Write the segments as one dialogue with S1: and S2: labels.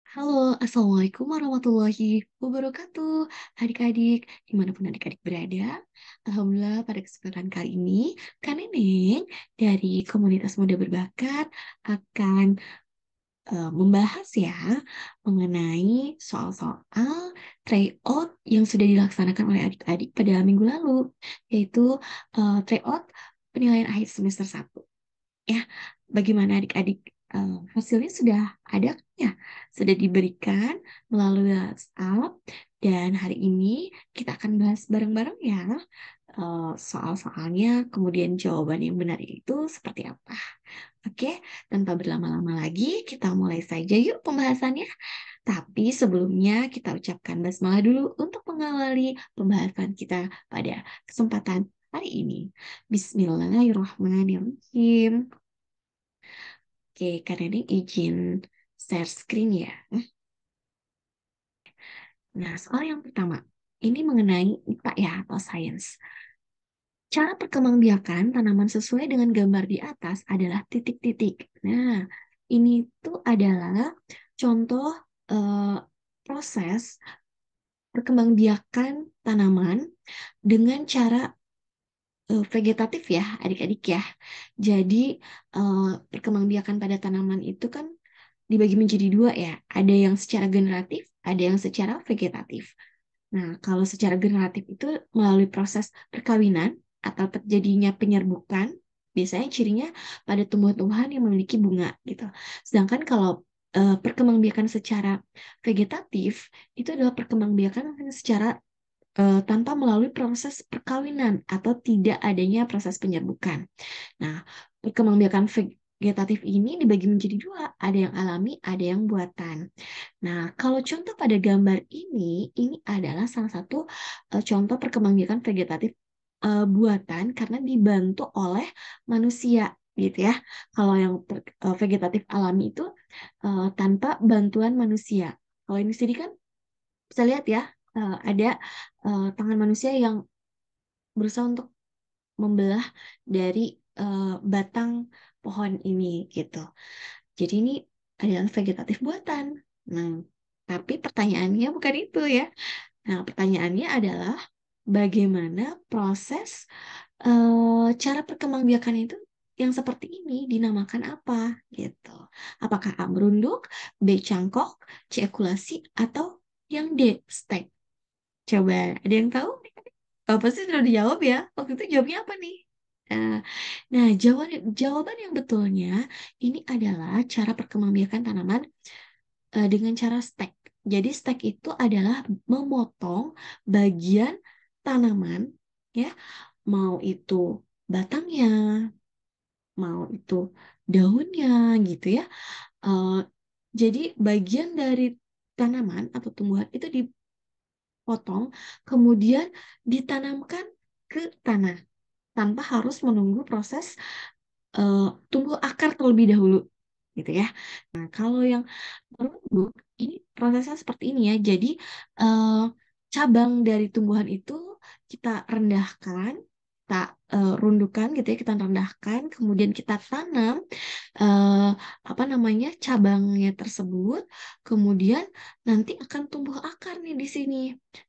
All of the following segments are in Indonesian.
S1: Halo, Assalamualaikum warahmatullahi wabarakatuh. Adik-adik, dimanapun adik-adik berada, Alhamdulillah pada kesempatan kali ini, Kak Neneng dari Komunitas Muda Berbakat akan membahas ya mengenai soal-soal tryout yang sudah dilaksanakan oleh adik-adik pada minggu lalu, yaitu tryout penilaian akhir semester 1. Ya, bagaimana adik-adik, hasilnya sudah ada kan ya? Sudah diberikan melalui WhatsApp dan hari ini kita akan bahas bareng-bareng ya, soal-soalnya, kemudian jawaban yang benar itu seperti apa. Oke, tanpa berlama-lama lagi kita mulai saja yuk pembahasannya. Tapi sebelumnya kita ucapkan basmalah dulu untuk mengawali pembahasan kita pada kesempatan hari ini. Bismillahirrahmanirrahim. Oke, karena ini izin share screen ya. Nah, soal yang pertama, ini mengenai IPA ya atau sains. Cara perkembangbiakan tanaman sesuai dengan gambar di atas adalah titik-titik. Nah, ini tuh adalah contoh eh, proses perkembangbiakan tanaman dengan cara vegetatif ya, adik-adik ya. Jadi, eh, perkembangbiakan pada tanaman itu kan dibagi menjadi dua ya. Ada yang secara generatif, ada yang secara vegetatif. Nah, kalau secara generatif itu melalui proses perkawinan atau terjadinya penyerbukan, biasanya cirinya pada tumbuh-tumbuhan yang memiliki bunga gitu. Sedangkan kalau perkembangbiakan secara vegetatif itu adalah perkembangbiakan secara tanpa melalui proses perkawinan atau tidak adanya proses penyerbukan. Nah, perkembangbiakan vegetatif ini dibagi menjadi dua, ada yang alami, ada yang buatan. Nah, kalau contoh pada gambar ini adalah salah satu contoh perkembangbiakan vegetatif buatan karena dibantu oleh manusia gitu ya. Kalau yang vegetatif alami itu tanpa bantuan manusia. Kalau ini sendiri kan bisa lihat ya, ada tangan manusia yang berusaha untuk membelah dari batang pohon ini gitu. Jadi ini adalah vegetatif buatan. Nah, tapi pertanyaannya bukan itu ya. Nah, pertanyaannya adalah bagaimana proses cara perkembangbiakan itu yang seperti ini dinamakan apa gitu. Apakah A merunduk, B cangkok, C ekulasi, atau yang D stek? Coba ada yang tahu? Pasti sudah dijawab ya. Waktu itu jawabnya apa nih? Eh, Nah, jawaban yang betulnya ini adalah cara perkembangbiakan tanaman dengan cara stek. Jadi stek itu adalah memotong bagian tanaman ya, mau itu batangnya, mau itu daunnya gitu ya. Eh, jadi bagian dari tanaman atau tumbuhan itu dipotong, kemudian ditanamkan ke tanah tanpa harus menunggu proses eh, tumbuh akar terlebih dahulu gitu ya. Nah, kalau yang merunduk ini prosesnya seperti ini ya. Jadi eh, cabang dari tumbuhan itu kita rendahkan, kita rundukan gitu ya, kita rendahkan, kemudian kita tanam eh, apa namanya cabangnya tersebut, kemudian nanti akan tumbuh akar nih di sini.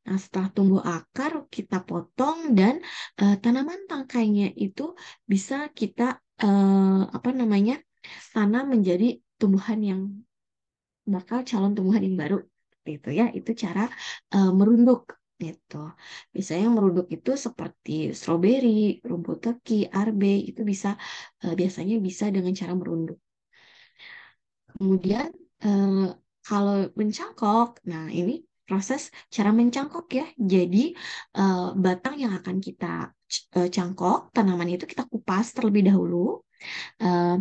S1: Nah, setelah tumbuh akar kita potong dan tanaman tangkainya itu bisa kita apa namanya tanam menjadi tumbuhan yang bakal calon tumbuhan yang baru gitu ya. Itu cara merunduk gitu. Biasanya yang merunduk itu seperti stroberi, rumput teki, arbe itu bisa biasanya bisa dengan cara merunduk. Kemudian eh, kalau mencangkok, nah ini proses cara mencangkok ya. Jadi batang yang akan kita cangkok, tanaman itu kita kupas terlebih dahulu. Eh,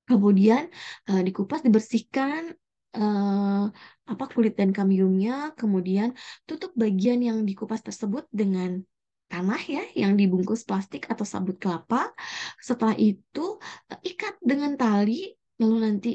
S1: Kemudian dikupas, dibersihkan eh, apa kulit dan kambiumnya, kemudian tutup bagian yang dikupas tersebut dengan tanah ya, yang dibungkus plastik atau sabut kelapa. Setelah itu ikat dengan tali, lalu nanti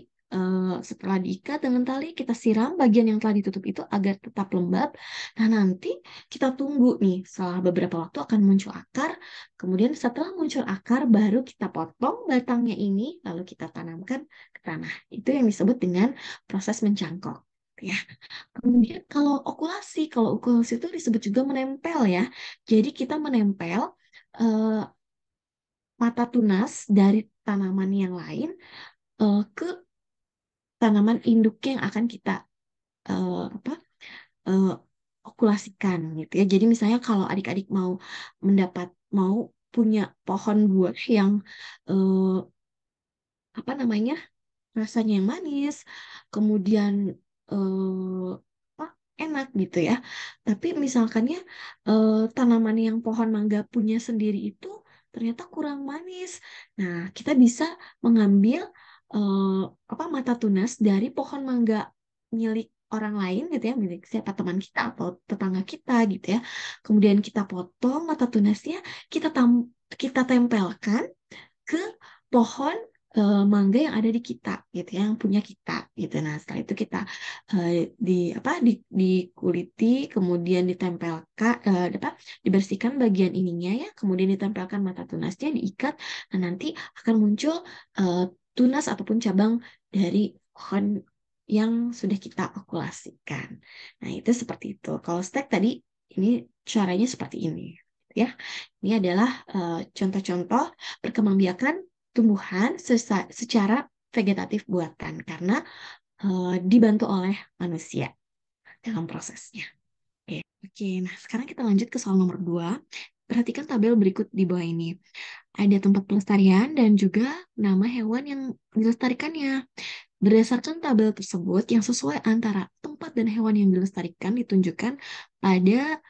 S1: setelah diikat dengan tali kita siram bagian yang telah ditutup itu agar tetap lembab. Nah nanti kita tunggu nih, setelah beberapa waktu akan muncul akar. Kemudian setelah muncul akar, baru kita potong batangnya ini, lalu kita tanamkan ke tanah. Itu yang disebut dengan proses mencangkok. ya. Kemudian kalau okulasi itu disebut juga menempel ya. Jadi kita menempel eh, mata tunas dari tanaman yang lain ke tanaman induknya yang akan kita apa eh, okulasikan gitu ya. Jadi misalnya kalau adik-adik mau punya pohon buah yang eh, apa namanya rasanya yang manis, kemudian eh, apa, enak gitu ya. Tapi misalkannya tanaman yang pohon mangga punya sendiri itu ternyata kurang manis. Nah, kita bisa mengambil eh, apa mata tunas dari pohon mangga milik orang lain gitu ya, milik siapa teman kita atau tetangga kita gitu ya. Kemudian kita potong mata tunasnya, kita tempelkan ke pohon mangga yang ada di kita gitu ya, yang punya kita gitu. Nah, setelah itu kita eh, dikuliti, kemudian ditempelkan dibersihkan bagian ininya ya, kemudian ditempelkan mata tunasnya, diikat. Nah, nanti akan muncul eh, tunas ataupun cabang dari pohon yang sudah kita okulasikan. Nah, itu seperti itu. Kalau stek tadi ini caranya seperti ini ya. Ini adalah contoh-contoh perkembangbiakan tumbuhan secara vegetatif buatan karena dibantu oleh manusia dalam prosesnya. Oke, nah sekarang kita lanjut ke soal nomor 2. Perhatikan tabel berikut di bawah ini. Ada tempat pelestarian dan juga nama hewan yang dilestarikannya. Berdasarkan tabel tersebut, yang sesuai antara tempat dan hewan yang dilestarikan ditunjukkan pada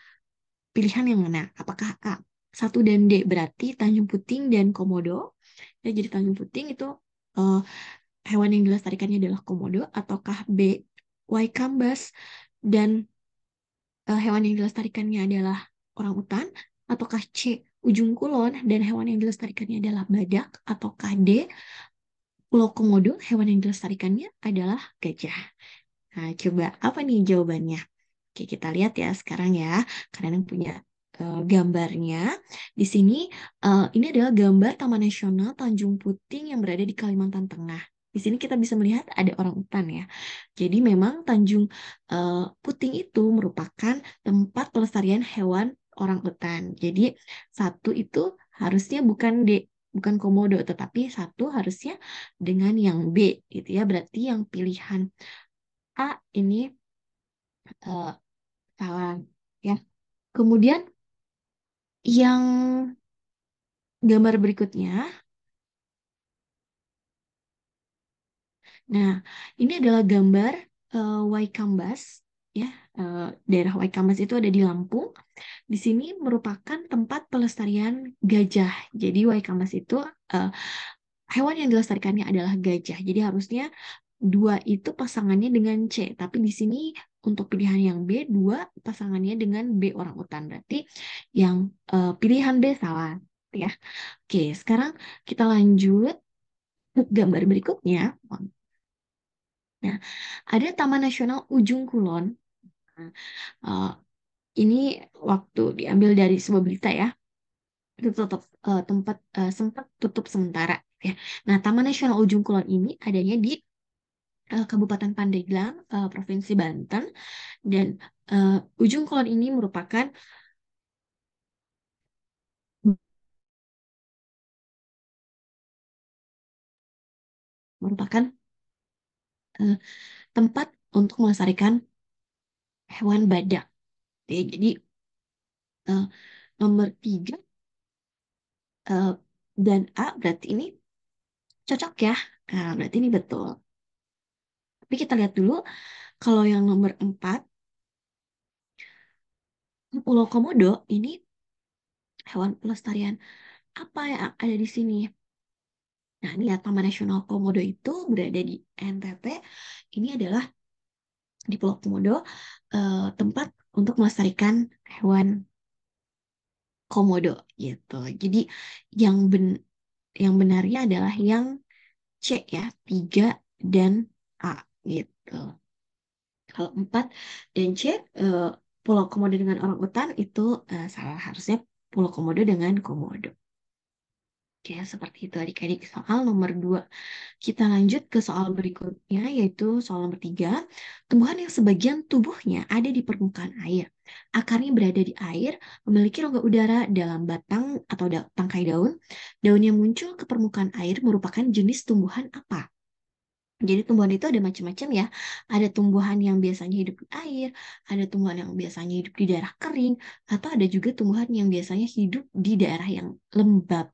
S1: pilihan yang mana? Apakah A, 1 dan D berarti Tanjung Puting dan Komodo? Ya, jadi Tanjung Puting itu eh, hewan yang dilestarikannya adalah komodo, ataukah B, Waikambas dan hewan yang dilestarikannya adalah orang utan, ataukah C, ujung kulon dan hewan yang dilestarikannya adalah badak, ataukah D, Pulau Komodo hewan yang dilestarikannya adalah gajah. Nah, coba apa nih jawabannya? Oke, kita lihat ya sekarang ya. Kalian yang punya gambarnya. Di sini, ini adalah gambar Taman Nasional Tanjung Puting yang berada di Kalimantan Tengah. Di sini kita bisa melihat ada orang utan ya. Jadi memang Tanjung Puting itu merupakan tempat pelestarian hewan orang utan. Jadi satu itu harusnya bukan komodo, tetapi satu harusnya dengan yang B gitu ya. Berarti yang pilihan A ini eh, salah ya. Kemudian yang gambar berikutnya, nah ini adalah gambar Waikambas ya. Daerah Waikambas itu ada di Lampung. Di sini merupakan tempat pelestarian gajah. Jadi Waikambas itu eh, hewan yang dilestarikannya adalah gajah. Jadi harusnya dua itu pasangannya dengan C, tapi di sini untuk pilihan yang B, dua pasangannya dengan B orang utan. Berarti yang pilihan B salah ya. Oke, sekarang kita lanjut ke gambar berikutnya. Nah, ada Taman Nasional Ujung Kulon. Nah, eh, ini waktu diambil dari sebuah berita ya. Itu tutup tempat sempat tutup sementara ya. Nah, Taman Nasional Ujung Kulon ini adanya di Kabupaten Pandeglang, Provinsi Banten, dan Ujung Kulon ini merupakan eh, tempat untuk melestarikan hewan badak. Ya, jadi eh, nomor 3 eh, dan A berarti ini cocok ya. Nah, berarti ini betul. Tapi kita lihat dulu kalau yang nomor 4 Pulau Komodo ini hewan pelestarian apa yang ada di sini? Nah, ini ya Taman Nasional Komodo itu berada di NTT. Ini adalah di Pulau Komodo tempat untuk melestarikan hewan komodo gitu. Jadi yang ben yang benarnya adalah yang C ya, 3 dan A gitu. Kalau 4 dan C Pulau Komodo dengan orang utan itu salah, harusnya Pulau Komodo dengan komodo. Oke, seperti itu adik-adik soal nomor 2. Kita lanjut ke soal berikutnya, yaitu soal nomor 3. Tumbuhan yang sebagian tubuhnya ada di permukaan air. Akarnya berada di air, memiliki rongga udara dalam batang atau tangkai daun. Daun yang muncul ke permukaan air merupakan jenis tumbuhan apa? Jadi tumbuhan itu ada macam-macam ya. Ada tumbuhan yang biasanya hidup di air, ada tumbuhan yang biasanya hidup di daerah kering, atau ada juga tumbuhan yang biasanya hidup di daerah yang lembab.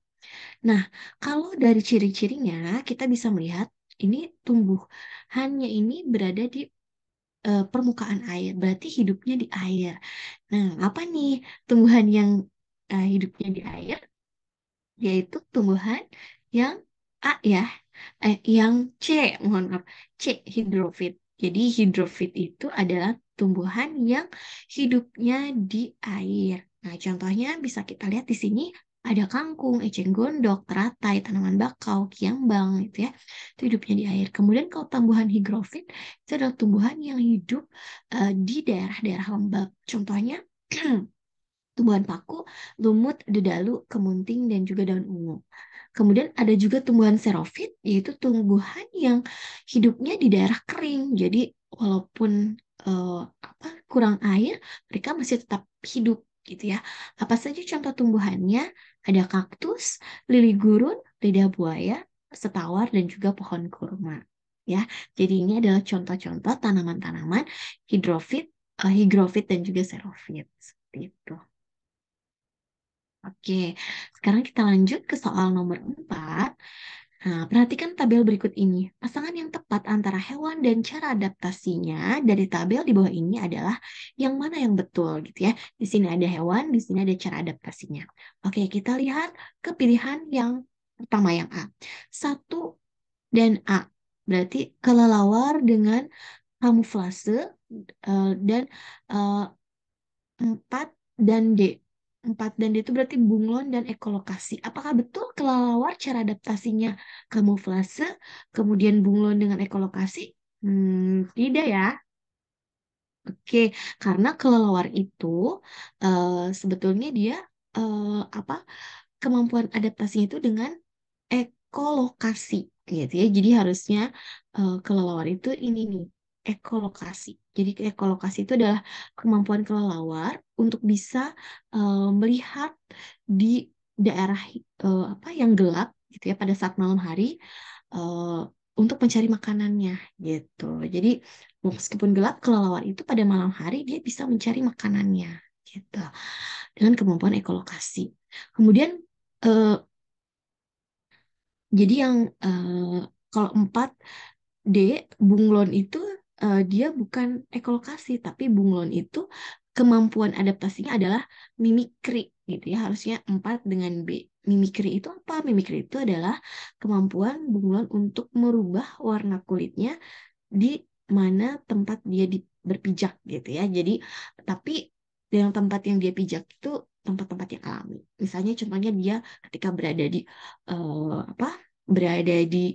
S1: Nah, kalau dari ciri-cirinya kita bisa melihat ini tumbuhannya ini berada di permukaan air, berarti hidupnya di air. Nah, apa nih tumbuhan yang hidupnya di air? Yaitu tumbuhan yang A ya, yang C, mohon maaf, C hidrofit. Jadi hidrofit itu adalah tumbuhan yang hidupnya di air. Nah, contohnya bisa kita lihat di sini ada kangkung, eceng gondok, teratai, tanaman bakau, kiambang gitu ya. Itu hidupnya di air. Kemudian kalau tumbuhan higrofit itu adalah tumbuhan yang hidup di daerah-daerah lembab. Contohnya tumbuhan paku, lumut, dedalu, kemunting, dan juga daun ungu. Kemudian ada juga tumbuhan xerophyt, yaitu tumbuhan yang hidupnya di daerah kering. Jadi walaupun kurang air, mereka masih tetap hidup gitu ya. Apa saja contoh tumbuhannya? Ada kaktus, lili gurun, lidah buaya, setawar, dan juga pohon kurma. Ya, jadi ini adalah contoh-contoh tanaman-tanaman hidrofit, higrofit, dan juga xerophyt. Seperti itu. Oke, sekarang kita lanjut ke soal nomor 4. Nah, perhatikan tabel berikut ini. Pasangan yang tepat antara hewan dan cara adaptasinya dari tabel di bawah ini adalah yang mana yang betul gitu ya. Di sini ada hewan, di sini ada cara adaptasinya. Oke, kita lihat ke pilihan yang pertama yang A. Satu dan A. Berarti kelelawar dengan kamuflase dan eh, 4 dan D. 4 dan D itu berarti bunglon dan ekolokasi. Apakah betul kelelawar cara adaptasinya kamuflase, kemudian bunglon dengan ekolokasi? Tidak ya. Oke, karena kelelawar itu sebetulnya dia eh, apa kemampuan adaptasinya itu dengan ekolokasi gitu ya. Jadi harusnya kelelawar itu ini nih, ekolokasi. Jadi ekolokasi itu adalah kemampuan kelelawar untuk bisa melihat di daerah apa yang gelap gitu ya pada saat malam hari eh, untuk mencari makanannya gitu. Jadi meskipun gelap, kelelawar itu pada malam hari dia bisa mencari makanannya gitu dengan kemampuan ekolokasi. Kemudian eh, jadi yang kalau 4D bunglon itu dia bukan ekolokasi, tapi bunglon itu kemampuan adaptasinya adalah mimikri gitu ya. Harusnya 4 dengan B. Mimikri itu apa? Mimikri itu adalah kemampuan bunglon untuk merubah warna kulitnya di mana tempat dia berpijak gitu ya. Jadi tapi yang tempat yang dia pijak itu tempat-tempat yang alami. Misalnya contohnya dia ketika berada di apa? Berada di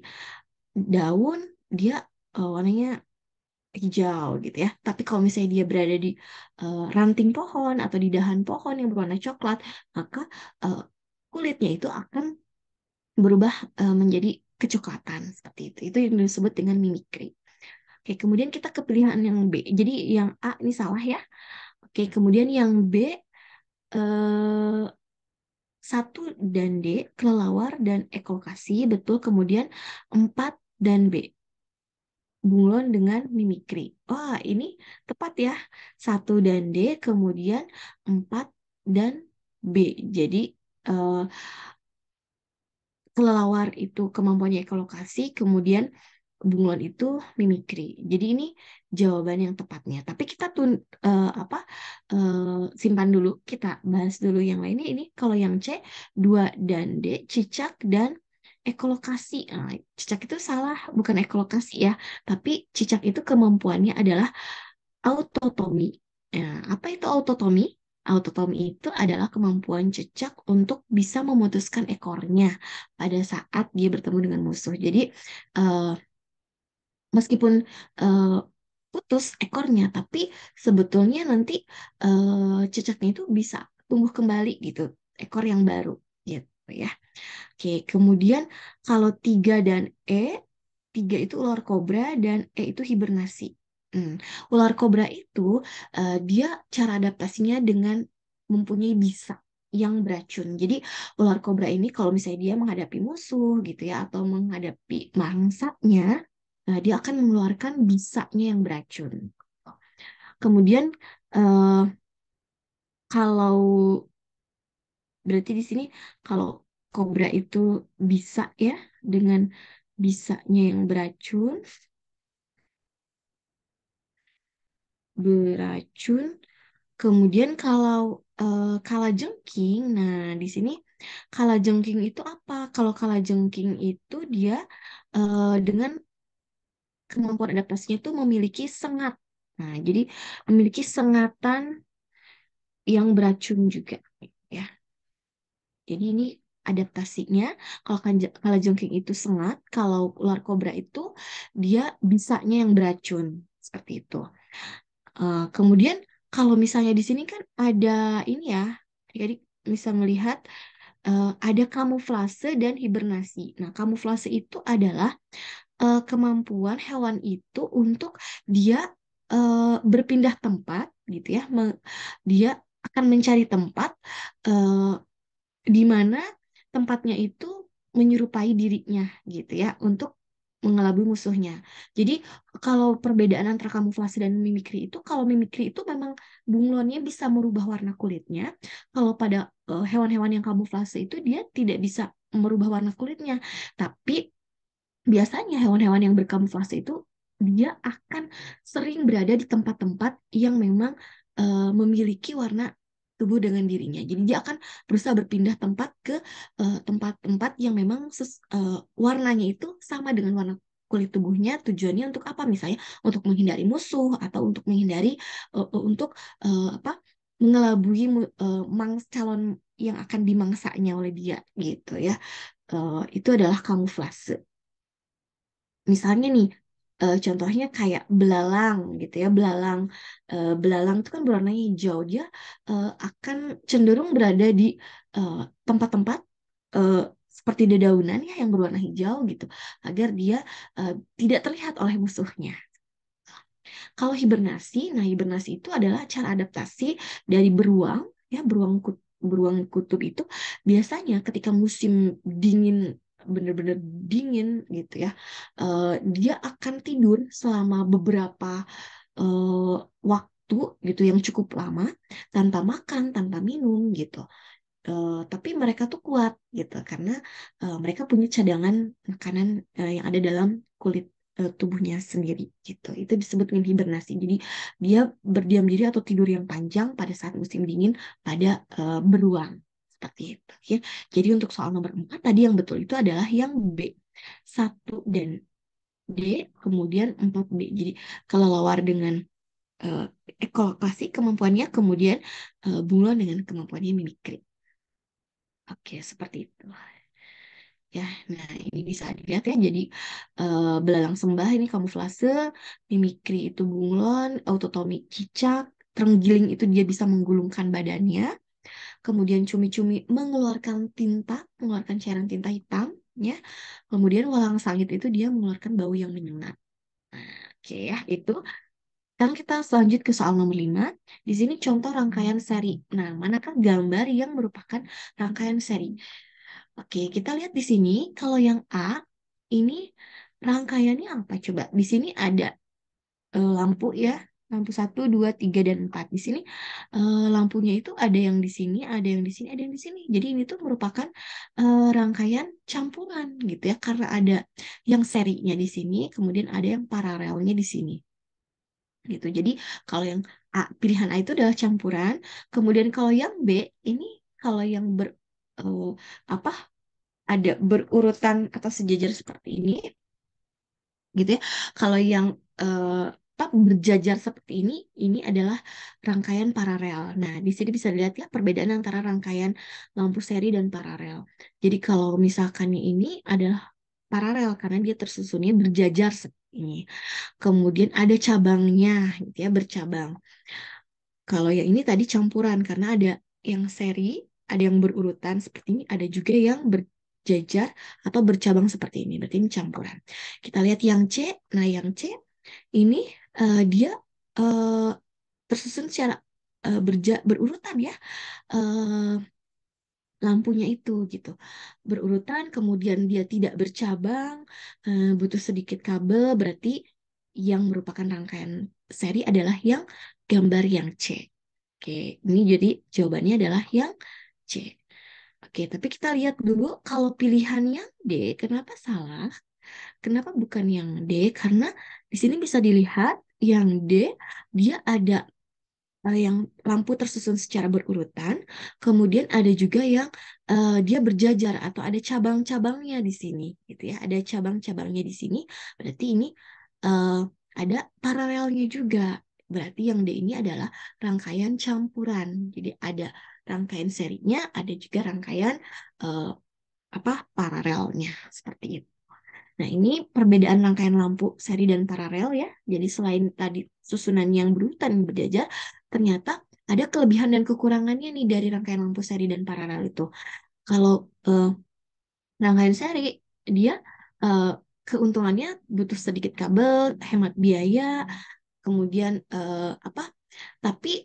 S1: daun, dia warnanya hijau gitu ya. Tapi kalau misalnya dia berada di ranting pohon atau di dahan pohon yang berwarna coklat, maka eh, kulitnya itu akan berubah menjadi kecoklatan seperti itu. Itu yang disebut dengan mimikri. Oke, kemudian kita ke pilihan yang B. Jadi yang A ini salah ya. Oke, kemudian yang B eh, 1 dan D kelelawar dan ekolokasi betul. Kemudian 4 dan B bunglon dengan mimikri. Wah, ini tepat ya. 1 dan D kemudian 4 dan B. Jadi eh, kelelawar itu kemampuannya ekolokasi, kemudian bunglon itu mimikri. Jadi ini jawaban yang tepatnya. Tapi kita apa simpan dulu, kita bahas dulu yang lainnya. Ini kalau yang C 2 dan D cicak dan ekolokasi. Nah, cicak itu salah, bukan ekolokasi ya. Tapi cicak itu kemampuannya adalah autotomi. Nah, apa itu autotomi? Autotomi itu adalah kemampuan cicak untuk bisa memutuskan ekornya pada saat dia bertemu dengan musuh. Jadi eh, meskipun eh, putus ekornya, tapi sebetulnya nanti cicaknya itu bisa tumbuh kembali gitu, ekor yang baru gitu ya. Oke, kemudian kalau 3 dan E, 3 itu ular kobra dan E itu hibernasi. Hmm. Ular kobra itu dia cara adaptasinya dengan mempunyai bisa yang beracun. Jadi ular kobra ini kalau misalnya dia menghadapi musuh gitu ya atau menghadapi mangsanya, dia akan mengeluarkan bisanya yang beracun. Kemudian eh, kalau berarti di sini kalau kobra itu bisa ya dengan bisanya yang beracun, beracun. Kemudian kalau kalajengking, nah di sini kalajengking itu apa? Kalau kalajengking itu dia dengan kemampuan adaptasinya itu memiliki sengat. Nah, jadi memiliki sengatan yang beracun juga, ya. Jadi ini adaptasinya. Kalau kalajengking itu sengat, kalau ular kobra itu dia bisanya yang beracun seperti itu. Kemudian kalau misalnya di sini kan ada ini ya, jadi bisa melihat ada kamuflase dan hibernasi. Nah, kamuflase itu adalah kemampuan hewan itu untuk dia berpindah tempat gitu ya. Dia akan mencari tempat eh, di mana tempatnya itu menyerupai dirinya gitu ya untuk mengelabui musuhnya. Jadi kalau perbedaan antara kamuflase dan mimikri itu, kalau mimikri itu memang bunglonnya bisa merubah warna kulitnya. Kalau pada hewan-hewan yang kamuflase itu dia tidak bisa merubah warna kulitnya. Tapi biasanya hewan-hewan yang berkamuflase itu dia akan sering berada di tempat-tempat yang memang memiliki warna tubuh dengan dirinya. Jadi dia akan berusaha berpindah tempat ke tempat-tempat yang memang warnanya itu sama dengan warna kulit tubuhnya. Tujuannya untuk apa? Misalnya untuk menghindari musuh atau untuk menghindari untuk apa? Mengelabui calon yang akan dimangsanya oleh dia gitu ya. Itu adalah kamuflase. Misalnya nih, contohnya kayak belalang gitu ya, belalang. Belalang itu kan berwarna hijau, dia akan cenderung berada di eh, tempat-tempat eh, seperti dedaunan ya yang berwarna hijau gitu, agar dia eh, tidak terlihat oleh musuhnya. Kalau hibernasi, nah hibernasi itu adalah cara adaptasi dari beruang, ya beruang kutub itu biasanya ketika musim dingin benar-benar dingin gitu ya, dia akan tidur selama beberapa eh, waktu gitu yang cukup lama tanpa makan, tanpa minum gitu. Tapi mereka tuh kuat gitu karena mereka punya cadangan makanan yang ada dalam kulit tubuhnya sendiri gitu. Itu disebut dengan hibernasi. Jadi dia berdiam diri atau tidur yang panjang pada saat musim dingin pada beruang seperti itu. Ya. Jadi untuk soal nomor 4 tadi yang betul itu adalah yang B. 1 dan D, kemudian 4B. Jadi kelelawar dengan eh, ekolokasi kemampuannya, kemudian bunglon dengan kemampuannya mimikri. Oke, seperti itu. Ya, nah ini bisa dilihat ya. Jadi belalang sembah ini kamuflase, mimikri itu bunglon, autotomi cicak, terenggiling itu dia bisa menggulungkan badannya, kemudian cumi-cumi mengeluarkan tinta, mengeluarkan cairan tinta hitam, ya. Kemudian walang sangit itu dia mengeluarkan bau yang menyengat. Oke ya, itu. Sekarang kita selanjut ke soal nomor 5. Di sini contoh rangkaian seri. Nah, manakah gambar yang merupakan rangkaian seri? Oke, kita lihat di sini. Kalau yang A, ini rangkaiannya apa? Coba, di sini ada lampu ya. Lampu 1, 2, 3, dan 4. Di sini lampunya itu ada yang di sini, ada yang di sini, ada yang di sini. Jadi ini tuh merupakan rangkaian campuran gitu ya. Karena ada yang serinya di sini, kemudian ada yang paralelnya di sini gitu. Jadi kalau yang A, pilihan A itu adalah campuran. Kemudian kalau yang B ini kalau yang eh, apa ada berurutan atau sejajar seperti ini gitu ya. Kalau yang berjajar seperti ini adalah rangkaian paralel. Nah, di sini bisa dilihat ya perbedaan antara rangkaian lampu seri dan paralel. Jadi kalau misalkan ini adalah paralel karena dia tersusunnya berjajar seperti ini. Kemudian ada cabangnya gitu ya, bercabang. Kalau yang ini tadi campuran karena ada yang seri, ada yang berurutan seperti ini, ada juga yang berjajar atau bercabang seperti ini. Berarti ini campuran. Kita lihat yang C. Nah, yang C ini dia eh, tersusun secara berurutan ya. Eh, lampunya itu gitu berurutan, kemudian dia tidak bercabang, butuh sedikit kabel, berarti yang merupakan rangkaian seri adalah yang gambar yang C. Oke, ini jadi jawabannya adalah yang C. Oke, tapi kita lihat dulu kalau pilihan yang D, kenapa salah? Kenapa bukan yang D? Karena di sini bisa dilihat yang D dia ada yang lampu tersusun secara berurutan, kemudian ada juga yang dia berjajar atau ada cabang-cabangnya di sini, gitu ya. Ada cabang-cabangnya di sini, berarti ini eh, ada paralelnya juga. Berarti yang D ini adalah rangkaian campuran. Jadi ada rangkaian serinya, ada juga rangkaian eh, apa paralelnya seperti itu. Nah, ini perbedaan rangkaian lampu seri dan paralel ya. Jadi selain tadi susunan yang berurutan yang berjajar, ternyata ada kelebihan dan kekurangannya nih dari rangkaian lampu seri dan paralel itu. Kalau rangkaian seri, dia eh, keuntungannya butuh sedikit kabel, hemat biaya, kemudian apa? Tapi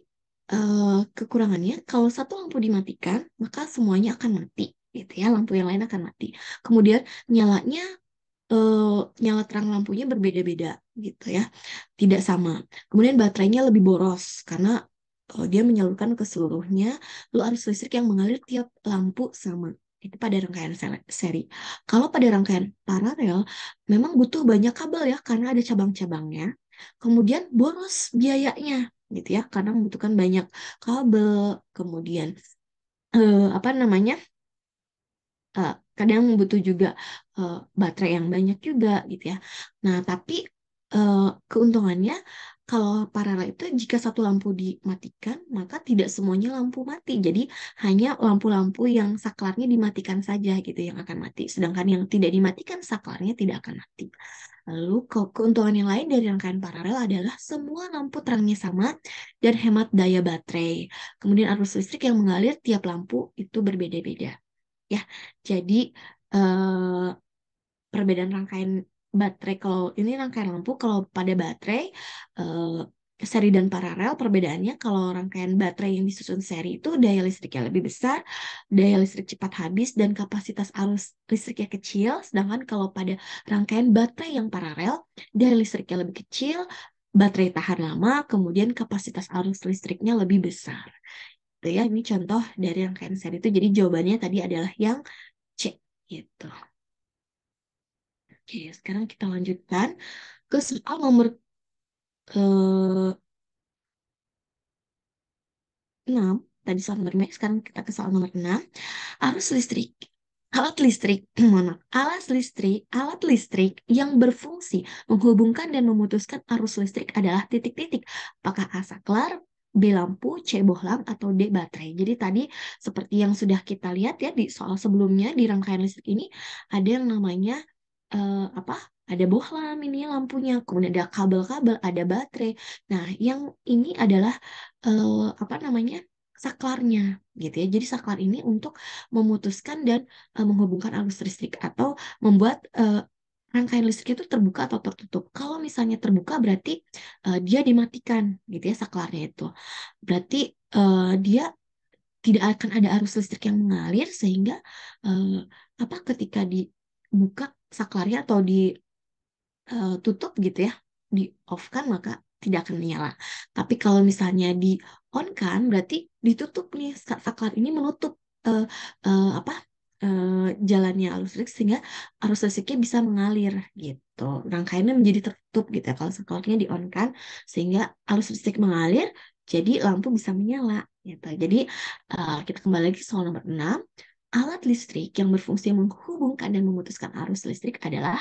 S1: kekurangannya kalau satu lampu dimatikan, maka semuanya akan mati, gitu ya. Lampu yang lain akan mati. Kemudian nyalanya eh, nyala terang lampunya berbeda-beda gitu ya, tidak sama. Kemudian baterainya lebih boros karena dia menyalurkan ke seluruhnya, lalu arus listrik yang mengalir tiap lampu sama. Itu pada rangkaian seri. Kalau pada rangkaian paralel, memang butuh banyak kabel ya karena ada cabang-cabangnya. Kemudian boros biayanya gitu ya, karena membutuhkan banyak kabel. Kemudian apa namanya? Kadang butuh juga baterai yang banyak juga gitu ya. Nah, tapi eh, keuntungannya kalau paralel itu jika satu lampu dimatikan, maka tidak semuanya lampu mati. Jadi hanya lampu-lampu yang saklarnya dimatikan saja gitu yang akan mati. Sedangkan yang tidak dimatikan saklarnya tidak akan mati. Lalu keuntungan yang lain dari rangkaian paralel adalah semua lampu terangnya sama dan hemat daya baterai. Kemudian arus listrik yang mengalir tiap lampu itu berbeda-beda ya. Jadi eh, perbedaan rangkaian baterai kalau ini rangkaian lampu kalau pada baterai seri dan paralel perbedaannya kalau rangkaian baterai yang disusun seri itu daya listriknya lebih besar, daya listrik cepat habis dan kapasitas arus listriknya kecil, sedangkan kalau pada rangkaian baterai yang paralel daya listriknya lebih kecil, baterai tahan lama, kemudian kapasitas arus listriknya lebih besar. Itu ya, ini contoh dari rangkaian seri itu. Jadi jawabannya tadi adalah yang C gitu. Oke, sekarang kita lanjutkan ke soal nomor eh, 6. Tadi soal nomor 5, sekarang kita ke soal nomor 6. Arus listrik. Alat listrik, mohon maaf, alat listrik yang berfungsi menghubungkan dan memutuskan arus listrik adalah titik-titik. Apakah A saklar, B lampu, C bohlam, atau D baterai. Jadi tadi seperti yang sudah kita lihat ya di soal sebelumnya di rangkaian listrik ini ada yang namanya apa? Ada bohlam ini lampunya, kemudian ada kabel-kabel, ada baterai. Nah, yang ini adalah apa namanya? Saklarnya gitu ya. Jadi saklar ini untuk memutuskan dan menghubungkan arus listrik atau membuat rangkaian listrik itu terbuka atau tertutup. Kalau misalnya terbuka berarti dia dimatikan gitu ya saklarnya itu. Berarti dia tidak akan ada arus listrik yang mengalir sehingga eh, apa ketika dibuka saklarnya atau ditutup gitu ya, di off kan maka tidak akan menyala. Tapi kalau misalnya di on kan berarti ditutup nih saklar ini menutup eh, apa jalannya arus listrik sehingga arus listriknya bisa mengalir gitu. Rangkaiannya menjadi tertutup gitu ya kalau saklarnya di on kan sehingga arus listrik mengalir jadi lampu bisa menyala gitu. Jadi kita kembali lagi soal nomor 6. Alat listrik yang berfungsi menghubungkan dan memutuskan arus listrik adalah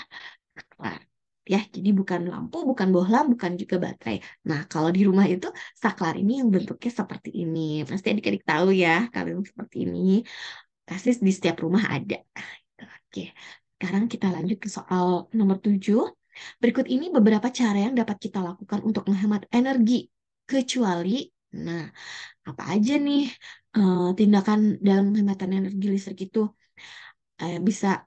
S1: saklar. Ya, jadi bukan lampu, bukan bohlam, bukan juga baterai. Nah, kalau di rumah itu saklar ini yang bentuknya seperti ini. Pasti adik-adik tahu ya, kalau yang seperti ini. Pasti di setiap rumah ada. Oke, sekarang kita lanjut ke soal nomor 7. Berikut ini beberapa cara yang dapat kita lakukan untuk menghemat energi. Kecuali, nah, apa aja nih tindakan dalam penghematan energi listrik itu? bisa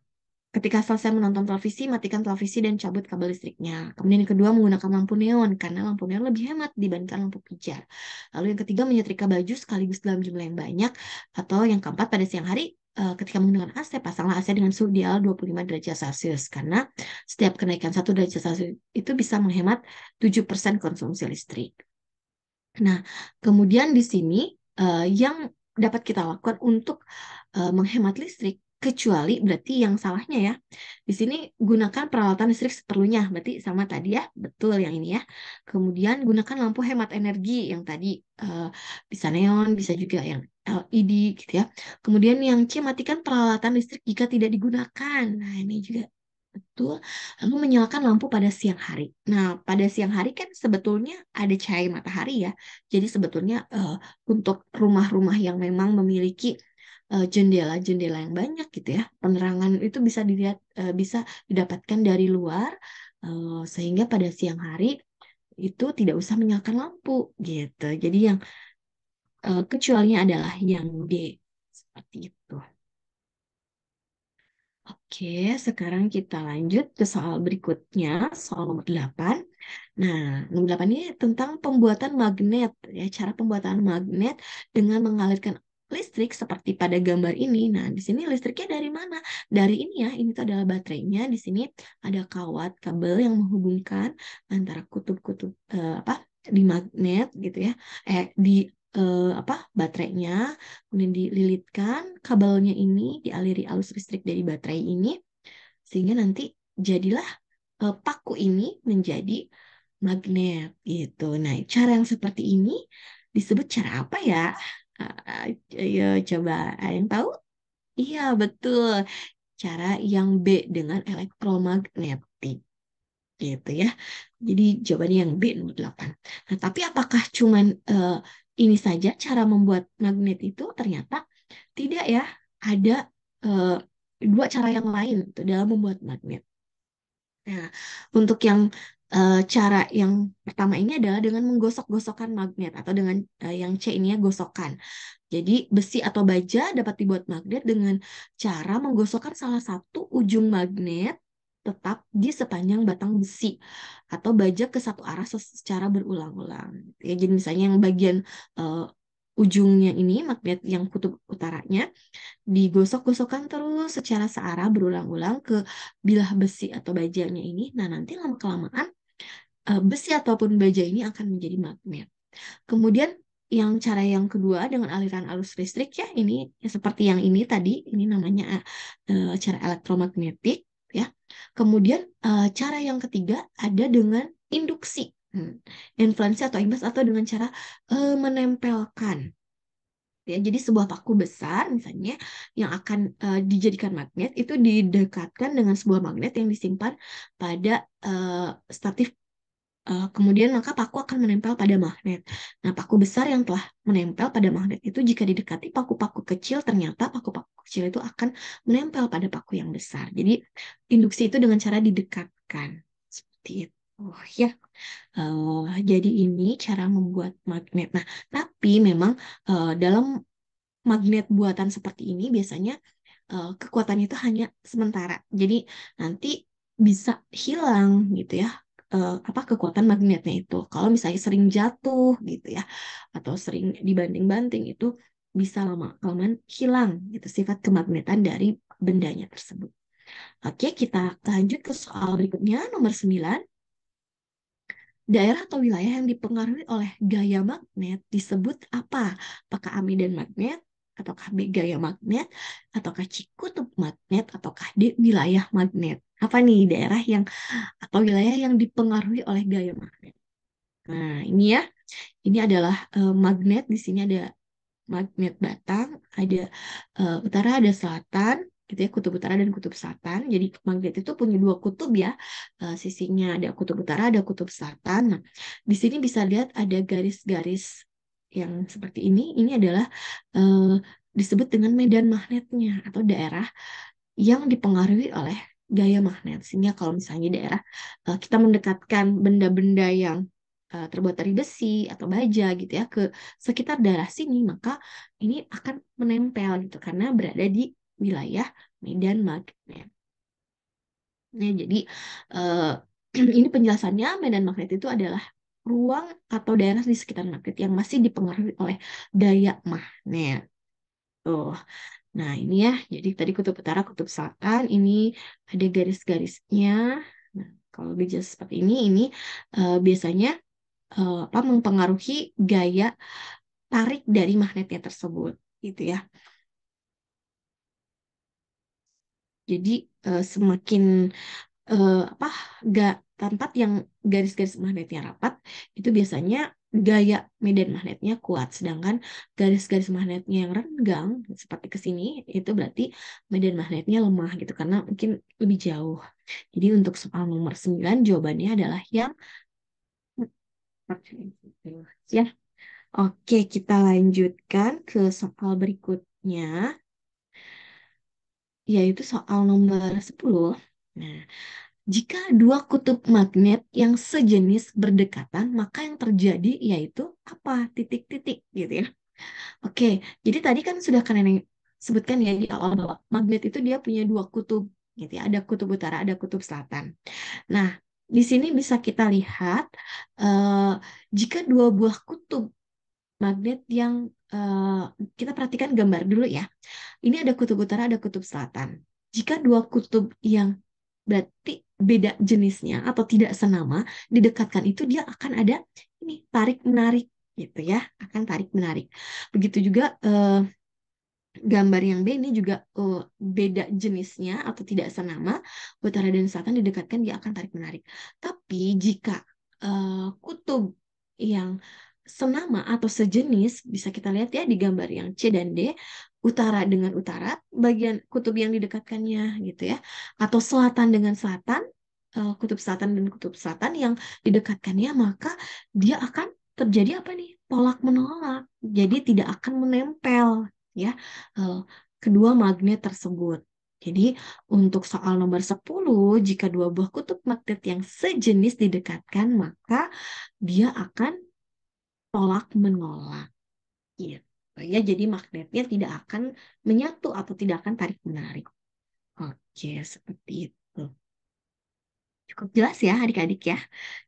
S1: ketika selesai menonton televisi, matikan televisi dan cabut kabel listriknya. Kemudian yang kedua, menggunakan lampu neon, karena lampu neon lebih hemat dibandingkan lampu pijar. Lalu yang ketiga, menyetrika baju sekaligus dalam jumlah yang banyak. Atau yang keempat, pada siang hari, ketika menggunakan AC, pasanglah AC dengan suhu ideal 25 derajat Celcius. Karena setiap kenaikan 1 derajat Celcius itu bisa menghemat 7% konsumsi listrik. Nah, kemudian di sini yang dapat kita lakukan untuk menghemat listrik, kecuali berarti yang salahnya ya. Di sini gunakan peralatan listrik seperlunya, berarti sama tadi ya, betul yang ini ya. Kemudian gunakan lampu hemat energi yang tadi eh, bisa neon, bisa juga yang LED gitu ya. Kemudian yang C, matikan peralatan listrik jika tidak digunakan. Nah, ini juga betul. Lalu menyalakan lampu pada siang hari. Nah, pada siang hari kan sebetulnya ada cahaya matahari ya. Jadi sebetulnya untuk rumah-rumah yang memang memiliki jendela-jendela yang banyak gitu ya, penerangan itu bisa dilihat, bisa didapatkan dari luar, sehingga pada siang hari itu tidak usah menyalakan lampu gitu. Jadi yang kecualinya adalah yang D seperti itu. Oke, sekarang kita lanjut ke soal berikutnya, soal nomor 8. Nah, nomor 8 ini tentang pembuatan magnet, ya, cara pembuatan magnet dengan mengalirkan listrik seperti pada gambar ini. Nah, di sini listriknya dari mana? Dari ini ya, ini tuh adalah baterainya. Di sini ada kawat kabel yang menghubungkan antara kutub-kutub di magnet gitu ya. Di baterainya, kemudian dililitkan kabelnya ini, dialiri arus listrik dari baterai ini, sehingga nanti jadilah paku ini menjadi magnet gitu. Nah, cara yang seperti ini disebut cara apa ya? Ayo coba, ada yang tahu? Iya, betul. Cara yang B, dengan elektromagnetik gitu ya. Jadi jawabannya yang B nomor 8. Nah, tapi apakah cuman ini saja cara membuat magnet itu? Ternyata tidak ya. Ada eh, dua cara yang lain tuh dalam membuat magnet. Nah, untuk yang cara yang pertama ini adalah dengan menggosok-gosokkan magnet, atau dengan yang C ini ya, gosokan. Jadi besi atau baja dapat dibuat magnet dengan cara menggosokkan salah satu ujung magnet tetap di sepanjang batang besi atau baja ke satu arah secara berulang-ulang. Ya, jadi misalnya yang bagian eh, ujungnya ini magnet yang kutub utaranya digosok-gosokkan terus secara searah berulang-ulang ke bilah besi atau bajanya ini. Nah, nanti lama-kelamaan besi ataupun baja ini akan menjadi magnet. Kemudian yang cara yang kedua dengan aliran arus listrik ya, ini ya, seperti yang ini tadi, ini namanya cara elektromagnetik ya. Kemudian cara yang ketiga ada dengan induksi. Influensi atau imbas, atau dengan cara menempelkan. Ya, jadi sebuah paku besar misalnya yang akan dijadikan magnet itu didekatkan dengan sebuah magnet yang disimpan pada statif. Kemudian maka paku akan menempel pada magnet. Nah, paku besar yang telah menempel pada magnet itu jika didekati paku-paku kecil, ternyata paku-paku kecil itu akan menempel pada paku yang besar. Jadi induksi itu dengan cara didekatkan. Seperti itu. Oh ya, jadi ini cara membuat magnet. Nah, tapi memang dalam magnet buatan seperti ini biasanya kekuatannya itu hanya sementara. Jadi nanti bisa hilang gitu ya, apa kekuatan magnetnya itu. Kalau misalnya sering jatuh gitu ya, atau sering dibanting-banting, itu bisa lama-kelamaan hilang gitu sifat kemagnetan dari bendanya tersebut. Oke, kita lanjut ke soal berikutnya, nomor 9. Daerah atau wilayah yang dipengaruhi oleh gaya magnet disebut apa? Apakah A, medan magnet, ataukah B, gaya magnet, ataukah C, kutub magnet, ataukah D, wilayah magnet? Apa nih daerah yang atau wilayah yang dipengaruhi oleh gaya magnet? Nah, ini ya, ini adalah magnet. Di sini ada magnet batang, ada utara, ada selatan, gitu ya, kutub utara dan kutub selatan. Jadi magnet itu punya dua kutub ya, sisinya ada kutub utara, ada kutub selatan. Nah, di sini bisa lihat ada garis-garis yang seperti ini. Ini adalah eh, disebut dengan medan magnetnya atau daerah yang dipengaruhi oleh gaya magnet. Sehingga kalau misalnya daerah kita mendekatkan benda-benda yang terbuat dari besi atau baja gitu ya ke sekitar daerah sini, maka ini akan menempel gitu karena berada di wilayah medan magnet. Nah, jadi eh, ini penjelasannya, medan magnet itu adalah ruang atau daerah di sekitar magnet yang masih dipengaruhi oleh daya magnet. Tuh. Nah, ini ya. Jadi tadi kutub utara, kutub selatan, ini ada garis-garisnya. Nah, kalau gejala seperti ini biasanya apa mempengaruhi gaya tarik dari magnetnya tersebut, gitu ya. Jadi semakin apa gak tempat yang garis-garis magnetnya rapat itu biasanya gaya medan magnetnya kuat, sedangkan garis-garis magnetnya yang renggang seperti ke sini itu berarti medan magnetnya lemah gitu karena mungkin lebih jauh. Jadi untuk soal nomor 9 jawabannya adalah yang ya. Oke, kita lanjutkan ke soal berikutnya, yaitu soal nomor 10. Nah, jika dua kutub magnet yang sejenis berdekatan, maka yang terjadi yaitu apa? Titik-titik gitu ya. Oke, jadi tadi kan sudah kan Nenek sebutkan ya di awal bahwa magnet itu dia punya dua kutub gitu ya. Ada kutub utara, ada kutub selatan. Nah, di sini bisa kita lihat eh, jika dua buah kutub magnet yang kita perhatikan gambar dulu ya. Ini ada kutub utara, ada kutub selatan. Jika dua kutub yang berarti beda jenisnya atau tidak senama didekatkan itu dia akan ada ini tarik menarik gitu ya, akan tarik menarik. Begitu juga gambar yang B ini juga beda jenisnya atau tidak senama, utara dan selatan didekatkan dia akan tarik menarik. Tapi jika kutub yang senama atau sejenis bisa kita lihat ya di gambar yang C dan D, utara dengan utara, bagian kutub yang didekatkannya gitu ya, atau selatan dengan selatan, kutub selatan dan kutub selatan yang didekatkannya, maka dia akan terjadi apa nih? Tolak menolak. Jadi tidak akan menempel ya eh, kedua magnet tersebut. Jadi untuk soal nomor 10, jika dua buah kutub magnet yang sejenis didekatkan, maka dia akan tolak menolak. Gitu. Ya, jadi magnetnya tidak akan menyatu atau tidak akan tarik menarik. Oke, seperti itu. Cukup jelas ya adik-adik ya.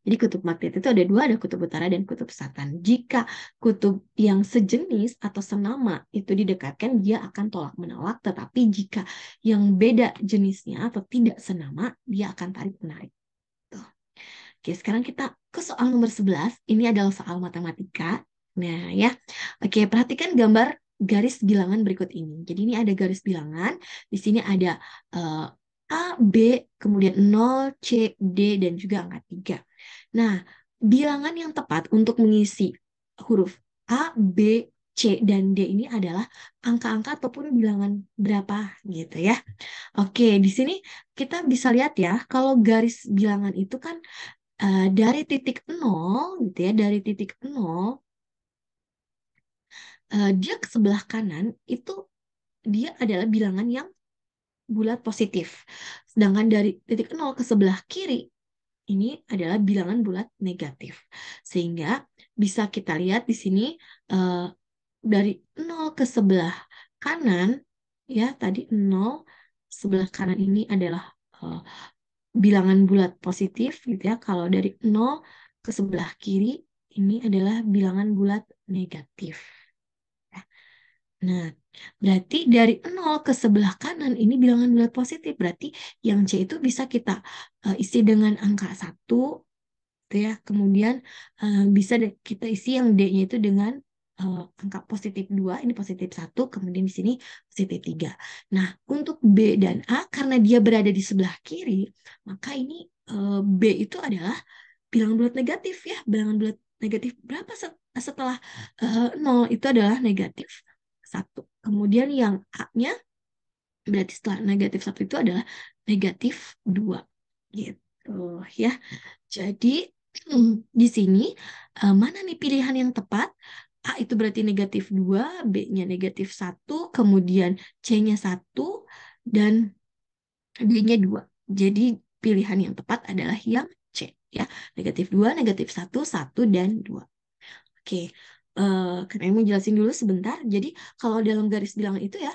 S1: Jadi kutub magnet itu ada dua, ada kutub utara dan kutub selatan. Jika kutub yang sejenis atau senama itu didekatkan, dia akan tolak menolak. Tetapi jika yang beda jenisnya atau tidak senama, dia akan tarik menarik. Tuh. Oke, sekarang kita ke soal nomor 11. Ini adalah soal matematika. Nah ya, oke perhatikan gambar garis bilangan berikut ini. Jadi ini ada garis bilangan. Di sini ada eh, A, B, kemudian 0, C, D, dan juga angka 3. Nah, bilangan yang tepat untuk mengisi huruf A, B, C, dan D ini adalah angka-angka ataupun bilangan berapa gitu ya. Oke, di sini kita bisa lihat ya, kalau garis bilangan itu kan dari titik 0 gitu ya, dari titik 0 dia ke sebelah kanan itu dia adalah bilangan yang bulat positif. Sedangkan dari titik 0 ke sebelah kiri ini adalah bilangan bulat negatif. Sehingga bisa kita lihat di sini eh, dari 0 ke sebelah kanan ya tadi 0 sebelah kanan ini adalah eh, bilangan bulat positif gitu ya. Kalau dari 0 ke sebelah kiri ini adalah bilangan bulat negatif. Ya. Nah, berarti dari 0 ke sebelah kanan ini bilangan bulat positif. Berarti yang C itu bisa kita isi dengan angka 1 gitu ya. Kemudian bisa kita isi yang D-nya itu dengan angka positif 2, ini positif 1, kemudian di sini positif 3. Nah, untuk B dan A karena dia berada di sebelah kiri, maka ini B itu adalah bilangan bulat negatif ya. Bilangan bulat negatif berapa setelah 0 itu adalah negatif 1. Kemudian yang A-nya berarti setelah negatif 1 itu adalah negatif 2. Gitu ya. Jadi di sini mana nih pilihan yang tepat? A itu berarti negatif 2, B-nya negatif 1, kemudian C-nya 1, dan D-nya 2. Jadi pilihan yang tepat adalah yang C. Ya, negatif 2, negatif 1, 1, dan 2. Oke, karena mau jelasin dulu sebentar. Jadi kalau dalam garis bilangan itu ya,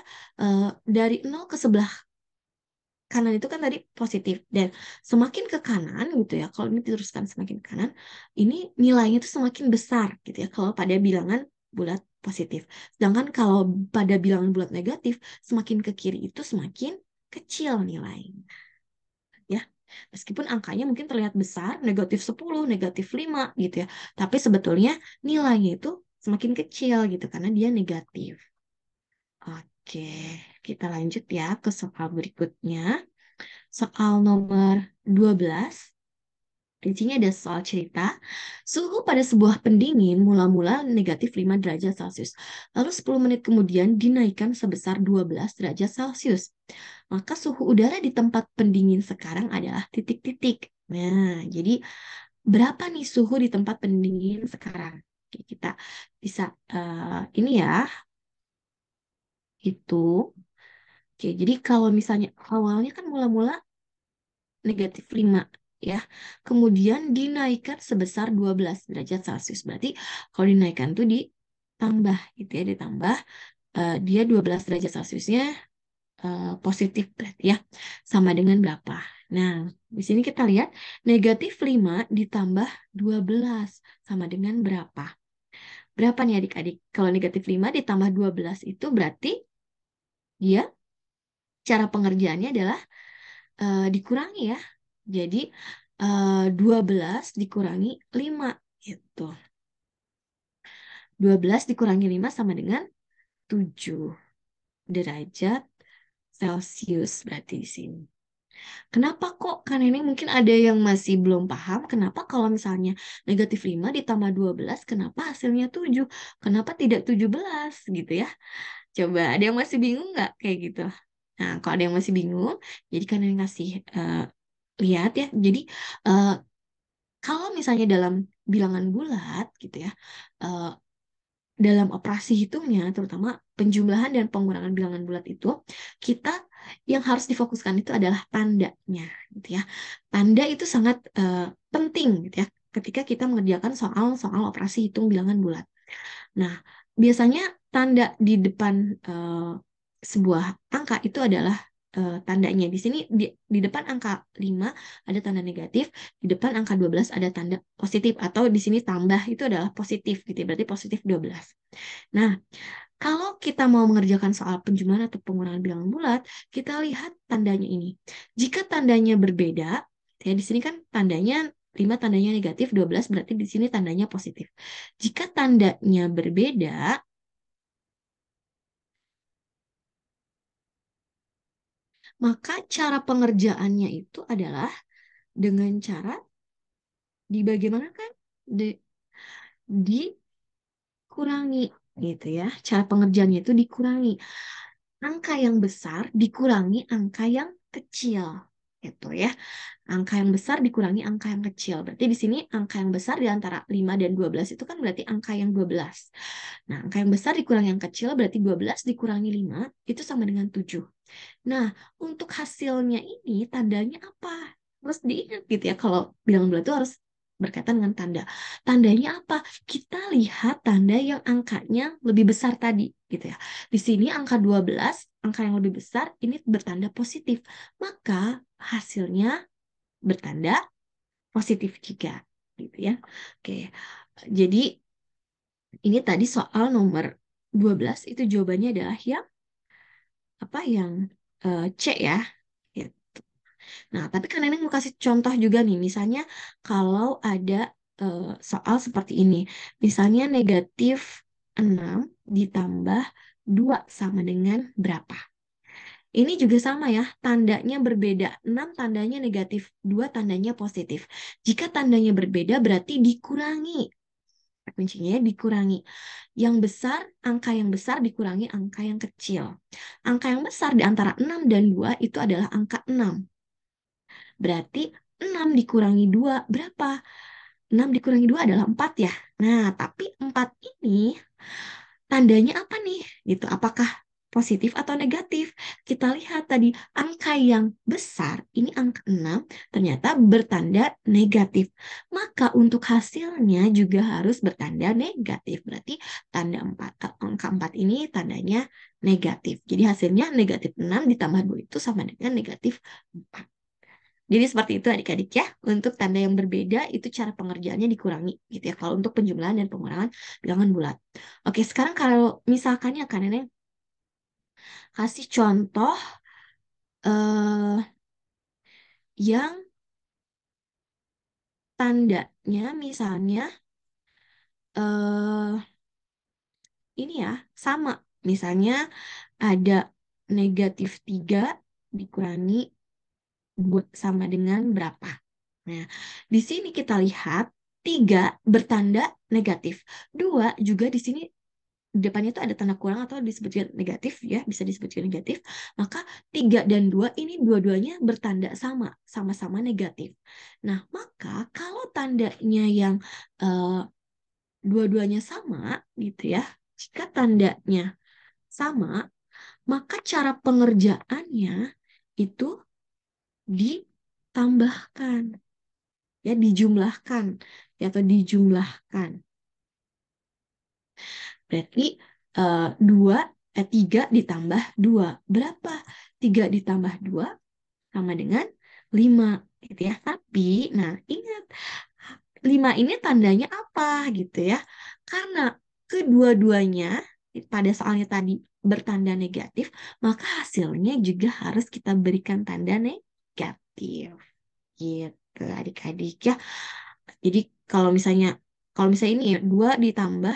S1: dari 0 ke sebelah kanan itu kan tadi positif dan semakin ke kanan gitu ya. Kalau ini diteruskan semakin ke kanan, ini nilainya itu semakin besar gitu ya. Kalau pada bilangan bulat positif. Sedangkan kalau pada bilangan bulat negatif, semakin ke kiri itu semakin kecil nilainya. Ya. Meskipun angkanya mungkin terlihat besar, negatif 10, negatif 5 gitu ya. Tapi sebetulnya nilainya itu semakin kecil gitu karena dia negatif. Oke, kita lanjut ya ke soal berikutnya. Soal nomor 12. Di sini ada soal cerita. Suhu pada sebuah pendingin mula-mula negatif 5 derajat Celcius. Lalu 10 menit kemudian dinaikkan sebesar 12 derajat Celcius. Maka suhu udara di tempat pendingin sekarang adalah titik-titik. Nah, jadi berapa nih suhu di tempat pendingin sekarang? Oke, kita bisa ini ya, itu. Oke, jadi kalau misalnya awalnya kan mula-mula negatif 5 ya. Kemudian dinaikkan sebesar 12 derajat Celcius. Berarti kalau dinaikkan tuh ditambah gitu ya, ditambah dia 12 derajat Celciusnya positif berarti ya. Sama dengan berapa? Nah, di sini kita lihat negatif 5 ditambah 12 sama dengan berapa? Berapa nih adik-adik? Kalau negatif 5 ditambah 12 itu berarti dia cara pengerjaannya adalah dikurangi ya. Jadi 12 dikurangi 5 gitu. 12 dikurangi 5 sama dengan 7 derajat Celcius berarti di sini. Kenapa kok? Karena ini mungkin ada yang masih belum paham. Kenapa kalau misalnya negatif 5 ditambah 12, kenapa hasilnya 7? Kenapa tidak 17 gitu ya? Coba ada yang masih bingung nggak kayak gitu? Nah, kalau ada yang masih bingung, jadi kalian ngasih lihat ya. Jadi eh, kalau misalnya dalam bilangan bulat gitu ya, eh, dalam operasi hitungnya, terutama penjumlahan dan pengurangan bilangan bulat itu, kita yang harus difokuskan itu adalah tandanya, gitu ya. Tanda itu sangat penting, gitu ya, ketika kita mengerjakan soal-soal operasi hitung bilangan bulat. Nah, biasanya tanda di depan sebuah angka itu adalah tandanya. Di sini di depan angka 5 ada tanda negatif, di depan angka 12 ada tanda positif atau di sini tambah itu adalah positif gitu ya, berarti positif 12. Nah, kalau kita mau mengerjakan soal penjumlahan atau pengurangan bilangan bulat, kita lihat tandanya ini. Jika tandanya berbeda, ya di sini kan tandanya 5 tandanya negatif, 12 berarti di sini tandanya positif. Jika tandanya berbeda, maka cara pengerjaannya itu adalah dengan cara dibagaimanakan? Dikurangi gitu ya. Cara pengerjaannya itu dikurangi. Angka yang besar dikurangi angka yang kecil. Gitu ya. Angka yang besar dikurangi angka yang kecil. Berarti di sini angka yang besar di antara 5 dan 12 itu kan berarti angka yang 12. Nah, angka yang besar dikurangi yang kecil berarti 12 dikurangi 5 itu sama dengan 7. Nah, untuk hasilnya ini tandanya apa? Harus diingat gitu ya. Kalau bilangan bulat itu harus berkaitan dengan tanda. Tandanya apa? Kita lihat tanda yang angkanya lebih besar tadi gitu ya. Di sini angka 12, angka yang lebih besar ini bertanda positif. Maka hasilnya bertanda positif juga gitu ya. Oke. Jadi ini tadi soal nomor 12 itu jawabannya adalah yang apa yang C ya. Gitu. Nah, tapi kan Neneng mau kasih contoh juga nih, misalnya kalau ada soal seperti ini, misalnya negatif 6 ditambah 2 sama dengan berapa? Ini juga sama ya, tandanya berbeda. 6 tandanya negatif, 2 tandanya positif. Jika tandanya berbeda berarti dikurangi. Kuncinya ya, dikurangi. Yang besar, angka yang besar dikurangi angka yang kecil. Angka yang besar di antara 6 dan 2 itu adalah angka 6. Berarti 6 dikurangi 2 berapa? 6 dikurangi 2 adalah 4 ya. Nah, tapi 4 ini tandanya apa nih? Gitu. Apakah positif atau negatif. Kita lihat tadi angka yang besar, ini angka 6, ternyata bertanda negatif. Maka untuk hasilnya juga harus bertanda negatif. Berarti tanda 4, angka 4 ini tandanya negatif. Jadi hasilnya negatif 6 ditambah 2 itu sama dengan negatif 4. Jadi seperti itu adik-adik ya. Untuk tanda yang berbeda itu cara pengerjaannya dikurangi gitu ya. Kalau untuk penjumlahan dan pengurangan bilangan bulat. Oke, sekarang kalau misalkan ya kan Nenek kasih contoh eh yang tandanya misalnya eh ini ya sama. Misalnya ada negatif 3 dikurangi 2 sama dengan berapa. Nah, di sini kita lihat 3 bertanda negatif. 2 juga di sini depannya itu ada tanda kurang atau disebut juga negatif ya, bisa disebut juga negatif. Maka 3 dan 2 ini dua-duanya bertanda sama, sama-sama negatif. Nah, maka kalau tandanya yang eh, dua-duanya sama gitu ya, jika tandanya sama, maka cara pengerjaannya itu ditambahkan, ya dijumlahkan, ya, atau dijumlahkan. Berarti 3 ditambah 2. Berapa? 3 ditambah 2 sama dengan 5. Gitu ya. Tapi, nah ingat, 5 ini tandanya apa gitu ya. Karena kedua-duanya pada soalnya tadi bertanda negatif, maka hasilnya juga harus kita berikan tanda negatif. Gitu adik-adik ya. Jadi kalau misalnya ini ya, 2 ditambah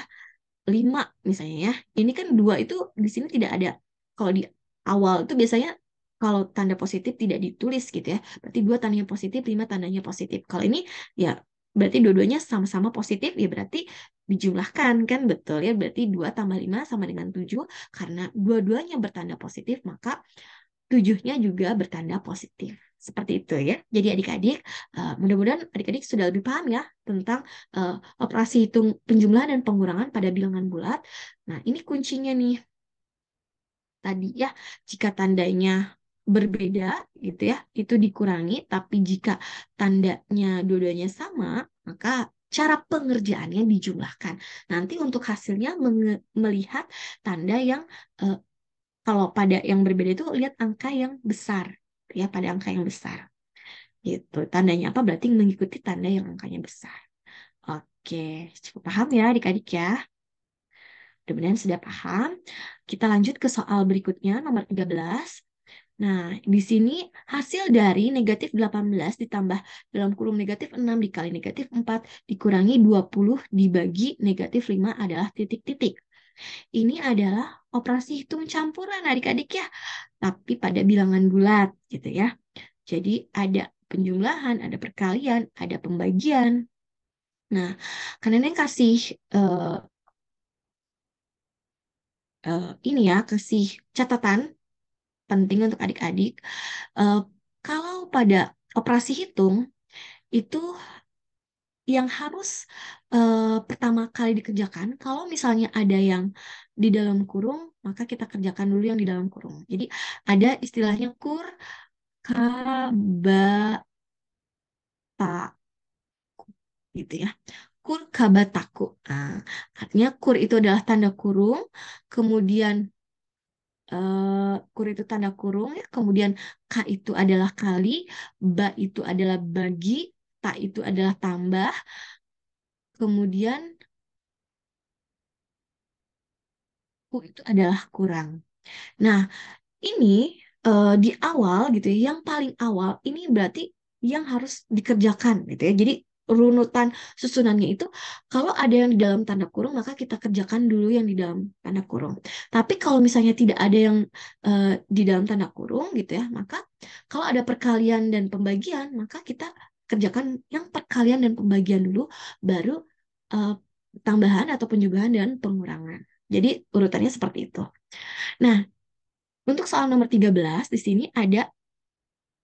S1: 5 misalnya ya. Ini kan 2 itu di sini tidak ada. Kalau di awal itu biasanya kalau tanda positif tidak ditulis gitu ya. Berarti 2 tandanya positif, 5 tandanya positif. Kalau ini ya berarti dua-duanya sama-sama positif ya berarti dijumlahkan kan betul ya. Berarti 2 tambah 5 sama dengan 7 karena dua-duanya bertanda positif maka 7-nya juga bertanda positif. Seperti itu ya. Jadi adik-adik, mudah-mudahan adik-adik sudah lebih paham ya tentang eh, operasi hitung penjumlahan dan pengurangan pada bilangan bulat. Nah, ini kuncinya nih. Tadi ya, jika tandanya berbeda gitu ya, itu dikurangi. Tapi jika tandanya dua-duanya sama, maka cara pengerjaannya dijumlahkan. Nanti untuk hasilnya melihat tanda yang eh, kalau pada yang berbeda itu lihat angka yang besar, ya pada angka yang besar. Gitu. Tandanya apa? Berarti mengikuti tanda yang angkanya besar. Oke, cukup paham ya adik-adik ya. Mudah-mudahan sudah paham. Kita lanjut ke soal berikutnya, nomor 13. Nah, di sini hasil dari negatif 18 ditambah dalam kurung negatif 6 dikali negatif 4 dikurangi 20 dibagi negatif 5 adalah titik-titik. Ini adalah operasi hitung campuran adik-adik ya, tapi pada bilangan bulat gitu ya. Jadi ada penjumlahan, ada perkalian, ada pembagian. Nah, karena ini kasih eh, ini ya, kasih catatan penting untuk adik-adik. Eh, Kalau pada operasi hitung itu yang harus pertama kali dikerjakan, kalau misalnya ada yang di dalam kurung, maka kita kerjakan dulu yang di dalam kurung. Jadi ada istilahnya kur, kaba, ta, gitu ya. Kur kabataku. Nah, artinya kur itu adalah tanda kurung, kemudian kur itu tanda kurung ya, kemudian k itu adalah kali, ba itu adalah bagi, ta itu adalah tambah, kemudian ku itu adalah kurang. Nah, ini di awal gitu ya, yang paling awal ini berarti yang harus dikerjakan gitu ya. Jadi runutan susunannya itu kalau ada yang di dalam tanda kurung maka kita kerjakan dulu yang di dalam tanda kurung. Tapi kalau misalnya tidak ada yang di dalam tanda kurung gitu ya, maka kalau ada perkalian dan pembagian maka kita kerjakan yang perkalian dan pembagian dulu baru eh, tambahan atau penjumlahan dan pengurangan. Jadi urutannya seperti itu. Nah, untuk soal nomor 13, di sini ada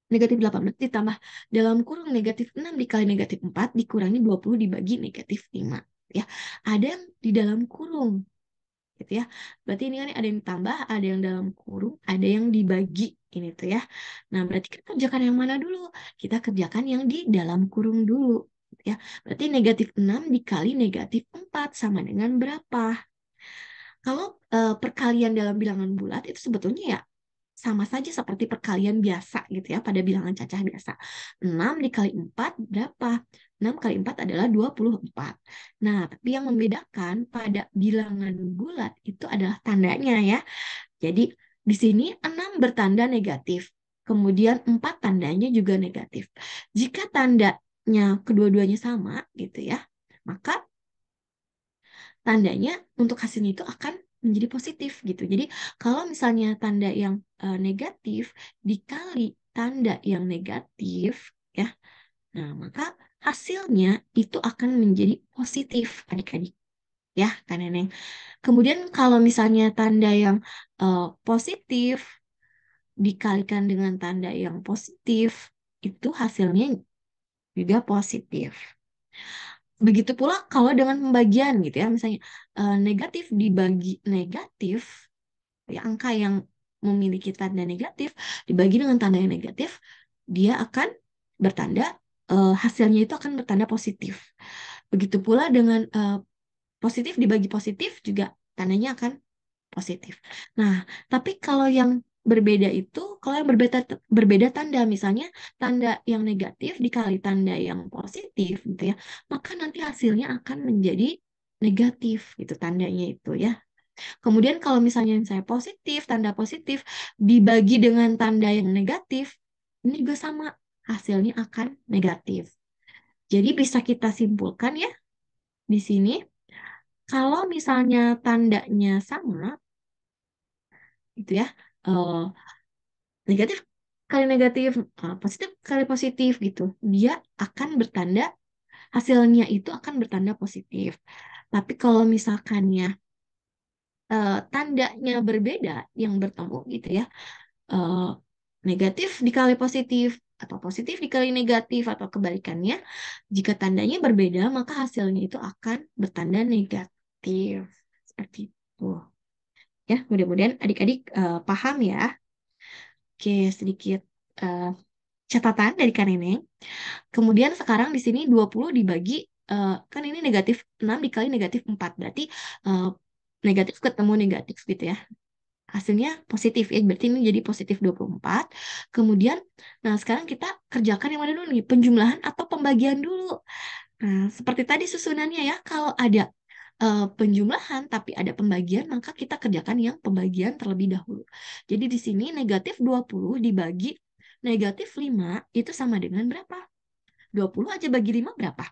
S1: negatif 18 ditambah dalam kurung negatif 6 dikali negatif 4 dikurangi 20 dibagi negatif 5. Ya, ada yang di dalam kurung. gitu ya. Berarti ini kan ada yang ditambah, ada yang dalam kurung, ada yang dibagi ini tuh ya. Nah, berarti kita kerjakan yang mana dulu? Kita kerjakan yang di dalam kurung dulu, gitu ya. Berarti negatif 6 dikali negatif 4 sama dengan berapa? Kalau perkalian dalam bilangan bulat itu sebetulnya ya sama saja seperti perkalian biasa gitu ya pada bilangan cacah biasa. 6 dikali 4 berapa? 6 kali 4 adalah 24. Nah, tapi yang membedakan pada bilangan bulat itu adalah tandanya ya. Jadi di sini 6 bertanda negatif. Kemudian 4 tandanya juga negatif. Jika tandanya kedua-duanya sama gitu ya, maka tandanya untuk hasilnya itu akan menjadi positif gitu. Jadi kalau misalnya tanda yang negatif dikali tanda yang negatif ya, nah maka hasilnya itu akan menjadi positif adik-adik ya kan Neneng. Kemudian kalau misalnya tanda yang positif dikalikan dengan tanda yang positif itu hasilnya juga positif. Begitu pula kalau dengan pembagian gitu ya, misalnya negatif dibagi negatif, ya angka yang memiliki tanda negatif dibagi dengan tanda yang negatif, dia akan bertanda hasilnya itu akan bertanda positif. Begitu pula dengan positif dibagi positif juga tandanya akan positif. Nah, tapi kalau yang berbeda itu, kalau yang berbeda berbeda tanda, misalnya tanda yang negatif dikali tanda yang positif gitu ya, maka nanti hasilnya akan menjadi negatif gitu tandanya itu ya. Kemudian kalau misalnya saya positif, tanda positif dibagi dengan tanda yang negatif, ini juga sama, hasilnya akan negatif. Jadi bisa kita simpulkan ya di sini, kalau misalnya tandanya sama, gitu ya, eh, negatif kali negatif, positif kali positif gitu, dia akan bertanda, hasilnya itu akan bertanda positif. Tapi kalau misalkannya tandanya berbeda yang bertemu gitu ya, eh, negatif dikali positif atau positif dikali negatif atau kebalikannya, jika tandanya berbeda maka hasilnya itu akan bertanda negatif. Seperti itu. Ya, mudah-mudahan adik-adik paham ya. Oke, sedikit eh, catatan dari Kak Neneng. Kemudian sekarang di sini 20 dibagi, kan ini negatif 6 dikali negatif 4. Berarti eh, negatif ketemu negatif gitu ya. Hasilnya positif ya. Berarti ini jadi positif 24. Kemudian, nah sekarang kita kerjakan yang mana dulu nih? Penjumlahan atau pembagian dulu. Nah, seperti tadi susunannya ya. Kalau ada penjumlahan tapi ada pembagian, maka kita kerjakan yang pembagian terlebih dahulu. Jadi di sini negatif 20 dibagi negatif 5 itu sama dengan berapa? 20 aja bagi 5 berapa?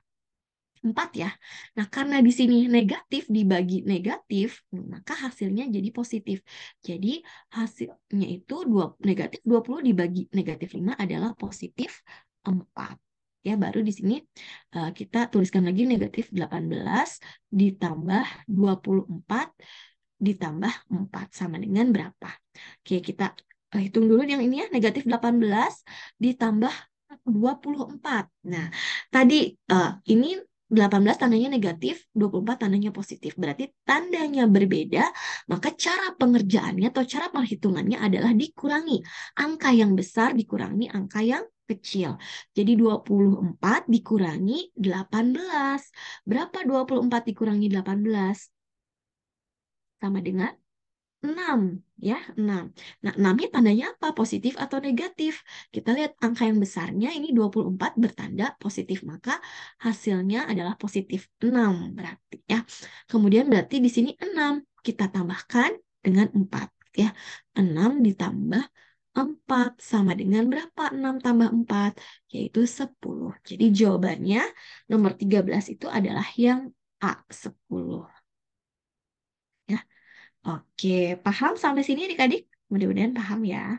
S1: 4 ya. Nah, karena di sini negatif dibagi negatif, maka hasilnya jadi positif. Jadi hasilnya itu negatif 20 dibagi negatif 5 adalah positif 4. Ya, baru di sini kita tuliskan lagi negatif 18 ditambah 24 ditambah 4 sama dengan berapa? Oke, kita hitung dulu yang ini ya, negatif 18 ditambah 24. Nah, tadi ini 18 tandanya negatif, 24 tandanya positif. Berarti tandanya berbeda, maka cara pengerjaannya atau cara perhitungannya adalah dikurangi. Angka yang besar dikurangi angka yang kecil. Jadi 24 dikurangi 18. Berapa 24 dikurangi 18? Sama dengan 6 ya, 6. Nah, 6-nya tandanya apa? Positif atau negatif? Kita lihat angka yang besarnya ini 24 bertanda positif, maka hasilnya adalah positif 6 berarti ya. Kemudian berarti di sini 6 kita tambahkan dengan 4 ya. 6 ditambah 4 sama dengan berapa? 6 tambah 4 yaitu 10. Jadi jawabannya nomor 13 itu adalah yang A, 10. Ya. Oke, paham sampai sini adik-adik? Mudah-mudahan paham ya.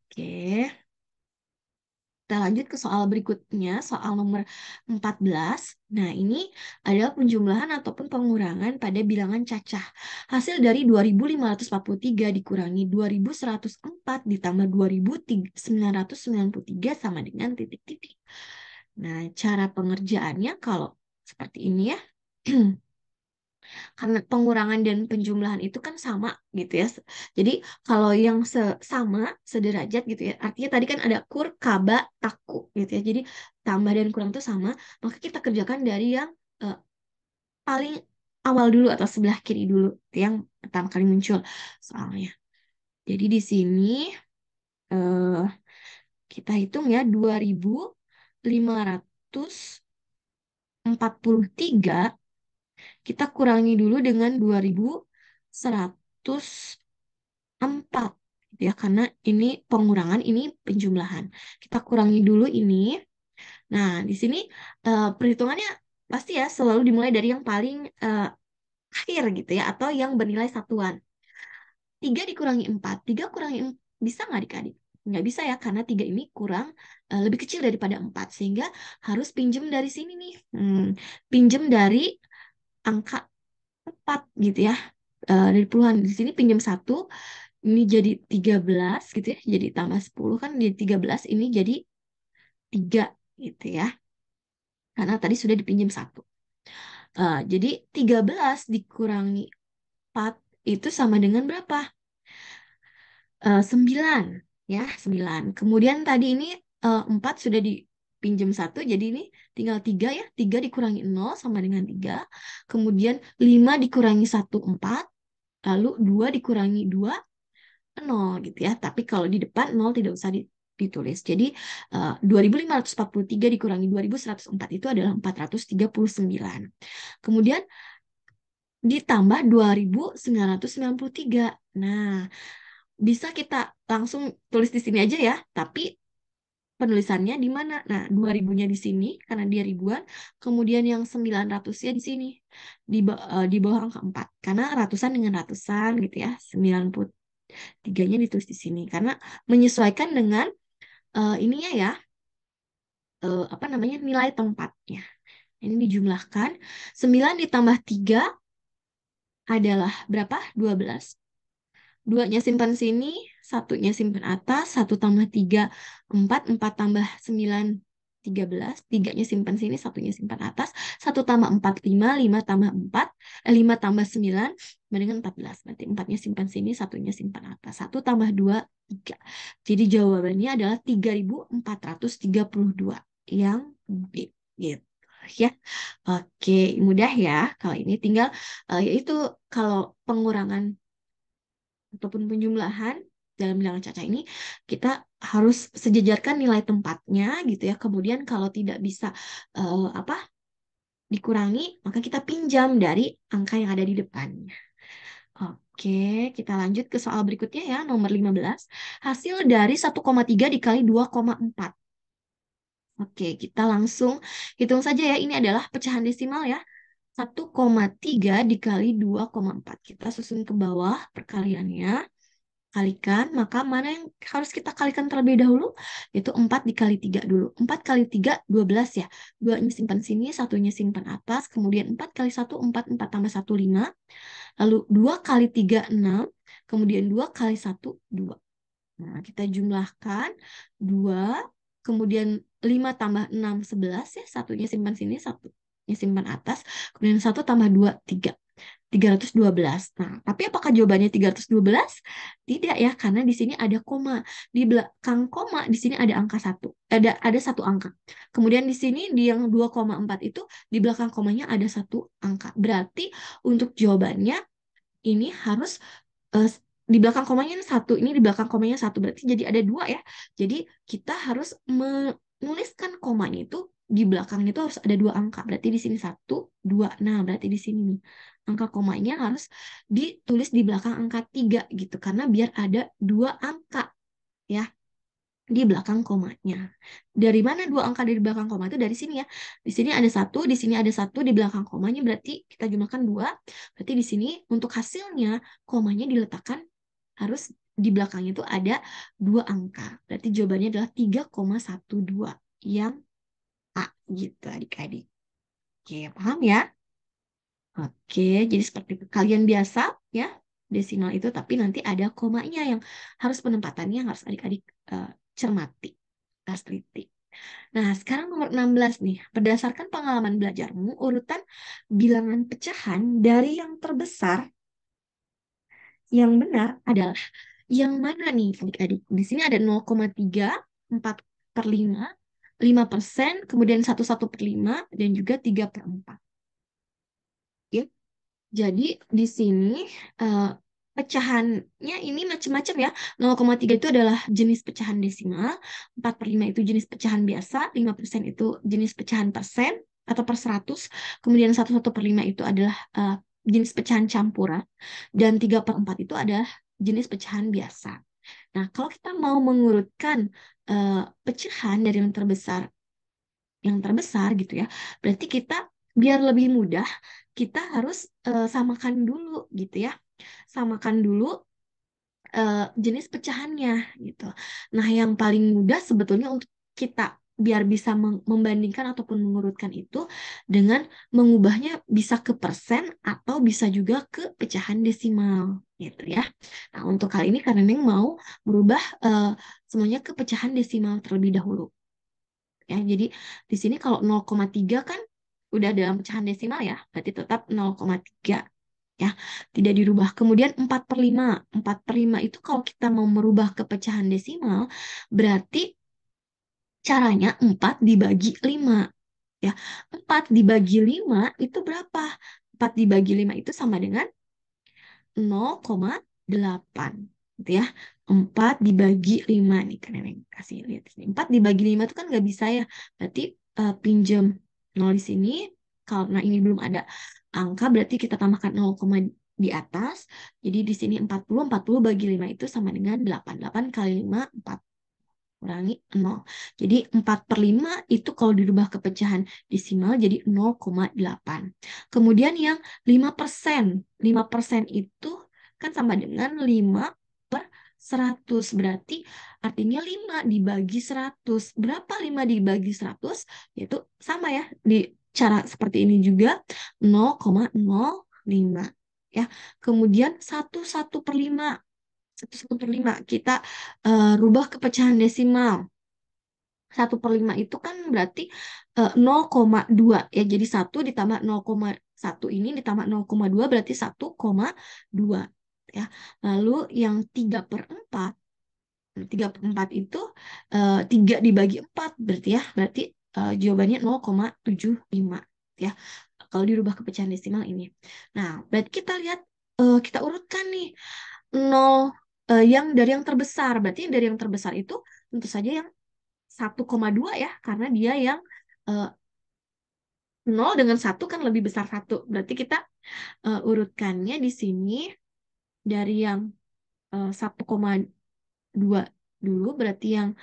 S1: Oke, kita lanjut ke soal berikutnya, soal nomor 14. Nah, ini adalah penjumlahan ataupun pengurangan pada bilangan cacah. Hasil dari 2543 dikurangi 2104 ditambah 2993 sama dengan titik-titik. Nah, cara pengerjaannya kalau seperti ini ya. Karena pengurangan dan penjumlahan itu kan sama gitu ya. Jadi kalau yang sama, sederajat gitu ya. Artinya tadi kan ada kur, kaba, taku gitu ya. Jadi tambah dan kurang itu sama, maka kita kerjakan dari yang eh, paling awal dulu atau sebelah kiri dulu. Itu yang pertama kali muncul soalnya. Jadi di sini eh, kita hitung ya 2543 kita kurangi dulu dengan 2104 gitu ya, karena ini pengurangan, ini penjumlahan. Kita kurangi dulu ini. Nah, di sini perhitungannya pasti ya selalu dimulai dari yang paling akhir gitu ya, atau yang bernilai satuan. 3 dikurangi 4, 3 kurangi 4, bisa nggak adik-adik? Nggak bisa ya, karena 3 ini kurang, lebih kecil daripada 4. Sehingga harus pinjem dari sini nih. Pinjem dari angka 4 gitu ya. Dari puluhan. Di sini pinjam 1, ini jadi 13 gitu ya. Jadi tambah 10 kan jadi 13, ini jadi 3 gitu ya. Karena tadi sudah dipinjam 1. Jadi 13 dikurangi 4 itu sama dengan berapa? 9 ya, 9. Kemudian tadi ini 4 sudah dipinjam 1, jadi ini tinggal 3 ya. 3 dikurangi 0 sama dengan 3. Kemudian 5 dikurangi 1, 4. Lalu 2 dikurangi 2, 0 gitu ya. Tapi kalau di depan 0 tidak usah ditulis. Jadi 2543 dikurangi 2104 itu adalah 439. Kemudian ditambah 2993. Nah, bisa kita langsung tulis di sini aja ya, tapi penulisannya di mana? Nah, 2000-nya di sini karena dia ribuan, kemudian yang 900-nya di sini di bawah angka 4 karena ratusan dengan ratusan gitu ya. 93-nya ditulis di sini karena menyesuaikan dengan ininya ya, apa namanya, nilai tempatnya. Ini dijumlahkan 9 ditambah 3 adalah berapa? 12. Duanya simpan sini, satunya simpan atas, 1 tambah 3, 4, 4 tambah 9, 13, tiganya simpan sini, satunya simpan atas, 1 tambah 4, 5, 5 tambah 4, 5 tambah 9, sama dengan 14, berarti 4-nya simpan sini, satunya simpan atas, 1 tambah 2, 3. Jadi jawabannya adalah 3432 yang B, gitu ya. Oke, mudah ya. Kalau ini tinggal yaitu kalau pengurangan ataupun penjumlahan dalam bilangan caca ini kita harus sejajarkan nilai tempatnya gitu ya. Kemudian kalau tidak bisa apa dikurangi, maka kita pinjam dari angka yang ada di depannya. Oke, kita lanjut ke soal berikutnya ya, nomor 15. Hasil dari 1,3 dikali 2,4. Oke, kita langsung hitung saja ya. Ini adalah pecahan desimal ya. 1,3 dikali 2,4. Kita susun ke bawah perkaliannya. Kalikan, maka mana yang harus kita kalikan terlebih dahulu? Itu 4 dikali 3 dulu. 4 kali 3, 12 ya. 2-nya simpan sini, satunya simpan atas. Kemudian 4 kali 1, 4, 4 tambah 1, 5. Lalu 2 kali 3, 6. Kemudian 2 kali 1, 2. Nah, kita jumlahkan 2. Kemudian 5 tambah 6, 11 ya. Satunya simpan sini, satunya simpan atas. Kemudian 1 tambah 2, 3. 312. Nah, tapi apakah jawabannya 312? Tidak ya, karena di sini ada koma. Di belakang koma, di sini ada angka 1. Ada satu angka. Kemudian di sini, di yang 2,4 itu, di belakang komanya ada satu angka. Berarti untuk jawabannya, ini harus eh, di belakang komanya satu, ini di belakang komanya satu. Berarti jadi ada dua ya. Jadi kita harus menuliskan komanya itu di belakangnya itu harus ada dua angka. Berarti di sini satu, dua. Nah, berarti di sini nih angka komanya harus ditulis di belakang angka 3 gitu. Karena biar ada dua angka ya di belakang komanya. Dari mana dua angka dari belakang koma itu? Dari sini ya. Di sini ada satu, di sini ada satu, di belakang komanya berarti kita jumlahkan dua. Berarti di sini untuk hasilnya komanya diletakkan harus di belakangnya itu ada dua angka. Berarti jawabannya adalah 3,12 yang A gitu adik-adik. Oke, paham ya? Oke, jadi seperti itu. Kalian biasa ya desimal itu, tapi nanti ada komanya yang harus penempatannya harus adik-adik cermati, harus teliti. Nah, sekarang nomor 16 nih. Berdasarkan pengalaman belajarmu, urutan bilangan pecahan dari yang terbesar yang benar adalah yang mana nih adik-adik? Di sini ada 0,3, 4 per 5, 5%, kemudian 1/1/5, dan juga 3/4. Ya. Jadi di sini eh, pecahannya ini macam-macam ya. 0,3 itu adalah jenis pecahan desimal, 4 per 5 itu jenis pecahan biasa, 5% itu jenis pecahan persen atau per 100, kemudian 1/1/5 itu adalah jenis pecahan campuran, dan 3/4 itu adalah jenis pecahan biasa. Nah, kalau kita mau mengurutkan pecahan dari yang terbesar gitu ya, berarti kita biar lebih mudah, kita harus samakan dulu gitu ya. Samakan dulu jenis pecahannya gitu. Nah, yang paling mudah sebetulnya untuk kita biar bisa membandingkan ataupun mengurutkan itu dengan mengubahnya bisa ke persen atau bisa juga ke pecahan desimal gitu ya. Nah, untuk kali ini karena Neng mau merubah semuanya ke pecahan desimal terlebih dahulu. Ya, jadi di sini kalau 0,3 kan udah dalam pecahan desimal ya, berarti tetap 0,3 ya, tidak dirubah. Kemudian 4 per 5. 4 per 5 itu kalau kita mau merubah ke pecahan desimal, berarti caranya 4 dibagi 5 ya. 4 dibagi 5 itu berapa? 4 dibagi 5 itu sama dengan 0,8 gitu ya. 4 dibagi 5 nih kan Neneng kasih lihat di sini. 4 dibagi 5 itu kan nggak bisa ya. Berarti pinjam 0 di sini. Karena ini belum ada angka berarti kita tambahkan 0, di atas. Jadi di sini 40 bagi 5 itu sama dengan 8. 8 kali 5 4 kurangi 0. Jadi 4 per 5 itu kalau dirubah ke pecahan desimal jadi 0,8. Kemudian yang 5%. 5% itu kan sama dengan 5/100. Berarti artinya 5 dibagi 100. Berapa 5 dibagi 100? Yaitu sama ya. Di cara seperti ini juga 0,05. Ya. Kemudian 1/1/5. 1/5 kita rubah ke pecahan desimal. 1/5 itu kan berarti 0,2 ya. Jadi 1 ditambah 0,1 ini ditambah 0,2 berarti 1,2 ya. Lalu yang 3/4, 3/4 itu 3 dibagi 4 berarti ya. Berarti jawabannya 0,75 ya. Kalau dirubah ke pecahan desimal ini. Nah, berarti kita lihat kita urutkan nih 0 yang dari yang terbesar. Berarti yang dari yang terbesar itu tentu saja yang 1,2 ya, karena dia yang eh, 0 dengan 1 kan lebih besar 1. Berarti kita urutkannya di sini dari yang 1,2 dulu, berarti yang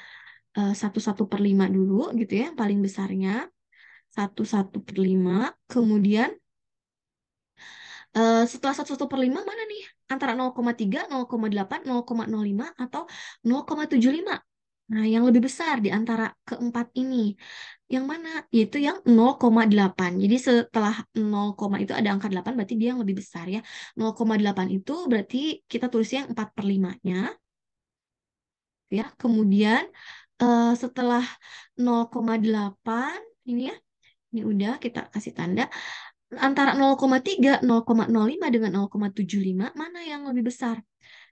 S1: 1/1/5 dulu gitu ya, yang paling besarnya 1/1/5. Kemudian setelah 1/1/5 mana nih? Antara 0,3, 0,8, 0,05, atau 0,75. Nah, yang lebih besar di antara keempat ini. Yang mana? Yaitu yang 0,8. Jadi setelah 0, itu ada angka 8, berarti dia yang lebih besar ya. 0,8 itu berarti kita tulis yang 4/5-nya. Ya. Kemudian setelah 0,8, ini ya, ini udah kita kasih tanda. Antara 0,3, 0,05 dengan 0,75, mana yang lebih besar?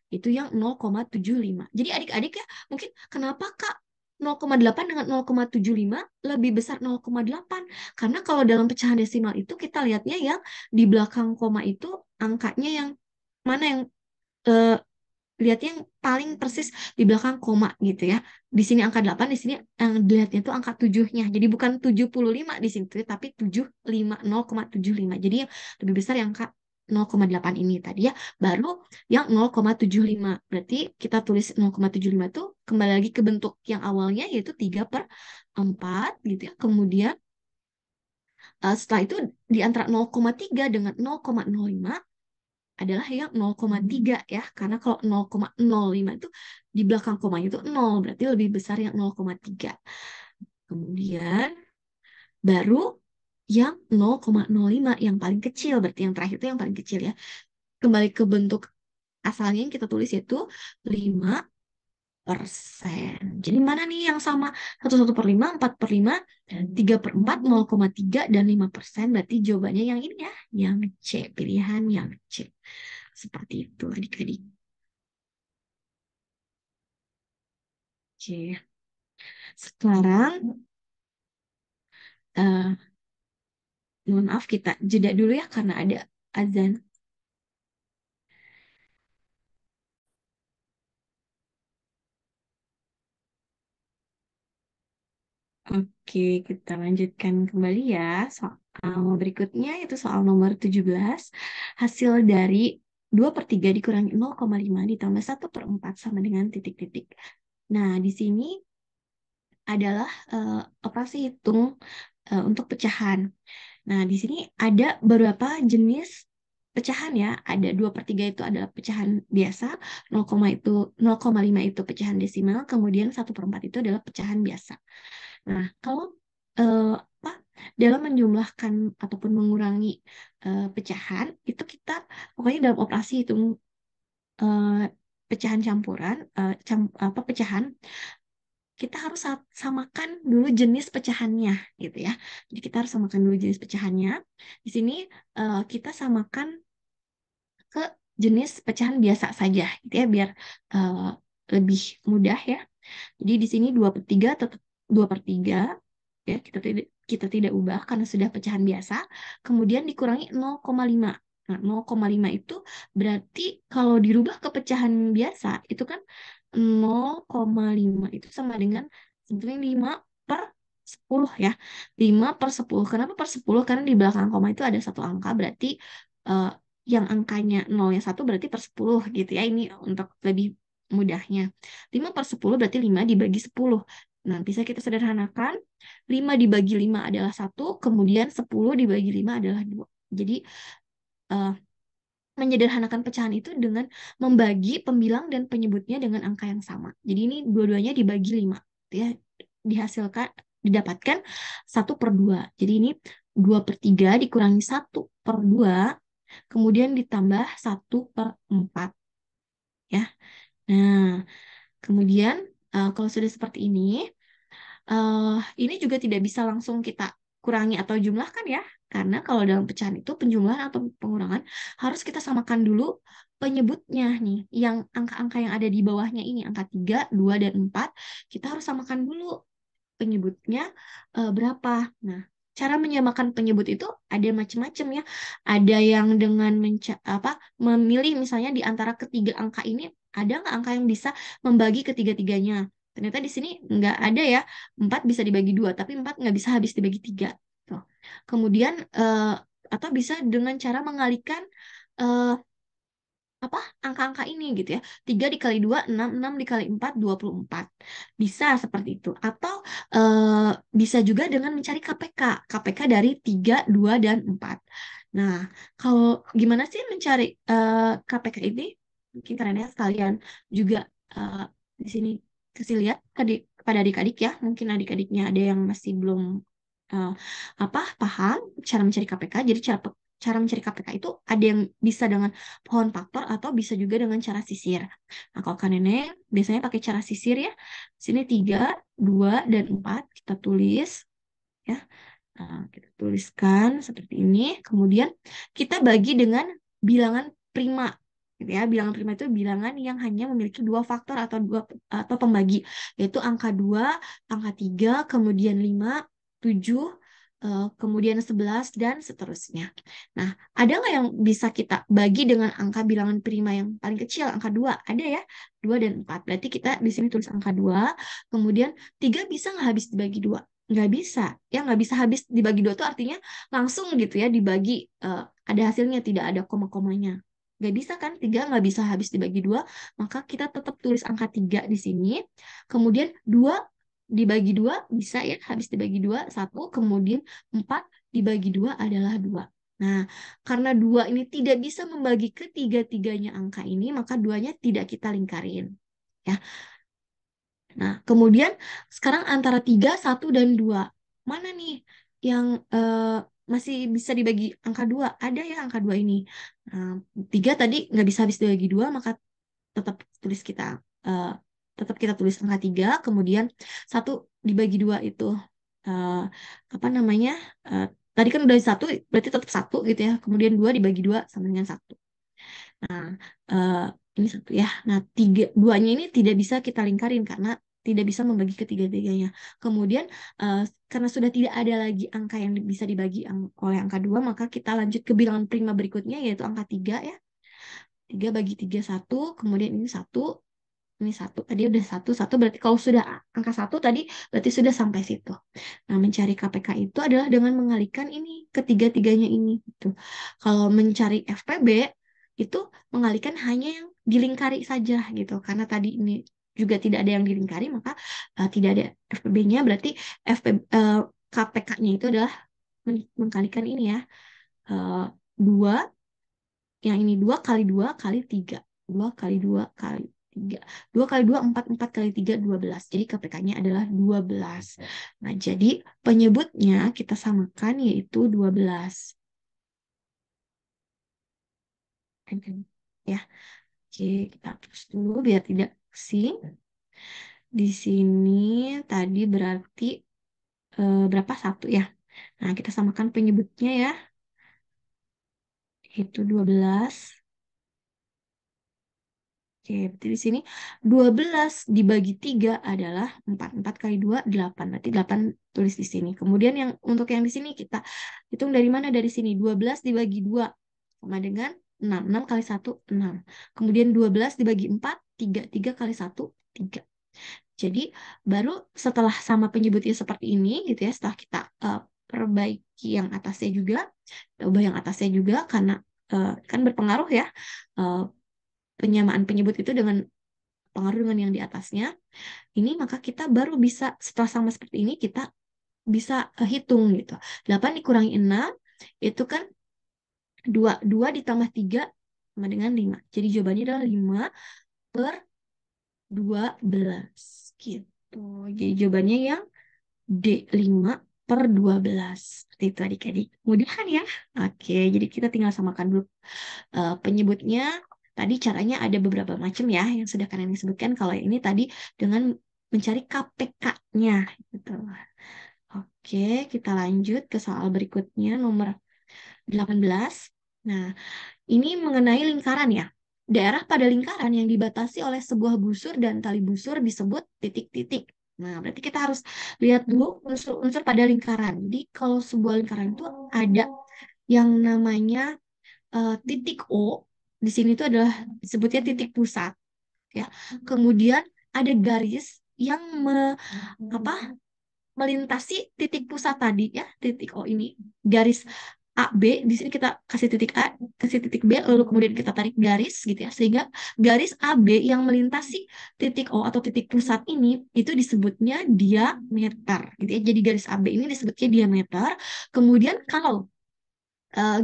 S1: Itu yang 0,75. Jadi adik-adik ya, mungkin kenapa Kak 0,8 dengan 0,75 lebih besar 0,8? Karena kalau dalam pecahan desimal itu kita lihatnya yang di belakang koma itu angkanya yang mana yang eh, lihatnya yang paling persis di belakang koma gitu ya. Di sini angka 8, di sini yang dilihatnya itu angka 7-nya. Jadi bukan 75 di sini tapi 75, 0,75. Jadi yang lebih besar yang angka 0,8 ini tadi ya, baru yang 0,75. Berarti kita tulis 0,75 itu kembali lagi ke bentuk yang awalnya yaitu 3/4 gitu ya. Kemudian setelah itu di antara 0,3 dengan 0,05 adalah yang 0,3 ya. Karena kalau 0,05 itu di belakang komanya itu 0, berarti lebih besar yang 0,3. Kemudian baru yang 0,05 yang paling kecil, berarti yang terakhir itu yang paling kecil ya. Kembali ke bentuk asalnya yang kita tulis yaitu 5 Jadi mana nih yang sama? 1/1/5, 4/5, 3/4, 0,3, dan 5%. Berarti jawabannya yang ini ya, yang C, pilihan yang C. Seperti itu adik-adik. Oke. Sekarang, eh mohon maaf kita jeda dulu ya karena ada azan. Oke, kita lanjutkan kembali ya. Soal berikutnya itu soal nomor 17. Hasil dari 2/3 dikurangi 0,5 ditambah 1/4 sama dengan titik-titik. Nah, di sini adalah operasi hitung untuk pecahan. Nah, di sini ada beberapa jenis pecahan ya. Ada 2/3 itu adalah pecahan biasa, 0,5 itu pecahan desimal, kemudian 1/4 itu adalah pecahan biasa. Nah, kalau apa dalam menjumlahkan ataupun mengurangi pecahan itu kita pokoknya dalam operasi hitung eh, pecahan campuran apa pecahan kita harus samakan dulu jenis pecahannya gitu ya. Jadi kita harus samakan dulu jenis pecahannya. Di sini kita samakan ke jenis pecahan biasa saja gitu ya biar eh, lebih mudah ya. Jadi di sini 2/3 tetap 2/3 ya kita tidak ubah karena sudah pecahan biasa. Kemudian dikurangi 0,5. Nah, 0,5 itu berarti kalau dirubah ke pecahan biasa itu kan 0,5 itu sama dengan sebetulnya 5/10 ya. 5/10. Kenapa per 10? Karena di belakang koma itu ada satu angka berarti eh, yang angkanya nolnya satu berarti per 10 gitu ya. Ini untuk lebih mudahnya. 5/10 berarti 5 dibagi 10. Nah, bisa kita sederhanakan. 5 dibagi 5 adalah 1, kemudian 10 dibagi 5 adalah 2. Jadi, eh, menyederhanakan pecahan itu dengan membagi pembilang dan penyebutnya dengan angka yang sama. Jadi, ini dua-duanya dibagi 5. Ya, dihasilkan, didapatkan 1/2. Jadi, ini 2/3 dikurangi 1/2, kemudian ditambah 1/4. Ya. Nah, kemudian kalau sudah seperti ini juga tidak bisa langsung kita kurangi atau jumlahkan ya, karena kalau dalam pecahan itu penjumlahan atau pengurangan harus kita samakan dulu penyebutnya nih, yang angka-angka yang ada di bawahnya ini, angka 3, 2, dan 4, kita harus samakan dulu penyebutnya berapa. Nah, cara menyamakan penyebut itu ada macam-macam ya. Ada yang dengan memilih misalnya di antara ketiga angka ini ada nggak angka yang bisa membagi ketiga-tiganya. Ternyata di sini nggak ada ya. 4 bisa dibagi 2, tapi 4 nggak bisa habis dibagi 3. Tuh. Kemudian atau bisa dengan cara mengalihkan eh, apa angka-angka ini gitu ya. 3 dikali 2 6, 6 dikali 4 24. Bisa seperti itu. Atau bisa juga dengan mencari KPK. KPK dari 3 2 dan 4. Nah, kalau gimana sih mencari KPK ini? Mungkin kalian ya sekalian juga eh, di sini kasih lihat kepada adik-adik ya. Mungkin adik-adiknya ada yang masih belum eh, paham cara mencari KPK. Jadi cara mencari KPK itu ada yang bisa dengan pohon faktor atau bisa juga dengan cara sisir. Nah, kalau Kak Nenek biasanya pakai cara sisir ya. Sini 3, 2, dan 4 kita tulis ya. Nah, kita tuliskan seperti ini. Kemudian kita bagi dengan bilangan prima. Gitu ya. Bilangan prima itu bilangan yang hanya memiliki dua faktor atau pembagi, yaitu angka 2, angka 3, kemudian 5, 7, kemudian 11 dan seterusnya. Nah, ada nggak yang bisa kita bagi dengan angka bilangan prima yang paling kecil, angka 2? Ada ya, 2 dan 4. Berarti kita di sini tulis angka 2, kemudian 3 bisa nggak habis dibagi 2? Nggak bisa. Ya, nggak bisa habis dibagi 2 itu artinya langsung gitu ya dibagi, ada hasilnya, tidak ada koma-komanya. Nggak bisa kan, 3 nggak bisa habis dibagi 2, maka kita tetap tulis angka 3 di sini. Kemudian 2 dibagi 2 bisa ya, habis dibagi 2 1, kemudian 4 dibagi 2 adalah 2. Nah, karena 2 ini tidak bisa membagi ketiga-tiganya angka ini, maka 2-nya tidak kita lingkarin. Ya. Nah, kemudian sekarang antara 3, 1, dan 2. Mana nih yang masih bisa dibagi angka 2? Ada ya angka 2 ini. Nah, 3 tadi nggak bisa habis dibagi 2, maka tetap tulis kita tetap kita tulis angka 3, kemudian 1 dibagi 2 itu eh, apa namanya? eh, Tadi kan udah 1, berarti tetap 1 gitu ya. Kemudian 2 dibagi 2 sama dengan 1. Nah, eh, ini 1 ya. Nah, duanya ini tidak bisa kita lingkarin karena tidak bisa membagi ketiga-tiganya. Kemudian, eh, karena sudah tidak ada lagi angka yang bisa dibagi oleh angka 2, maka kita lanjut ke bilangan prima berikutnya, yaitu angka 3 ya. 3 bagi 3 1, kemudian ini 1, ini 1. Tadi udah 1, 1 berarti kalau sudah angka 1 tadi berarti sudah sampai situ. Nah, mencari KPK itu adalah dengan mengalihkan ini ketiga-tiganya ini gitu. Kalau mencari FPB itu mengalihkan hanya yang dilingkari saja gitu. Karena tadi ini juga tidak ada yang dilingkari, maka tidak ada FPB-nya, berarti KPK-nya itu adalah mengkalikan ini ya. 2, yang ini 2 kali 2 kali 3. 2 kali 2 kali 3. 2 kali 2, 4. 4 kali 3, 12. Jadi KPK-nya adalah 12. Nah, jadi penyebutnya kita samakan yaitu 12. Ya, oke, kita hapus dulu biar tidak pusing. Di sini tadi berarti berapa? 1 ya. Nah, kita samakan penyebutnya ya, yaitu 12. Oke, berarti di sini 12 dibagi 3 adalah 4. 4 kali 2, 8. Berarti 8 tulis di sini. Kemudian yang untuk yang di sini kita hitung dari mana? Dari sini. 12 dibagi 2 sama dengan 6. 6 kali 1, 6. Kemudian 12 dibagi 4, 3. 3 kali 1, 3. Jadi baru setelah sama penyebutnya seperti ini gitu ya, setelah kita perbaiki yang atasnya juga, ubah yang atasnya juga karena kan berpengaruh ya, eh, penyamaan penyebut itu dengan pengaruh dengan yang di atasnya. Ini maka kita baru bisa setelah sama seperti ini kita bisa hitung gitu. 8 dikurangi 6 itu kan 2. 2 ditambah 3 sama dengan 5. Jadi jawabannya adalah 5 per 12 gitu. Jadi jawabannya yang D, 5 per 12. Seperti itu adik-adik. Mudahan ya. Oke, jadi kita tinggal samakan dulu penyebutnya. Tadi caranya ada beberapa macam ya yang sudah kalian sebutkan. Kalau ini tadi dengan mencari KPK-nya gitu. Oke, kita lanjut ke soal berikutnya nomor 18. Nah, ini mengenai lingkaran ya. Daerah pada lingkaran yang dibatasi oleh sebuah busur dan tali busur disebut titik-titik. Nah, berarti kita harus lihat dulu unsur-unsur pada lingkaran. Jadi, kalau sebuah lingkaran itu ada yang namanya titik O. Di sini itu adalah disebutnya titik pusat, ya. Kemudian ada garis yang apa melintasi titik pusat tadi ya, titik O ini. Garis A B, di sini kita kasih titik A, kasih titik B, lalu kemudian kita tarik garis gitu ya, sehingga garis A B yang melintasi titik O atau titik pusat ini itu disebutnya diameter gitu ya. Jadi garis A B ini disebutnya diameter. Kemudian kalau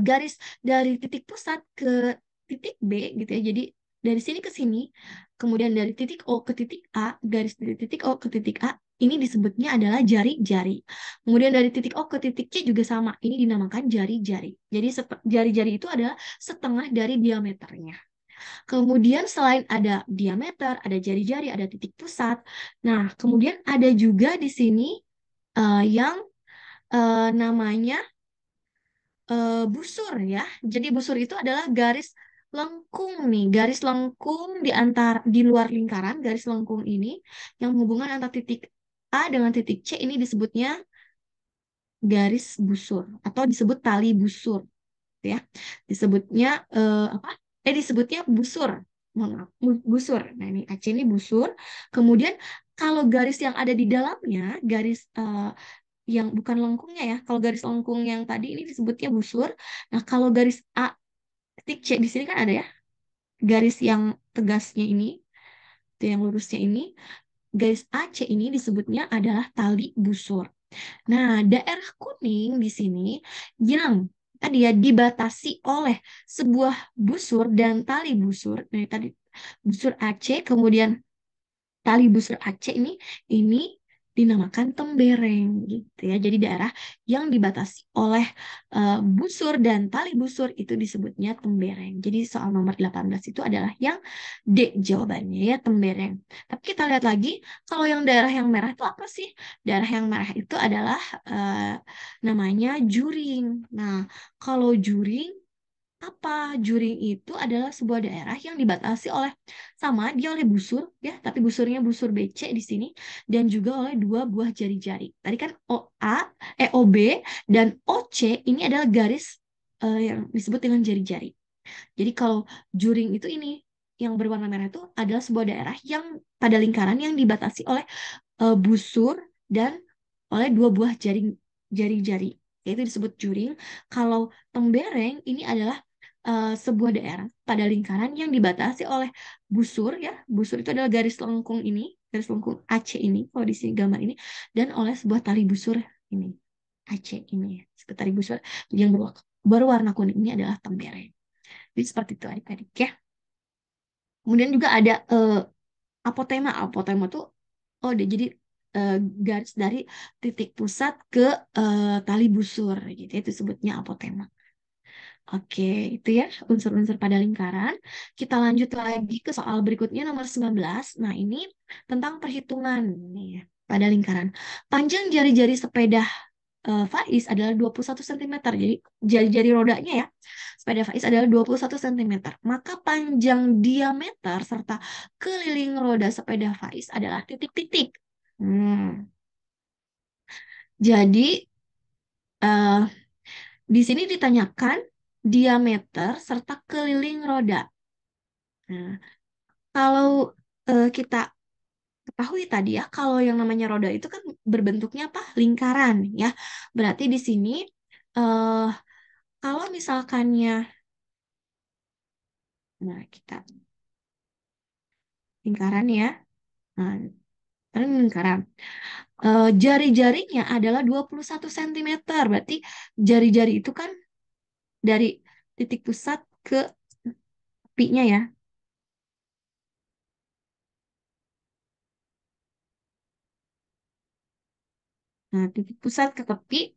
S1: garis dari titik pusat ke titik B gitu ya. Jadi dari sini ke sini, kemudian dari titik O ke titik A, garis dari titik O ke titik A, ini disebutnya adalah jari-jari. Kemudian dari titik O ke titik C juga sama, ini dinamakan jari-jari. Jadi jari-jari itu adalah setengah dari diameternya. Kemudian selain ada diameter, ada jari-jari, ada titik pusat. Nah, kemudian ada juga di sini yang namanya busur ya. Jadi busur itu adalah garis lengkung nih, garis lengkung di antara di luar lingkaran, garis lengkung ini yang hubungan antara titik A dengan titik C ini disebutnya garis busur atau disebut tali busur ya. Disebutnya apa? Disebutnya busur. Mohon maaf, busur. Nah, ini AC ini busur. Kemudian kalau garis yang ada di dalamnya, garis yang bukan lengkungnya ya. Kalau garis lengkung yang tadi ini disebutnya busur. Nah, kalau garis A titik C di sini kan ada ya. Garis yang tegasnya ini, itu yang lurusnya ini. Garis AC ini disebutnya adalah tali busur. Nah, daerah kuning di sini yang tadi ya dibatasi oleh sebuah busur dan tali busur. Nah, tadi busur AC, kemudian tali busur AC ini dinamakan tembereng gitu ya. Jadi daerah yang dibatasi oleh busur dan tali busur itu disebutnya tembereng. Jadi soal nomor 18 itu adalah yang D jawabannya ya, tembereng. Tapi kita lihat lagi, kalau yang daerah yang merah itu apa sih? Daerah yang merah itu adalah namanya juring. Nah, kalau juring apa? Juring itu adalah sebuah daerah yang dibatasi oleh sama dia oleh busur ya, tapi busurnya busur BC di sini dan juga oleh dua buah jari-jari. Tadi kan OB dan OC ini adalah garis yang disebut dengan jari-jari. Jadi kalau juring itu ini yang berwarna merah itu adalah sebuah daerah yang pada lingkaran yang dibatasi oleh busur dan oleh dua buah jari-jari. Yaitu disebut juring. Kalau tembereng ini adalah sebuah daerah pada lingkaran yang dibatasi oleh busur ya. Busur itu adalah garis lengkung ini, garis lengkung AC ini kalau di sini gambar ini dan oleh sebuah tali busur ini. AC ini ya, tali busur yang berwarna kuning ini adalah tembereng. Jadi seperti itu adik-adik ya. Kemudian juga ada apotema. Apotema tuh jadi eh, garis dari titik pusat ke tali busur gitu. Itu sebutnya apotema. Oke, itu ya unsur-unsur pada lingkaran. Kita lanjut lagi ke soal berikutnya nomor 19. Nah, ini tentang perhitungan nih ya, pada lingkaran. Panjang jari-jari sepeda Faiz adalah 21 cm. Jadi jari-jari rodanya ya, sepeda Faiz adalah 21 cm. Maka panjang diameter serta keliling roda sepeda Faiz adalah titik-titik. Jadi eh, di sini ditanyakan diameter serta keliling roda. Nah, kalau kita ketahui tadi ya, kalau yang namanya roda itu kan berbentuknya apa? Lingkaran ya. Berarti di sini eh kalau misalkannya, nah kita lingkaran ya. Nah, ini lingkaran. Jari-jarinya adalah 21 cm. Berarti jari-jari itu kan dari titik pusat ke tepinya ya. Nah, titik pusat ke tepi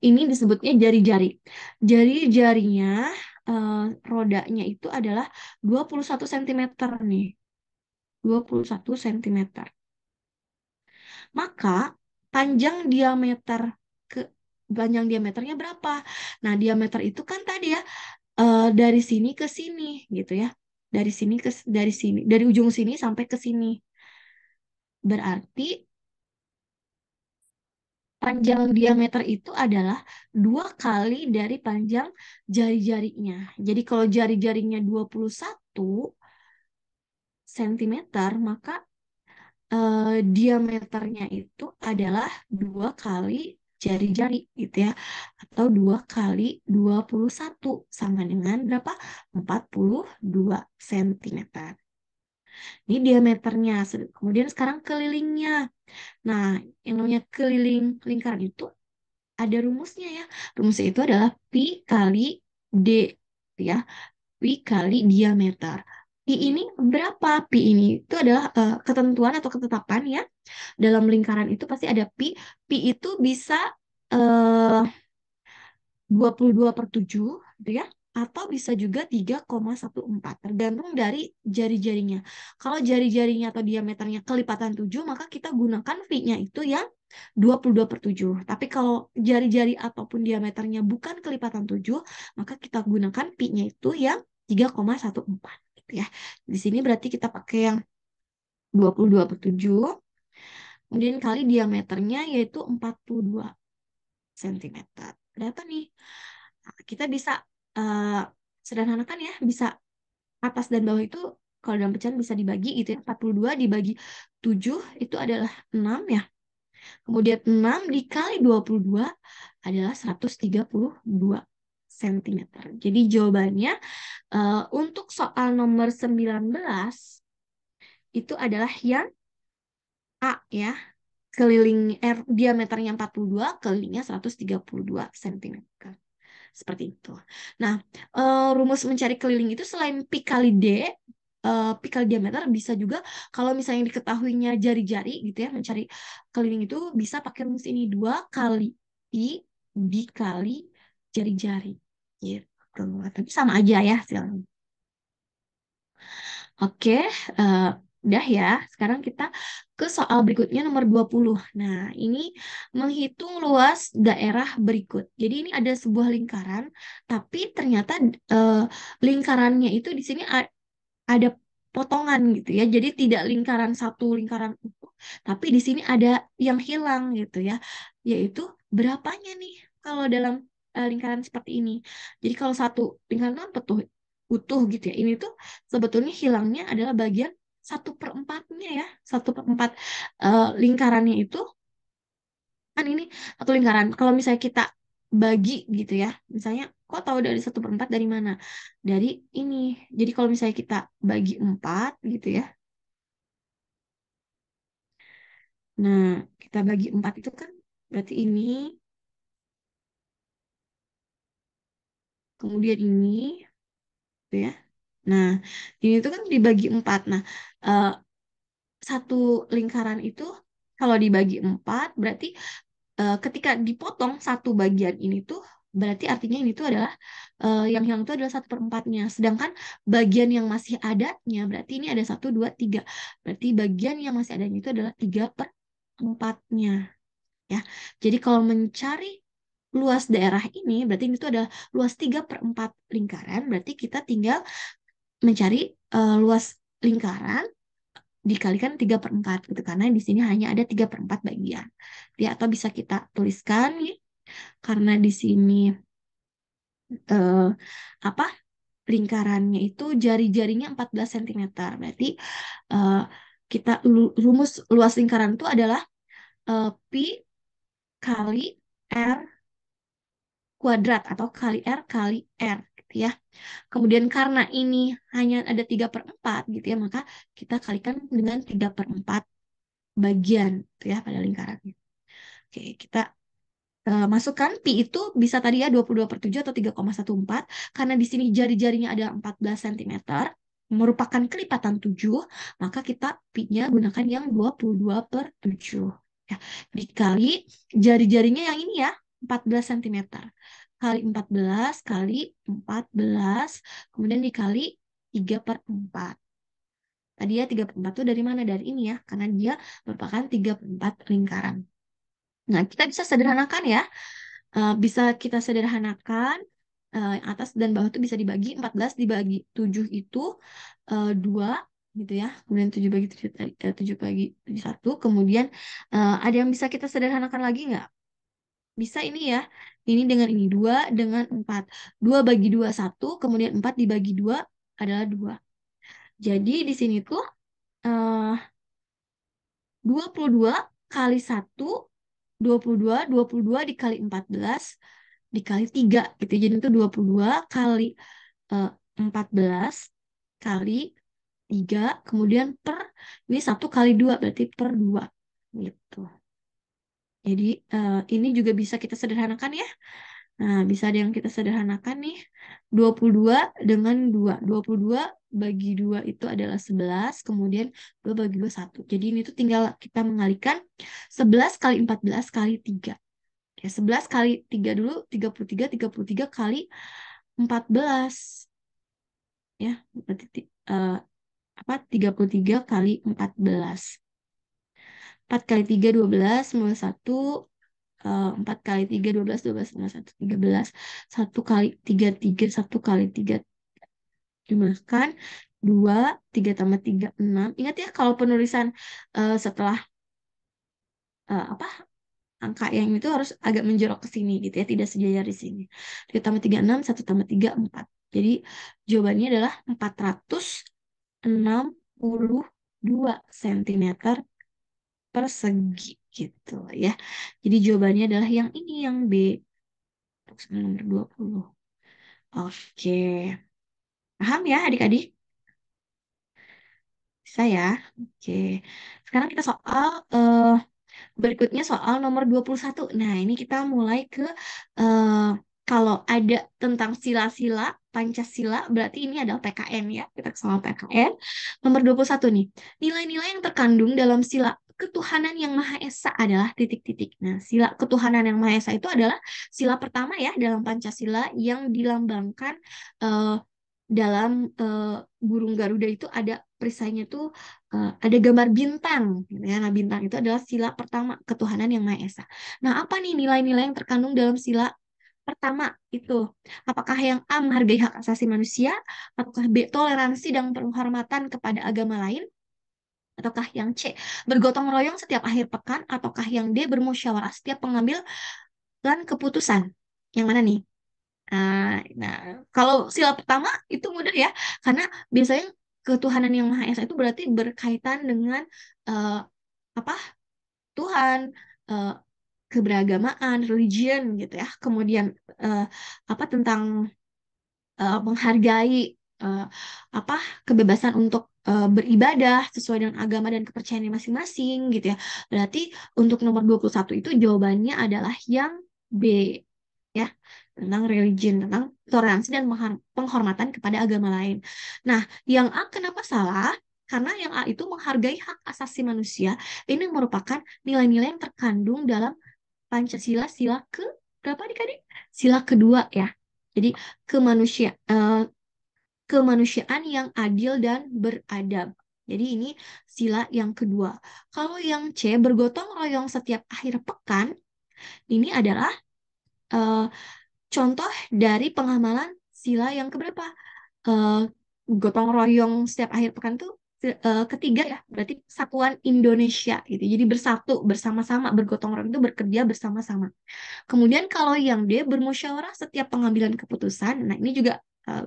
S1: ini disebutnya jari-jari. Jari-jarinya eh, rodanya itu adalah 21 cm nih. 21 cm. Maka panjang diameter ke panjang diameternya berapa? Nah, diameter itu kan tadi ya dari sini ke sini gitu ya. Dari sini, dari ujung sini sampai ke sini. Berarti panjang diameter itu adalah dua kali dari panjang jari-jarinya. Jadi kalau jari-jarinya 21 cm, maka diameternya itu adalah dua kali jari-jari gitu ya. Atau dua kali 21 sama dengan berapa? 42 cm. Ini diameternya. Kemudian sekarang kelilingnya. Nah, yang namanya keliling lingkaran itu ada rumusnya ya. Rumusnya itu adalah pi kali d ya. Pi kali diameter. Pi ini berapa? Pi ini itu adalah ketentuan atau ketetapan ya. Dalam lingkaran itu pasti ada pi. Pi itu bisa eh, 22/7 gitu ya. Atau bisa juga 3,14 tergantung dari jari-jarinya. Kalau jari-jarinya atau diameternya kelipatan 7 maka kita gunakan V-nya itu yang 22/7. Tapi kalau jari-jari ataupun diameternya bukan kelipatan 7 maka kita gunakan Pi-nya itu yang 3,14 gitu ya. Di sini berarti kita pakai yang 22/7. Kemudian kali diameternya yaitu 42 cm. Berapa nih? Nah, kita bisa eh, sederhanakan ya, bisa atas dan bawah itu kalau dalam pecahan bisa dibagi gitu ya. 42 dibagi 7 itu adalah 6 ya. Kemudian 6 dikali 22 adalah 132 cm. Jadi jawabannya untuk soal nomor 19 itu adalah yang A ya. Keliling diameternya 42, kelilingnya 132 cm. Seperti itu. Nah, rumus mencari keliling itu selain pi kali D, pikal diameter, bisa juga kalau misalnya diketahuinya jari-jari gitu ya, mencari keliling itu bisa pakai rumus ini, 2 kali I dikali jari-jari gitu. Tapi sama aja ya hasilnya. Oke, eh, udah ya. Sekarang kita ke soal berikutnya nomor 20. Nah, ini menghitung luas daerah berikut. Jadi ini ada sebuah lingkaran, tapi ternyata eh, lingkarannya itu di sini ada potongan gitu ya. Jadi tidak lingkaran satu lingkaran utuh, tapi di sini ada yang hilang gitu ya. Yaitu berapanya nih kalau dalam lingkaran seperti ini. Jadi kalau satu lingkaran itu kan utuh gitu ya. Ini tuh sebetulnya hilangnya adalah bagian 1/4-nya ya. 1/4 lingkarannya itu kan ini satu lingkaran. Kalau misalnya kita bagi gitu ya, misalnya kok tahu dari 1/4 dari mana? Dari ini. Jadi kalau misalnya kita bagi 4 gitu ya, nah kita bagi 4 itu kan berarti ini, kemudian ini, gitu ya. Nah, ini tuh kan dibagi 4. Nah, eh, satu lingkaran itu kalau dibagi 4 berarti ketika dipotong satu bagian ini tuh berarti artinya ini tuh adalah yang hilang itu adalah 1/4-nya. Sedangkan bagian yang masih adanya berarti ini ada 1, 2, 3. Berarti bagian yang masih adanya itu adalah 3/4-nya. Ya. Jadi kalau mencari luas daerah ini berarti ini tuh adalah luas 3/4 lingkaran. Berarti kita tinggal mencari luas lingkaran dikalikan 3/4 gitu. Karena di sini hanya ada 3/4 bagian. Ya, atau bisa kita tuliskan nih, karena di sini eh, apa lingkarannya itu jari-jarinya 14 cm. Berarti eh, kita rumus luas lingkaran itu adalah pi kali r kuadrat atau kali r kali r gitu ya. Kemudian karena ini hanya ada 3/4 gitu ya, maka kita kalikan dengan 3/4 bagian gitu ya pada lingkarannya. Oke, kita masukkan pi itu bisa tadi ya 22/7 atau 3,14. Karena di sini jari-jarinya ada 14 cm merupakan kelipatan 7, maka kita pi-nya gunakan yang 22/7 ya. Dikali jari-jarinya yang ini ya 14 cm kali 14 kali 14 kemudian dikali 3/4. Tadi ya 3/4 itu dari mana? Dari ini ya, karena dia merupakan 3/4 lingkaran. Nah, kita bisa sederhanakan ya. Bisa kita sederhanakan, yang atas dan bawah itu bisa dibagi, 14 dibagi 7 itu 2 gitu ya. Kemudian 7 bagi 7, 7 bagi 7 1. Kemudian ada yang bisa kita sederhanakan lagi nggak? Bisa ini ya. Ini dengan ini 2 dengan 4. 2 bagi 2 1, kemudian 4 dibagi 2 adalah 2. Jadi di sini tuh eh, 22 kali 1, 22 dikali 14 dikali 3 gitu. Jadi itu 22 kali eh, 14 kali 3 kemudian per ini 1 kali 2 berarti per 2 gitu. Jadi ini juga bisa kita sederhanakan ya. Nah, bisa ada yang kita sederhanakan nih. 22 dengan 2. 22 bagi 2 itu adalah 11. Kemudian 2 bagi 2 1. Jadi ini tuh tinggal kita mengalikan 11 kali 14 kali 3. Ya, 11 kali 3 dulu, 33 kali 14. Ya, berarti 33 kali 14. 4 kali 3 12, 1. 4 kali 3 12 12 tambah 1 13. 1 kali 3 3, 1 kali 3 jumlahkan 2, 3 tambah 3 6. Ingat ya kalau penulisan setelah apa angka yang itu harus agak menjorok ke sini gitu ya, tidak sejajar di sini. 3 tambah 3 6, 1 tambah 3 4. Jadi jawabannya adalah 462 cm persegi gitu ya. Jadi jawabannya adalah yang ini, yang B. Untuk soal nomor 20. Oke. Paham ya adik-adik? Bisa ya? Oke. Sekarang kita soal berikutnya soal nomor 21. Nah, ini kita mulai ke eh, Kalau ada tentang sila-sila, Pancasila, berarti ini adalah PKN ya. Kita ke soal PKN. Nomor 21 nih. Nilai-nilai yang terkandung dalam sila ketuhanan yang Maha Esa adalah titik-titik. Nah, sila ketuhanan yang Maha Esa itu adalah sila pertama ya dalam Pancasila yang dilambangkan eh, dalam burung Garuda itu ada perisainya tuh ada gambar bintang gitu ya. Nah, bintang itu adalah sila pertama ketuhanan yang Maha Esa. Nah, apa nih nilai-nilai yang terkandung dalam sila pertama itu? Apakah yang A menghargai hak asasi manusia, ataukah B toleransi dan penghormatan kepada agama lain, ataukah yang C bergotong royong setiap akhir pekan, ataukah yang D bermusyawarah setiap pengambilan keputusan? Yang mana nih? Nah, kalau sila pertama itu mudah ya, karena biasanya ketuhanan yang Maha Esa itu berarti berkaitan dengan eh, apa? Tuhan, eh, keberagamaan, religion gitu ya. Kemudian eh, apa tentang menghargai eh, apa kebebasan untuk beribadah sesuai dengan agama dan kepercayaan masing-masing gitu ya. Berarti untuk nomor 21 itu jawabannya adalah yang B ya, tentang religion, tentang toleransi dan penghormatan kepada agama lain. Nah, yang A kenapa salah? Karena yang A itu menghargai hak asasi manusia. Ini merupakan nilai-nilai yang terkandung dalam Pancasila sila ke berapa adik-adik? Sila kedua ya. Jadi kemanusiaan yang adil dan beradab. Jadi ini sila yang kedua. Kalau yang C bergotong royong setiap akhir pekan, ini adalah eh, contoh dari pengamalan sila yang keberapa? eh, Gotong royong setiap akhir pekan tuh ketiga ya, berarti Satuan Indonesia gitu. Jadi bersatu, bersama-sama, bergotong royong itu bekerja bersama-sama. Kemudian kalau yang D bermusyawarah setiap pengambilan keputusan, nah ini juga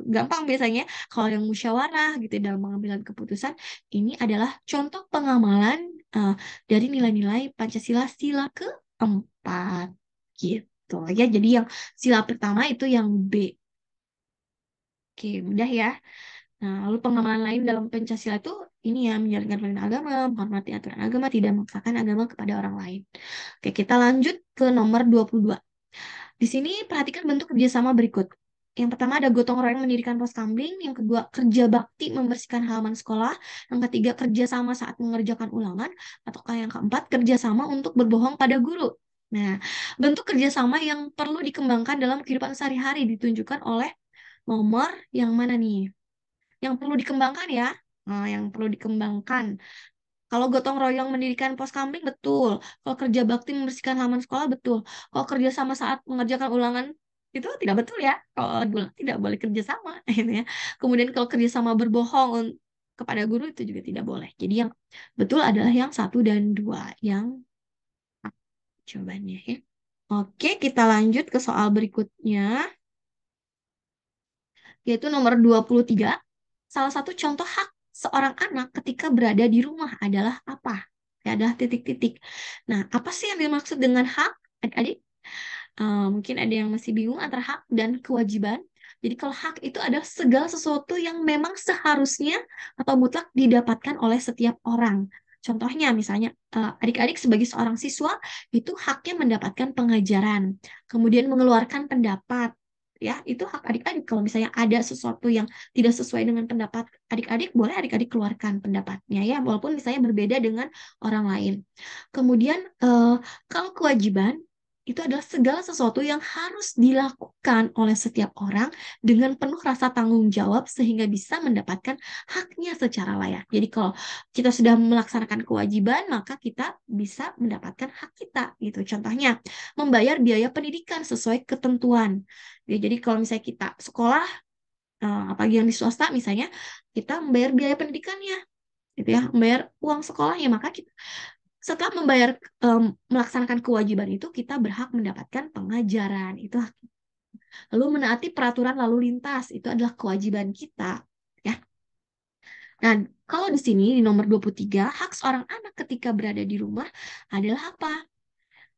S1: gampang biasanya kalau yang musyawarah gitu dalam pengambilan keputusan ini adalah contoh pengamalan eh, dari nilai-nilai Pancasila sila keempat gitu ya. Jadi yang sila pertama itu yang B. Oke, mudah ya. Nah, lalu pengamalan lain dalam Pancasila itu ini ya menjalankan perintah agama, menghormati aturan agama, tidak memaksakan agama kepada orang lain. Oke, kita lanjut ke nomor 22. Di sini perhatikan bentuk kerjasama berikut. Yang pertama ada gotong royong mendirikan pos kamling, yang kedua kerja bakti membersihkan halaman sekolah, yang ketiga kerjasama saat mengerjakan ulangan, ataukah yang keempat kerjasama untuk berbohong pada guru. Nah, bentuk kerjasama yang perlu dikembangkan dalam kehidupan sehari-hari ditunjukkan oleh nomor yang mana nih? Yang perlu dikembangkan ya. Nah, yang perlu dikembangkan. Kalau gotong royong mendirikan pos kambing, betul. Kalau kerja bakti membersihkan halaman sekolah, betul. Kalau kerja sama saat mengerjakan ulangan, itu tidak betul ya. Kalau guru tidak boleh kerja sama. Gitu ya. Kemudian kalau kerja sama berbohong kepada guru, itu juga tidak boleh. Jadi yang betul adalah yang satu dan dua. Yang jawabannya ya. Oke, kita lanjut ke soal berikutnya, yaitu nomor 23. Salah satu contoh hak seorang anak ketika berada di rumah adalah apa? Ya, adalah titik-titik. Nah, apa sih yang dimaksud dengan hak? Adik-adik, mungkin ada yang masih bingung antara hak dan kewajiban. Jadi kalau hak itu adalah segala sesuatu yang memang seharusnya atau mutlak didapatkan oleh setiap orang. Contohnya misalnya adik-adik sebagai seorang siswa itu haknya mendapatkan pengajaran, kemudian mengeluarkan pendapat. Ya, itu hak adik-adik. Kalau misalnya ada sesuatu yang tidak sesuai dengan pendapat adik-adik, boleh adik-adik keluarkan pendapatnya ya, walaupun misalnya berbeda dengan orang lain. Kemudian kalau kewajiban itu adalah segala sesuatu yang harus dilakukan oleh setiap orang dengan penuh rasa tanggung jawab sehingga bisa mendapatkan haknya secara layak. Jadi kalau kita sudah melaksanakan kewajiban, maka kita bisa mendapatkan hak kita gitu. Contohnya, membayar biaya pendidikan sesuai ketentuan. Ya, jadi kalau misalnya kita sekolah, apalagi yang di swasta misalnya, kita membayar biaya pendidikannya, gitu ya, membayar uang sekolahnya, maka kita setelah melaksanakan kewajiban itu kita berhak mendapatkan pengajaran itu hak. Lalu menaati peraturan lalu lintas itu adalah kewajiban kita ya. Nah, kalau di sini di nomor 23 hak seorang anak ketika berada di rumah adalah apa?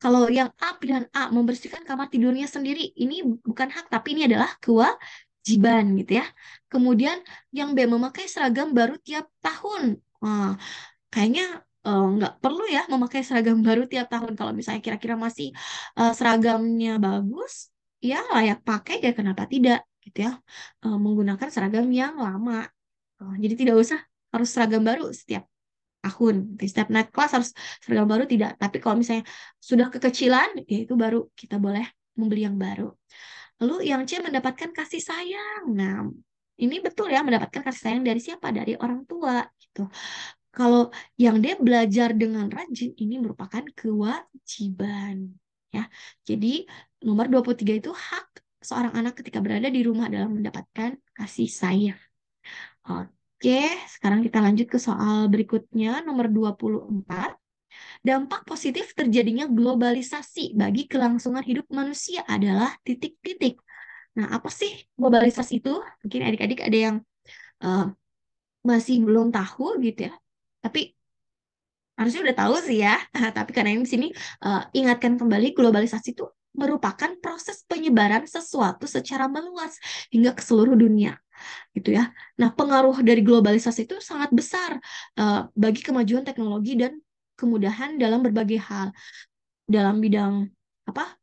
S1: Kalau yang A, pilihan A, membersihkan kamar tidurnya sendiri, ini bukan hak, tapi ini adalah kewajiban gitu ya. Kemudian yang B, memakai seragam baru tiap tahun. Wah, kayaknya nggak perlu ya memakai seragam baru tiap tahun. Kalau misalnya kira-kira masih seragamnya bagus, ya layak pakai ya kenapa tidak gitu ya. Menggunakan seragam yang lama. Jadi tidak usah harus seragam baru setiap tahun. Di setiap naik kelas harus seragam baru tidak. Tapi kalau misalnya sudah kekecilan, ya itu baru kita boleh membeli yang baru. Lalu yang C mendapatkan kasih sayang. Nah, ini betul ya mendapatkan kasih sayang dari siapa? Dari orang tua gitu. Kalau yang D belajar dengan rajin ini merupakan kewajiban ya. Jadi nomor 23 itu hak seorang anak ketika berada di rumah dalam mendapatkan kasih sayang. Oke, sekarang kita lanjut ke soal berikutnya, nomor 24. Dampak positif terjadinya globalisasi bagi kelangsungan hidup manusia adalah titik-titik. Nah, apa sih globalisasi itu? Mungkin adik-adik ada yang eh, masih belum tahu gitu ya. Tapi harusnya udah tahu sih ya. Tapi karena ini di sini ingatkan kembali globalisasi itu merupakan proses penyebaran sesuatu secara meluas hingga ke seluruh dunia gitu ya. Nah, pengaruh dari globalisasi itu sangat besar bagi kemajuan teknologi dan kemudahan dalam berbagai hal dalam bidang apa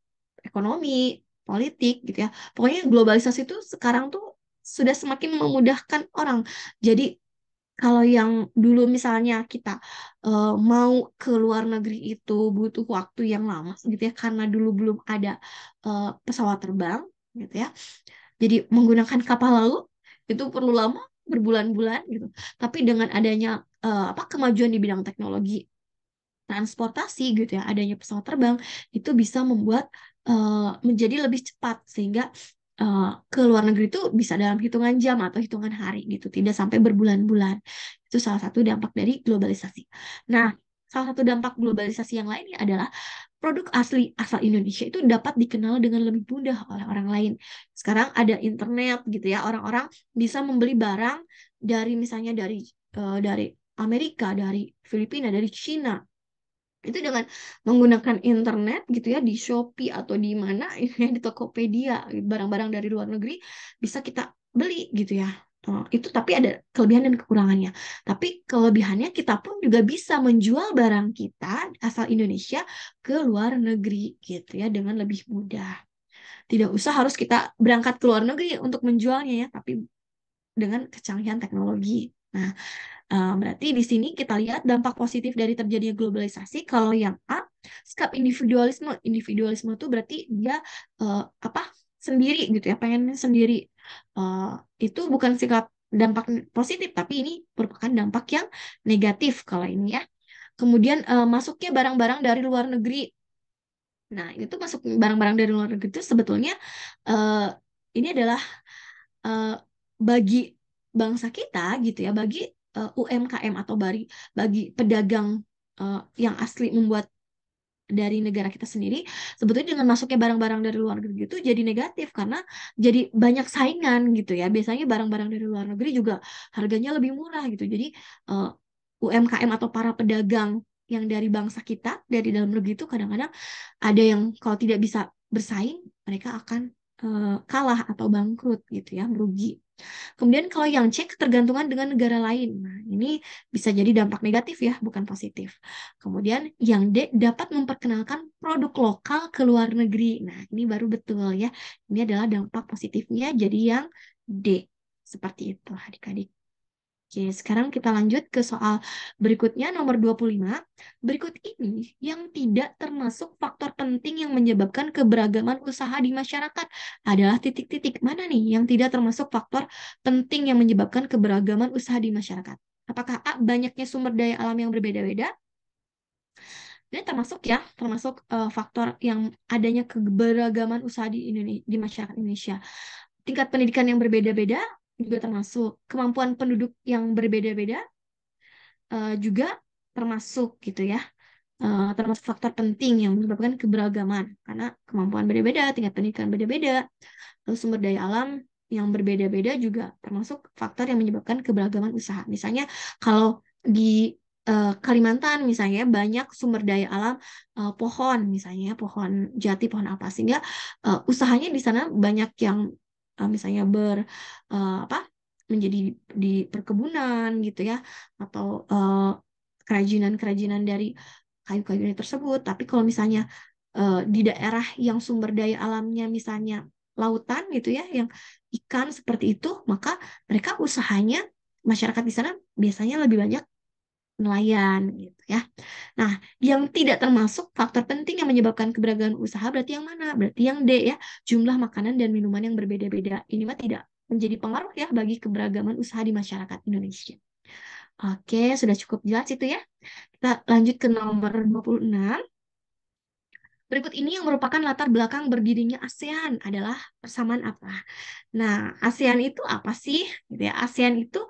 S1: ekonomi, politik gitu ya. Pokoknya globalisasi itu sekarang tuh sudah semakin memudahkan orang. Jadi kalau yang dulu misalnya kita mau ke luar negeri itu butuh waktu yang lama gitu ya karena dulu belum ada pesawat terbang gitu ya. Jadi menggunakan kapal laut itu perlu lama berbulan-bulan gitu. Tapi dengan adanya kemajuan di bidang teknologi transportasi gitu ya, adanya pesawat terbang itu bisa membuat menjadi lebih cepat sehingga ke luar negeri itu bisa dalam hitungan jam atau hitungan hari gitu, tidak sampai berbulan-bulan. Itu salah satu dampak dari globalisasi. Nah, salah satu dampak globalisasi yang lainnya adalah produk asli asal Indonesia itu dapat dikenal dengan lebih mudah oleh orang lain. Sekarang ada internet gitu ya, orang-orang bisa membeli barang dari misalnya dari Amerika, dari Filipina, dari Cina itu dengan menggunakan internet gitu ya di Shopee atau di mana ya di Tokopedia barang-barang dari luar negeri bisa kita beli gitu ya. Itu tapi ada kelebihan dan kekurangannya. Tapi kelebihannya kita pun juga bisa menjual barang kita asal Indonesia ke luar negeri gitu ya dengan lebih mudah. Tidak usah harus kita berangkat ke luar negeri untuk menjualnya ya, tapi dengan kecanggihan teknologi. Nah, berarti di sini kita lihat dampak positif dari terjadinya globalisasi. Kalau yang A, sikap individualisme. Individualisme itu berarti dia apa sendiri gitu ya, pengen sendiri. Eh, itu bukan sikap dampak positif, tapi ini merupakan dampak yang negatif kalau ini ya. Kemudian masuknya barang-barang dari luar negeri. Nah, itu masuk barang-barang dari luar negeri itu sebetulnya eh, ini adalah eh, bagi bangsa kita gitu ya, bagi UMKM atau bagi pedagang yang asli membuat dari negara kita sendiri, sebetulnya dengan masuknya barang-barang dari luar negeri itu jadi negatif karena jadi banyak saingan gitu ya. Biasanya barang-barang dari luar negeri juga harganya lebih murah gitu. Jadi eh, UMKM atau para pedagang yang dari bangsa kita dari dalam negeri itu kadang-kadang ada yang kalau tidak bisa bersaing, mereka akan kalah atau bangkrut gitu ya, merugi. Kemudian kalau yang C ketergantungan dengan negara lain. Nah, ini bisa jadi dampak negatif ya, bukan positif. Kemudian yang D dapat memperkenalkan produk lokal ke luar negeri. Nah, ini baru betul ya. Ini adalah dampak positifnya jadi yang D. Seperti itu adik-adik. Oke, sekarang kita lanjut ke soal berikutnya nomor 25. Berikut ini yang tidak termasuk faktor penting yang menyebabkan keberagaman usaha di masyarakat adalah titik-titik. Mana nih yang tidak termasuk faktor penting yang menyebabkan keberagaman usaha di masyarakat? Apakah A, banyaknya sumber daya alam yang berbeda-beda? Ini termasuk ya, termasuk faktor yang adanya keberagaman usaha di Indonesia, di masyarakat Indonesia. Tingkat pendidikan yang berbeda-beda juga termasuk. Kemampuan penduduk yang berbeda-beda juga termasuk gitu ya. Termasuk faktor penting yang menyebabkan keberagaman karena kemampuan beda-beda, tingkat pendidikan beda-beda, lalu sumber daya alam yang berbeda-beda juga termasuk faktor yang menyebabkan keberagaman usaha. Misalnya kalau di Kalimantan misalnya banyak sumber daya alam pohon misalnya pohon jati, pohon apa sehingga usahanya di sana banyak yang misalnya apa menjadi di perkebunan gitu ya atau kerajinan-kerajinan dari kayu-kayu tersebut. Tapi kalau misalnya di daerah yang sumber daya alamnya misalnya lautan gitu ya, yang ikan seperti itu, maka mereka usahanya masyarakat di sana biasanya lebih banyak nelayan gitu ya. Nah, yang tidak termasuk faktor penting yang menyebabkan keberagaman usaha berarti yang mana? Berarti yang D ya, jumlah makanan dan minuman yang berbeda-beda. Ini mah tidak menjadi pengaruh ya bagi keberagaman usaha di masyarakat Indonesia. Oke, sudah cukup jelas itu ya. Kita lanjut ke nomor 26. Berikut ini yang merupakan latar belakang berdirinya ASEAN adalah persamaan apa? Nah, ASEAN itu apa sih? Gitu ya. ASEAN itu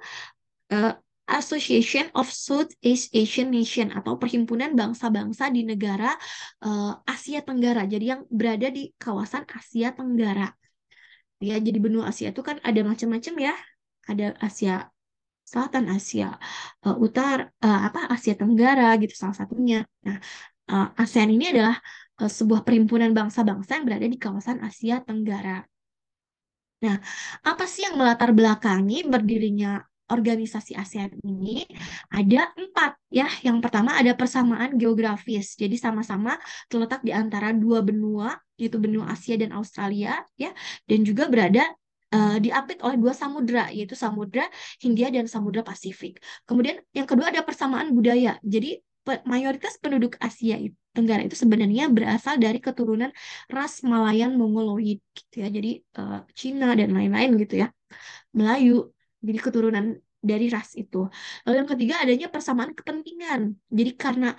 S1: eh, Association of Southeast Asian Nation atau perhimpunan bangsa-bangsa di negara Asia Tenggara. Jadi yang berada di kawasan Asia Tenggara. Ya, jadi benua Asia itu kan ada macam-macam ya. Ada Asia Selatan, Asia Utara, Asia Tenggara gitu salah satunya. Nah, ASEAN ini adalah sebuah perhimpunan bangsa-bangsa yang berada di kawasan Asia Tenggara. Nah, apa sih yang melatar belakangi berdirinya organisasi ASEAN ini? Ada 4 ya. Yang pertama ada persamaan geografis. Jadi sama-sama terletak di antara dua benua, yaitu benua Asia dan Australia ya, dan juga berada diapit oleh dua samudra, yaitu Samudra Hindia dan Samudra Pasifik. Kemudian yang kedua ada persamaan budaya. Jadi mayoritas penduduk Asia Tenggara itu sebenarnya berasal dari keturunan ras Malayan Mongoloid gitu ya. Jadi Cina dan lain-lain gitu ya. Melayu. Jadi keturunan dari ras itu. Lalu yang ketiga adanya persamaan kepentingan. Jadi karena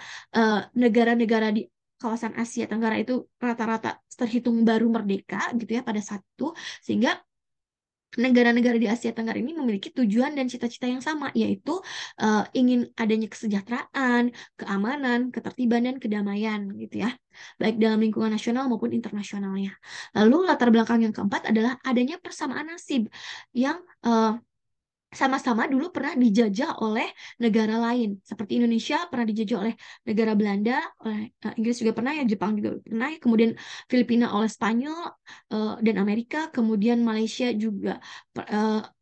S1: negara-negara di kawasan Asia Tenggara itu rata-rata terhitung baru merdeka gitu ya pada saat itu, sehingga negara-negara di Asia Tenggara ini memiliki tujuan dan cita-cita yang sama, yaitu ingin adanya kesejahteraan, keamanan, ketertiban, dan kedamaian, gitu ya, baik dalam lingkungan nasional maupun internasionalnya. Lalu latar belakang yang keempat adalah adanya persamaan nasib yang sama-sama dulu pernah dijajah oleh negara lain. Seperti Indonesia pernah dijajah oleh negara Belanda, oleh Inggris juga pernah ya, Jepang juga pernah ya, kemudian Filipina oleh Spanyol dan Amerika, kemudian Malaysia juga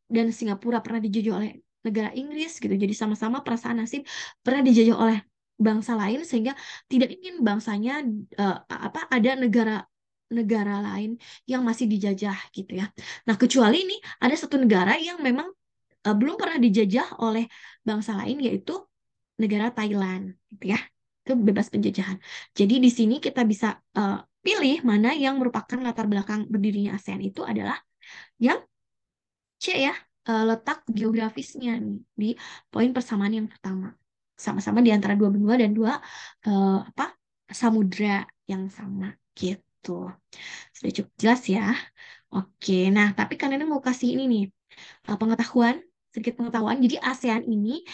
S1: dan Singapura pernah dijajah oleh negara Inggris gitu. Jadi sama-sama perasaan nasib pernah dijajah oleh bangsa lain sehingga tidak ingin bangsanya ada negara lain yang masih dijajah gitu ya. Nah, kecuali ini ada satu negara yang memang belum pernah dijajah oleh bangsa lain, yaitu negara Thailand gitu ya, itu bebas penjajahan. Jadi di sini kita bisa pilih mana yang merupakan latar belakang berdirinya ASEAN. Itu adalah yang C ya, letak geografisnya nih di poin persamaan yang pertama, sama-sama di antara dua benua dan dua samudra yang sama gitu. Sudah cukup jelas ya. Oke, nah tapi kalian mau kasih ini nih pengetahuan, sedikit pengetahuan. Jadi ASEAN ini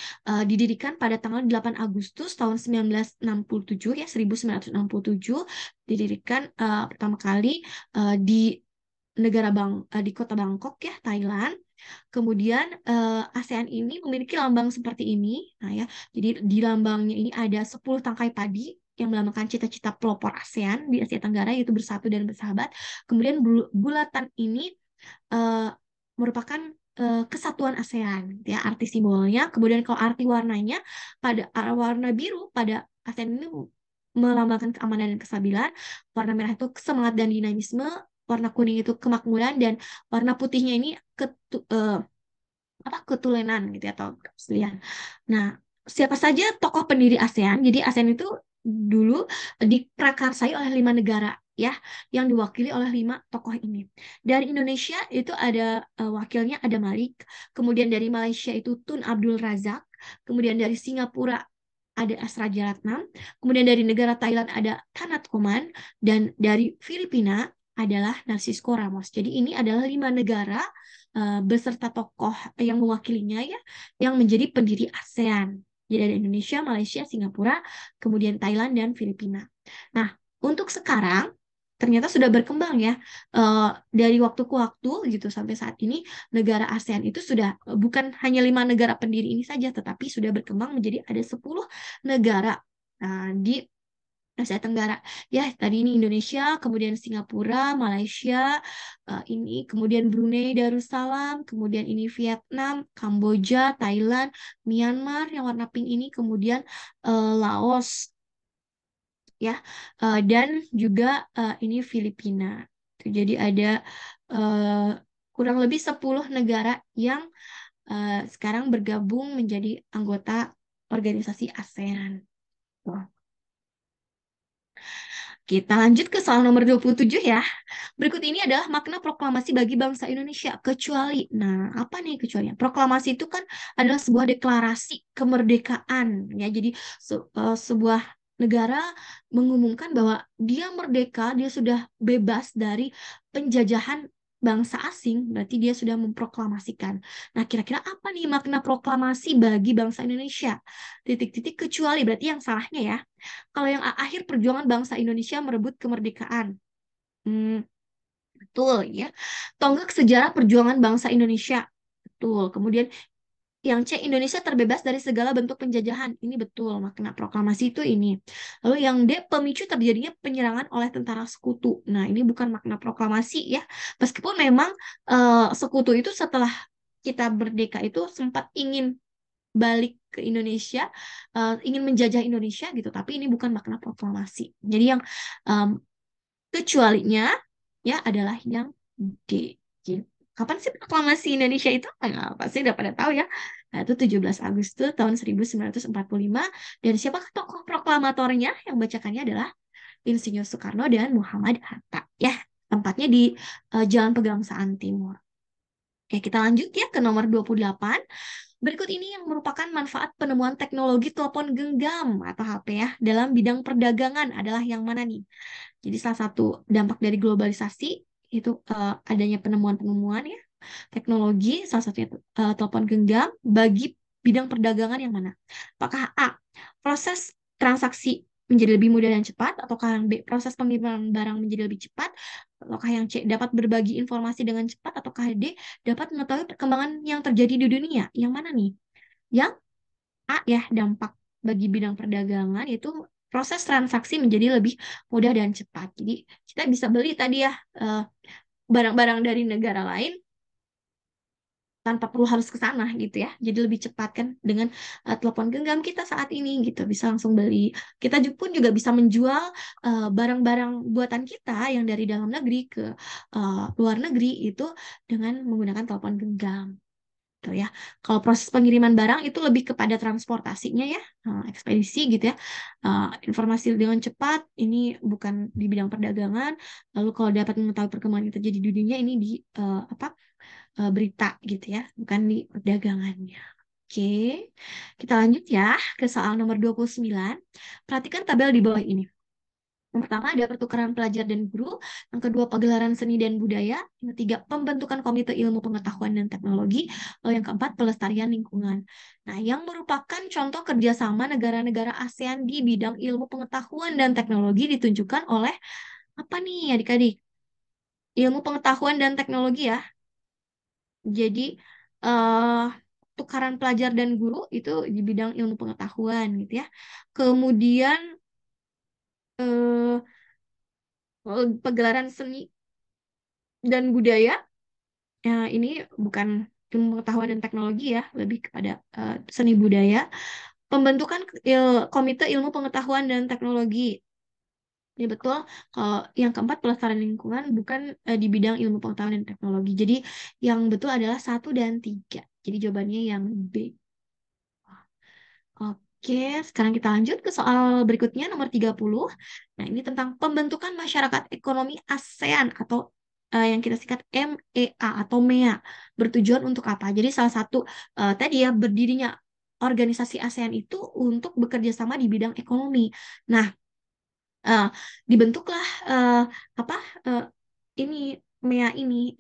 S1: didirikan pada tanggal 8 Agustus tahun 1967 ya, 1967 didirikan pertama kali di di kota Bangkok ya, Thailand. Kemudian ASEAN ini memiliki lambang seperti ini. Nah ya, jadi di lambangnya ini ada 10 tangkai padi yang melambangkan cita-cita pelopor ASEAN di Asia Tenggara, yaitu bersatu dan bersahabat. Kemudian bulatan ini eh, merupakan kesatuan ASEAN, ya arti simbolnya. Kemudian kalau arti warnanya, pada warna biru pada ASEAN ini melambangkan keamanan dan kestabilan, warna merah itu semangat dan dinamisme, warna kuning itu kemakmuran, dan warna putihnya ini ketulenan gitu ya, atau keselian. Nah, siapa saja tokoh pendiri ASEAN? Jadi ASEAN itu dulu diprakarsai oleh 5 negara ya, yang diwakili oleh 5 tokoh ini. Dari Indonesia itu ada wakilnya ada Malik, kemudian dari Malaysia itu Tun Abdul Razak, kemudian dari Singapura ada Asraja Ratnam, kemudian dari negara Thailand ada Thanat Koman, dan dari Filipina adalah Narcisco Ramos. Jadi ini adalah 5 negara beserta tokoh yang mewakilinya ya, yang menjadi pendiri ASEAN. Jadi ada Indonesia, Malaysia, Singapura, kemudian Thailand dan Filipina. Nah, untuk sekarang ternyata sudah berkembang ya, dari waktu ke waktu gitu sampai saat ini negara ASEAN itu sudah bukan hanya 5 negara pendiri ini saja, tetapi sudah berkembang menjadi ada 10 negara di Asia Tenggara. Ya, tadi ini Indonesia, kemudian Singapura, Malaysia, ini kemudian Brunei Darussalam, kemudian ini Vietnam, Kamboja, Thailand, Myanmar yang warna pink ini, kemudian Laos, ya. Dan juga ini Filipina. Jadi ada eh, kurang lebih 10 negara yang sekarang bergabung menjadi anggota organisasi ASEAN. Tuh. Kita lanjut ke soal nomor 27 ya. Berikut ini adalah makna proklamasi bagi bangsa Indonesia. Kecuali, nah apa nih kecualinya? Proklamasi itu kan adalah sebuah deklarasi kemerdekaan ya. Jadi sebuah negara mengumumkan bahwa dia merdeka, dia sudah bebas dari penjajahan bangsa asing, berarti dia sudah memproklamasikan. Nah, kira-kira apa nih makna proklamasi bagi bangsa Indonesia? Titik-titik kecuali berarti yang salahnya ya. Kalau yang akhir perjuangan bangsa Indonesia merebut kemerdekaan. Hmm, betul ya. Tonggak sejarah perjuangan bangsa Indonesia. Betul. Kemudian yang C, Indonesia terbebas dari segala bentuk penjajahan. Ini betul, makna proklamasi itu ini. Lalu yang D, pemicu terjadinya penyerangan oleh tentara sekutu. Nah, ini bukan makna proklamasi ya. Meskipun memang sekutu itu setelah kita merdeka itu sempat ingin balik ke Indonesia, ingin menjajah Indonesia gitu, tapi ini bukan makna proklamasi. Jadi yang em, kecualinya ya adalah yang D. Gitu. Kapan sih proklamasi Indonesia itu? Nah, pasti udah pada tahu ya. Nah, itu 17 Agustus tahun 1945. Dan siapakah tokoh proklamatornya? Yang bacakannya adalah Insinyur Soekarno dan Muhammad Hatta. Ya, tempatnya di Jalan Pegangsaan Timur. Oke, kita lanjut ya ke nomor 28. Berikut ini yang merupakan manfaat penemuan teknologi telepon genggam atau HP ya dalam bidang perdagangan adalah yang mana nih? Jadi salah satu dampak dari globalisasi itu adanya penemuan-penemuan ya teknologi, salah satunya telepon genggam bagi bidang perdagangan yang mana? Apakah A, proses transaksi menjadi lebih mudah dan cepat, ataukah yang B, proses pengiriman barang menjadi lebih cepat, ataukah yang C, dapat berbagi informasi dengan cepat, ataukah D, dapat mengetahui perkembangan yang terjadi di dunia? Yang mana nih? Yang A ya, dampak bagi bidang perdagangan itu proses transaksi menjadi lebih mudah dan cepat. Jadi kita bisa beli tadi ya eh, barang-barang dari negara lain tanpa perlu harus ke sana gitu ya. Jadi lebih cepat kan dengan telepon genggam kita saat ini gitu bisa langsung beli. Kita pun juga bisa menjual barang-barang buatan kita yang dari dalam negeri ke luar negeri itu dengan menggunakan telepon genggam gitu ya. Kalau proses pengiriman barang itu lebih kepada transportasinya ya, ekspedisi gitu ya. Informasi dengan cepat ini bukan di bidang perdagangan. Lalu kalau dapat mengetahui perkembangan yang terjadi di dunia ini di apa berita gitu ya, bukan di perdagangannya. Oke, kita lanjut ya ke soal nomor 29. Perhatikan tabel di bawah ini. Yang pertama ada pertukaran pelajar dan guru, yang kedua pagelaran seni dan budaya, yang ketiga pembentukan komite ilmu pengetahuan dan teknologi, lalu yang keempat pelestarian lingkungan. Nah, yang merupakan contoh kerjasama negara-negara ASEAN di bidang ilmu pengetahuan dan teknologi ditunjukkan oleh apa nih adik-adik? Ilmu pengetahuan dan teknologi ya. Jadi eh tukaran pelajar dan guru itu di bidang ilmu pengetahuan gitu ya. Kemudian eh pagelaran seni dan budaya. Ya, ini bukan ilmu pengetahuan dan teknologi ya, lebih kepada seni budaya. Pembentukan komite ilmu pengetahuan dan teknologi. Ini betul. Kalau yang keempat pelestarian lingkungan bukan di bidang ilmu pengetahuan dan teknologi. Jadi yang betul adalah satu dan tiga. Jadi jawabannya yang B. Oke, sekarang kita lanjut ke soal berikutnya nomor 30. Nah, ini tentang pembentukan masyarakat ekonomi ASEAN atau yang kita singkat MEA atau MEA. Bertujuan untuk apa? Jadi salah satu tadi ya berdirinya organisasi ASEAN itu untuk bekerja sama di bidang ekonomi. Nah, eh, dibentuklah apa eh, ini MEA ini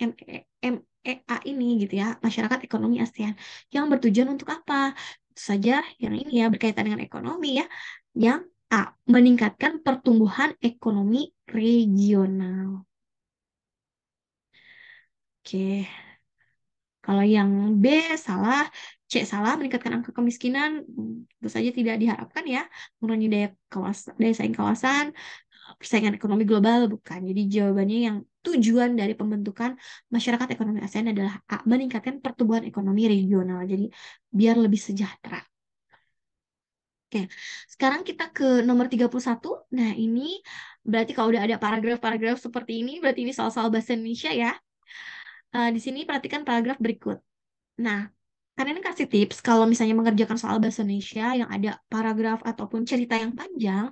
S1: MEA ini gitu ya, masyarakat ekonomi ASEAN yang bertujuan untuk apa? Tentu saja yang ini ya berkaitan dengan ekonomi ya. Yang A, meningkatkan pertumbuhan ekonomi regional. Oke, kalau yang B salah, C salah, meningkatkan angka kemiskinan, tentu saja tidak diharapkan ya, mengurangi daya saing kawasan, persaingan ekonomi global, bukan. Jadi jawabannya yang tujuan dari pembentukan masyarakat ekonomi ASEAN adalah A, meningkatkan pertumbuhan ekonomi regional. Jadi biar lebih sejahtera. Oke, sekarang kita ke nomor 31. Nah, ini berarti kalau udah ada paragraf-paragraf seperti ini, berarti ini soal-soal bahasa Indonesia ya. Di sini perhatikan paragraf berikut. Nah, karena ini kasih tips kalau misalnya mengerjakan soal bahasa Indonesia yang ada paragraf ataupun cerita yang panjang,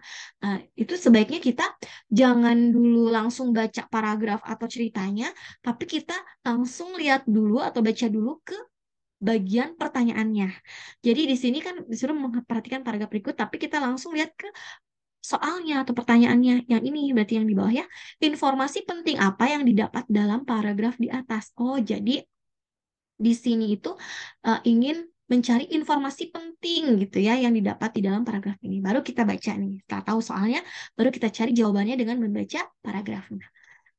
S1: itu sebaiknya kita jangan dulu langsung baca paragraf atau ceritanya, tapi kita langsung lihat dulu atau baca dulu ke bagian pertanyaannya. Jadi di sini kan disuruh memperhatikan paragraf berikut, tapi kita langsung lihat ke soalnya atau pertanyaannya. Yang ini berarti yang di bawah ya. Informasi penting apa yang didapat dalam paragraf di atas? Oh, jadi di sini itu ingin mencari informasi penting gitu ya yang didapat di dalam paragraf ini. Baru kita baca nih. Setelah tahu soalnya, baru kita cari jawabannya dengan membaca paragrafnya.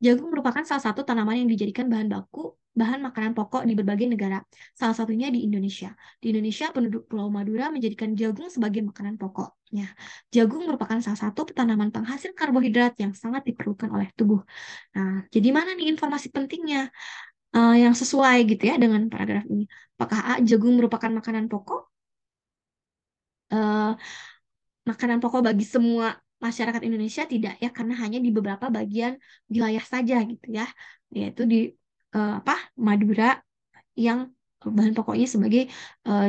S1: Jagung merupakan salah satu tanaman yang dijadikan bahan baku, bahan makanan pokok di berbagai negara, salah satunya di Indonesia. Di Indonesia, penduduk Pulau Madura menjadikan jagung sebagai makanan pokoknya. Jagung merupakan salah satu tanaman penghasil karbohidrat yang sangat diperlukan oleh tubuh. Nah, jadi mana nih informasi pentingnya yang sesuai gitu ya dengan paragraf ini? Apakah A, jagung merupakan makanan pokok? Eh, Makanan pokok bagi semua masyarakat Indonesia tidak ya, karena hanya di beberapa bagian wilayah saja gitu ya, yaitu di apa Madura yang bahan pokoknya sebagai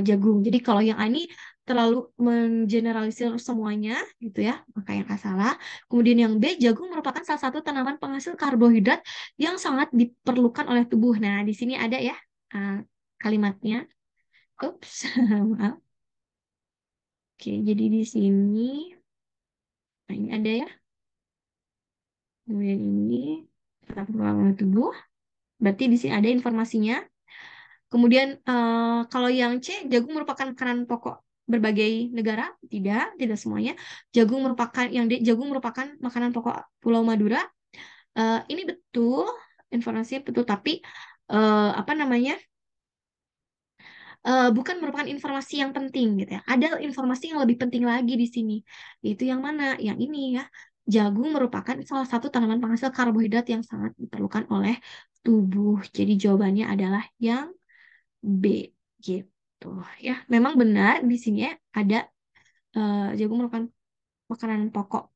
S1: jagung. Jadi kalau yang ini terlalu mengeneralisir semuanya gitu ya, maka yang A salah. Kemudian yang B, jagung merupakan salah satu tanaman penghasil karbohidrat yang sangat diperlukan oleh tubuh. Nah, di sini ada ya kalimatnya. Ups, maaf. Oke, jadi di sini, nah ini ada ya. Kemudian ini tetap oleh tubuh. Berarti di sini ada informasinya. Kemudian kalau yang C, jagung merupakan makanan pokok berbagai negara? Tidak, tidak semuanya. Jagung merupakan makanan pokok Pulau Madura. Ini betul, informasinya betul, tapi apa namanya? Bukan merupakan informasi yang penting gitu ya. Ada informasi yang lebih penting lagi di sini. Yaitu yang mana? Yang ini ya. Jagung merupakan salah satu tanaman penghasil karbohidrat yang sangat diperlukan oleh tubuh. Jadi jawabannya adalah yang B gitu ya. Memang benar di sini ya ada jagung merupakan makanan pokok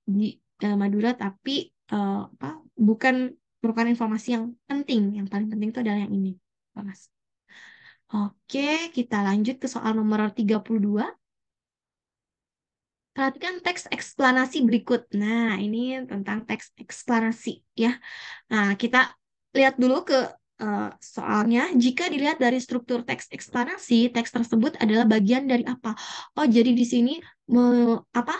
S1: di Madura, tapi apa bukan merupakan informasi yang penting. Yang paling penting itu adalah yang ini. Mas. Oke, kita lanjut ke soal nomor 32. Perhatikan teks eksplanasi berikut. Nah, ini tentang teks eksplanasi ya. Nah, kita lihat dulu ke soalnya. Jika dilihat dari struktur teks eksplanasi, teks tersebut adalah bagian dari apa? Oh, jadi di sini apa?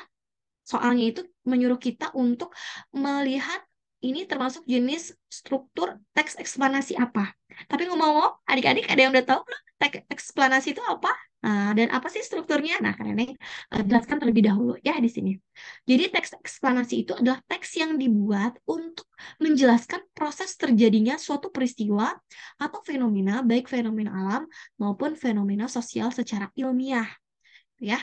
S1: Soalnya itu menyuruh kita untuk melihat ini termasuk jenis struktur teks eksplanasi apa. Tapi ngomong-ngomong, adik-adik ada yang udah tahu belum teks eksplanasi itu apa? Dan apa sih strukturnya? Nah, karena ini jelaskan terlebih dahulu ya di sini. Jadi teks eksplanasi itu adalah teks yang dibuat untuk menjelaskan proses terjadinya suatu peristiwa atau fenomena, baik fenomena alam maupun fenomena sosial secara ilmiah. Ya,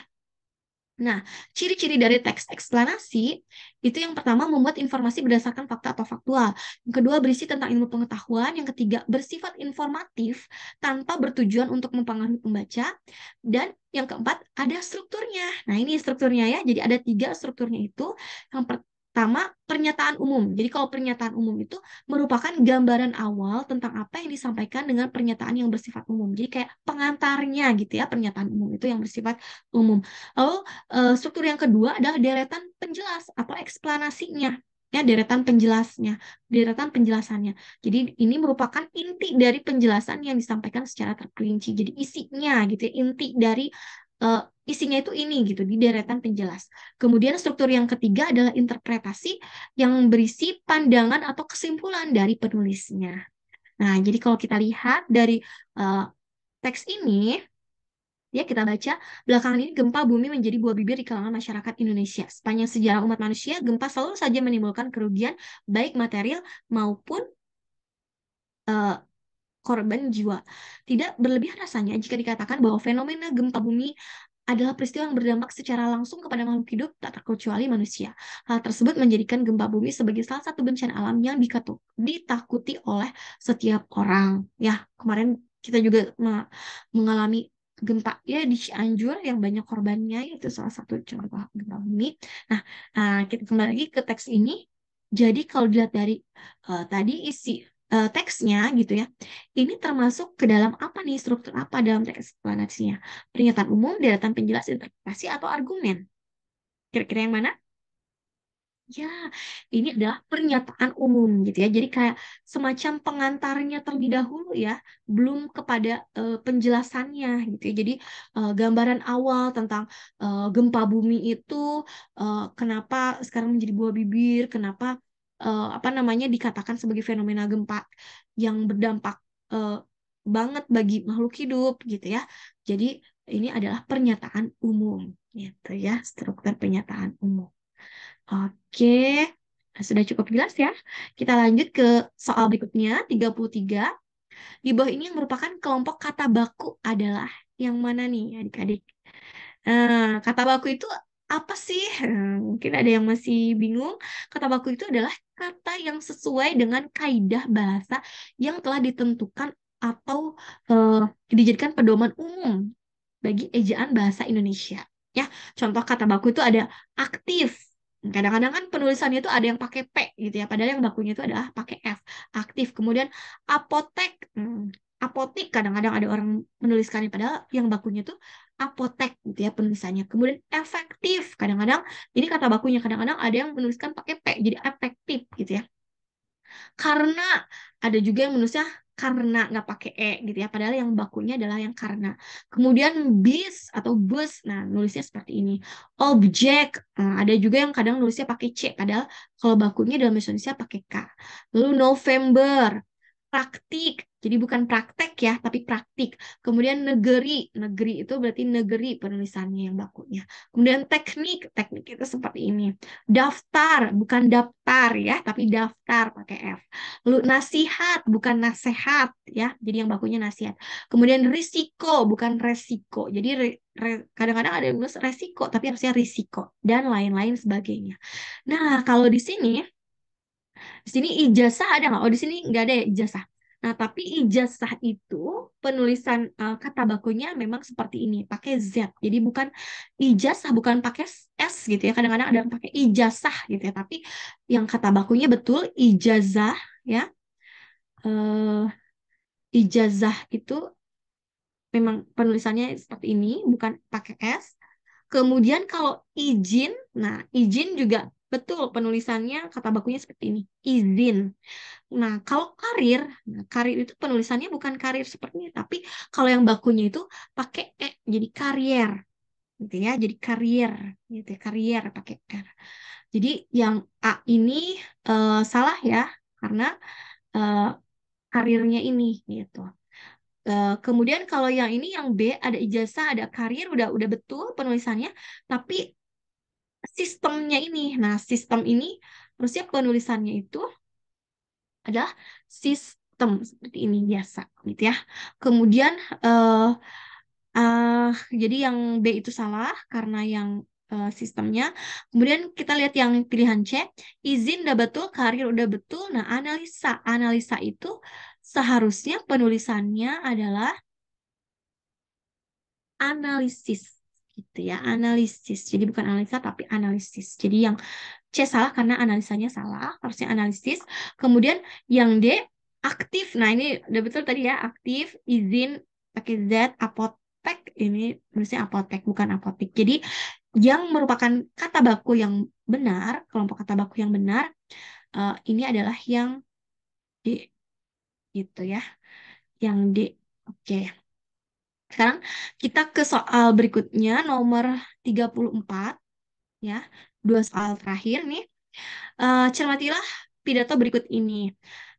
S1: nah, ciri-ciri dari teks eksplanasi itu yang pertama membuat informasi berdasarkan fakta atau faktual. Yang kedua berisi tentang ilmu pengetahuan. Yang ketiga bersifat informatif tanpa bertujuan untuk mempengaruhi pembaca. Dan yang keempat ada strukturnya. Nah, ini strukturnya ya. Jadi ada tiga strukturnya itu. Yang pertama pernyataan umum. Jadi kalau pernyataan umum itu merupakan gambaran awal tentang apa yang disampaikan dengan pernyataan yang bersifat umum. Jadi kayak pengantarnya gitu ya, pernyataan umum itu yang bersifat umum. Lalu struktur yang kedua adalah deretan penjelas atau eksplanasinya. Ya, deretan penjelasnya, deretan penjelasannya. Jadi ini merupakan inti dari penjelasan yang disampaikan secara terperinci. Jadi isinya gitu ya, inti dari eh, isinya itu ini gitu di deretan penjelas. Kemudian struktur yang ketiga adalah interpretasi yang berisi pandangan atau kesimpulan dari penulisnya. Nah, jadi kalau kita lihat dari eh, teks ini, ya, kita baca, belakangan ini gempa bumi menjadi buah bibir di kalangan masyarakat Indonesia. Sepanjang sejarah umat manusia, gempa selalu saja menimbulkan kerugian baik material maupun eh, korban jiwa. Tidak berlebihan rasanya jika dikatakan bahwa fenomena gempa bumi adalah peristiwa yang berdampak secara langsung kepada makhluk hidup tak terkecuali manusia. Hal tersebut menjadikan gempa bumi sebagai salah satu bencana alam yang ditakuti oleh setiap orang. Ya, kemarin kita juga mengalami gempa ya di Cianjur yang banyak korbannya, itu salah satu contoh gempa bumi. Nah, kita kembali lagi ke teks ini. Jadi kalau dilihat dari tadi isi teksnya gitu ya, ini termasuk ke dalam apa nih, struktur apa dalam teks eksplanasinya? Pernyataan umum, deretan penjelas, interpretasi, atau argumen? Kira-kira yang mana? Ya, ini adalah pernyataan umum gitu ya. Jadi kayak semacam pengantarnya terlebih dahulu ya, belum kepada penjelasannya gitu ya. Jadi gambaran awal tentang gempa bumi itu kenapa sekarang menjadi buah bibir, kenapa apa namanya dikatakan sebagai fenomena gempa yang berdampak eh, banget bagi makhluk hidup gitu ya. Jadi ini adalah pernyataan umum gitu ya, struktur pernyataan umum. Oke, sudah cukup jelas ya. Kita lanjut ke soal berikutnya, 33. Di bawah ini yang merupakan kelompok kata baku adalah yang mana nih adik-adik? Kata baku itu apa sih? Mungkin ada yang masih bingung. Kata baku itu adalah kata yang sesuai dengan kaidah bahasa yang telah ditentukan atau eh, dijadikan pedoman umum bagi ejaan bahasa Indonesia. Ya, contoh kata baku itu ada aktif. Kadang-kadang kan penulisannya itu ada yang pakai P gitu ya, padahal yang bakunya itu adalah pakai F. Aktif. Kemudian apotek. Apotik kadang-kadang ada orang menuliskannya padahal yang bakunya itu apotek gitu ya penulisannya. Kemudian efektif. Kadang-kadang ini kata bakunya kadang-kadang ada yang menuliskan pakai P jadi efektif gitu ya. Karena ada juga yang menulisnya karena nggak pakai e gitu ya, padahal yang bakunya adalah yang karena. Kemudian bis atau bus, nah nulisnya seperti ini. Objek, nah, ada juga yang kadang nulisnya pakai c, padahal kalau bakunya dalam bahasa Indonesia pakai k. Lalu November, praktik, jadi bukan praktek ya, tapi praktik. Kemudian negeri, negeri itu berarti negeri penulisannya yang bakunya. Kemudian teknik, teknik itu seperti ini. Daftar, bukan daftar ya, tapi daftar pakai F. Lalu nasihat, bukan nasehat ya, jadi yang bakunya nasihat. Kemudian risiko, bukan resiko. Jadi kadang-kadang ada yang nulis resiko, tapi harusnya risiko dan lain-lain sebagainya. Nah, kalau di sini ijazah ada nggak? Oh, di sini nggak ada ya ijazah. Nah, tapi ijazah itu penulisan kata bakunya memang seperti ini, pakai Z. Jadi bukan ijazah, bukan pakai S gitu ya. Kadang-kadang ada yang pakai ijazah gitu ya. Tapi yang kata bakunya betul ijazah ya. Eh, ijazah itu memang penulisannya seperti ini, bukan pakai S. Kemudian kalau izin, nah izin juga betul penulisannya kata bakunya seperti ini, izin. Nah, kalau karir, nah, karir itu penulisannya bukan karir seperti ini, tapi kalau yang bakunya itu pakai e, jadi karier, gitu ya, jadi karier, gitu ya, karier pakai r. Jadi yang a ini salah ya, karena eh, karirnya ini, gitu. Kemudian kalau yang ini, yang B ada ijazah, ada karir, udah betul penulisannya, tapi sistemnya ini, nah sistem ini harusnya penulisannya itu adalah sistem seperti ini biasa gitu ya. Kemudian eh eh, jadi yang B itu salah karena yang sistemnya. Kemudian kita lihat yang pilihan C, izin udah betul, karir udah betul. Nah, analisa. Analisa itu seharusnya penulisannya adalah analisis gitu ya, analisis. Jadi bukan analisa tapi analisis. Jadi yang C salah karena analisanya salah, harusnya analisis. Kemudian yang D aktif. Nah, ini udah betul tadi ya, aktif, izin pakai Z, apotek ini harusnya apotek bukan apotik. Jadi yang merupakan kata baku yang benar, kelompok kata baku yang benar ini adalah yang D gitu ya. Yang D. Oke. Sekarang kita ke soal berikutnya nomor 34 ya. Dua soal terakhir nih. Cermatilah pidato berikut ini.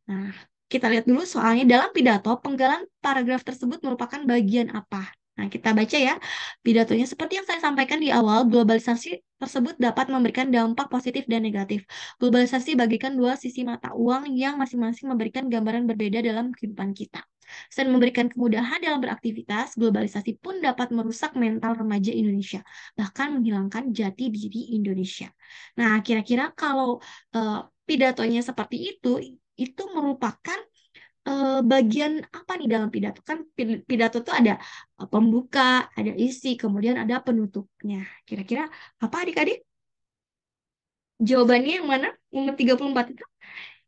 S1: Nah, kita lihat dulu soalnya dalam pidato penggalan paragraf tersebut merupakan bagian apa? Nah, kita baca ya pidatonya. Seperti yang saya sampaikan di awal, globalisasi tersebut dapat memberikan dampak positif dan negatif. Globalisasi bagikan dua sisi mata uang yang masing-masing memberikan gambaran berbeda dalam kehidupan kita. Selain memberikan kemudahan dalam beraktivitas, globalisasi pun dapat merusak mental remaja Indonesia, bahkan menghilangkan jati diri Indonesia. Nah, kira-kira kalau pidatonya seperti itu merupakan bagian apa nih dalam pidato? Kan pidato tuh ada pembuka, ada isi, kemudian ada penutupnya. Kira-kira apa adik-adik? Jawabannya yang mana? Nomor 34 itu?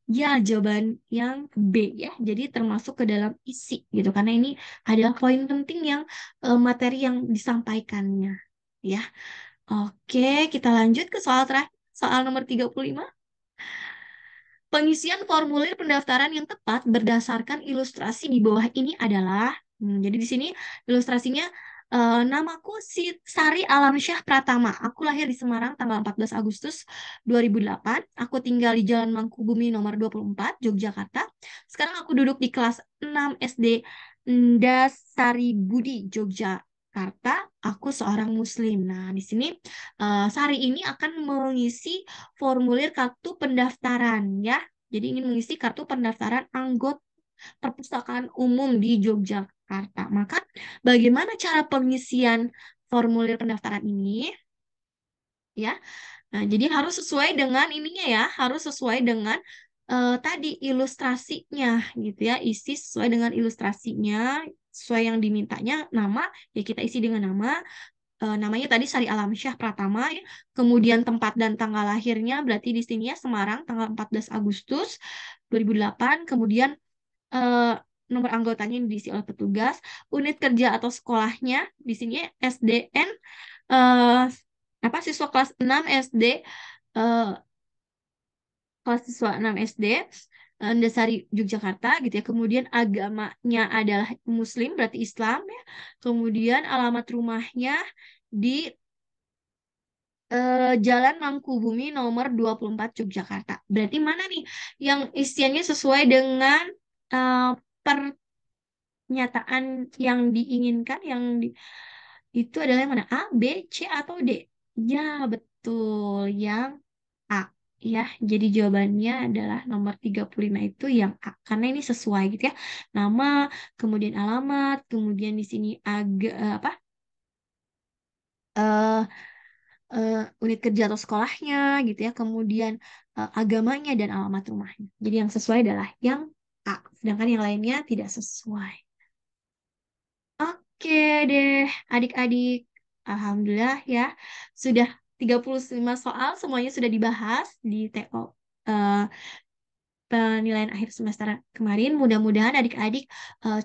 S1: Ya, jawaban yang B ya. Jadi termasuk ke dalam isi gitu. Karena ini adalah poin penting yang materi yang disampaikannya. Ya. Oke, kita lanjut ke soal terakhir. Soal nomor 35. Pengisian formulir pendaftaran yang tepat berdasarkan ilustrasi di bawah ini adalah, jadi di sini ilustrasinya, namaku Sari Alamsyah Pratama. Aku lahir di Semarang tanggal 14 Agustus 2008. Aku tinggal di Jalan Mangkubumi nomor 24, Yogyakarta. Sekarang aku duduk di kelas 6 SD Dasari Budi, Yogyakarta. Aku seorang Muslim. Nah, di sini Sari ini akan mengisi formulir kartu pendaftaran ya. Jadi ingin mengisi kartu pendaftaran anggota perpustakaan umum di Yogyakarta. Maka bagaimana cara pengisian formulir pendaftaran ini? Ya, nah, jadi harus sesuai dengan ininya ya, harus sesuai dengan tadi ilustrasinya gitu ya, isi sesuai dengan ilustrasinya, sesuai yang dimintanya, nama ya kita isi dengan nama. Namanya tadi Sari Alamsyah Pratama ya. Kemudian tempat dan tanggal lahirnya berarti di sini ya Semarang tanggal 14 Agustus 2008. Kemudian eh, nomor anggotanya yang diisi oleh petugas, unit kerja atau sekolahnya di sini ya, SDN, eh, apa siswa kelas 6 SD, eh, kelas siswa 6 SD, Dasari Yogyakarta gitu ya. Kemudian agamanya adalah Muslim berarti Islam ya. Kemudian alamat rumahnya di Jalan Mangkubumi nomor 24 Yogyakarta. Berarti mana nih yang isiannya sesuai dengan eh, pernyataan yang diinginkan, itu adalah yang mana? A, B, C, atau D? Ya, betul. Yang A. Ya, jadi jawabannya adalah nomor 35 itu yang A. Karena ini sesuai gitu ya. Nama, kemudian alamat, kemudian di sini apa? eh Unit kerja atau sekolahnya gitu ya, kemudian agamanya dan alamat rumahnya. Jadi yang sesuai adalah yang A, sedangkan yang lainnya tidak sesuai. Oke deh, adik-adik. Alhamdulillah ya, sudah 35 soal semuanya sudah dibahas di TO penilaian akhir semester kemarin. Mudah-mudahan adik-adik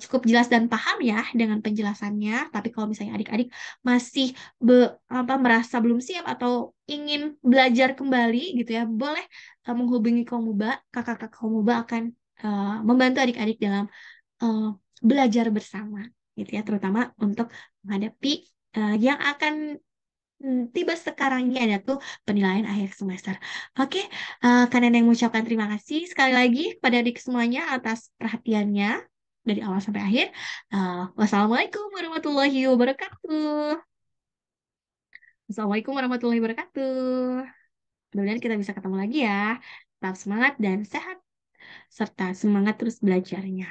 S1: cukup jelas dan paham ya dengan penjelasannya. Tapi kalau misalnya adik-adik masih merasa belum siap atau ingin belajar kembali gitu ya, boleh menghubungi Komuba. Kakak-kakak Komuba akan membantu adik-adik dalam eh, belajar bersama gitu ya, terutama untuk menghadapi yang akan tiba sekarang ini ada tuh penilaian akhir semester. Oke, karena yang mengucapkan terima kasih sekali lagi kepada adik semuanya atas perhatiannya dari awal sampai akhir. Wassalamualaikum warahmatullahi wabarakatuh. Wassalamualaikum warahmatullahi wabarakatuh. Mudah-mudahan kita bisa ketemu lagi ya. Tetap semangat dan sehat, serta semangat terus belajarnya.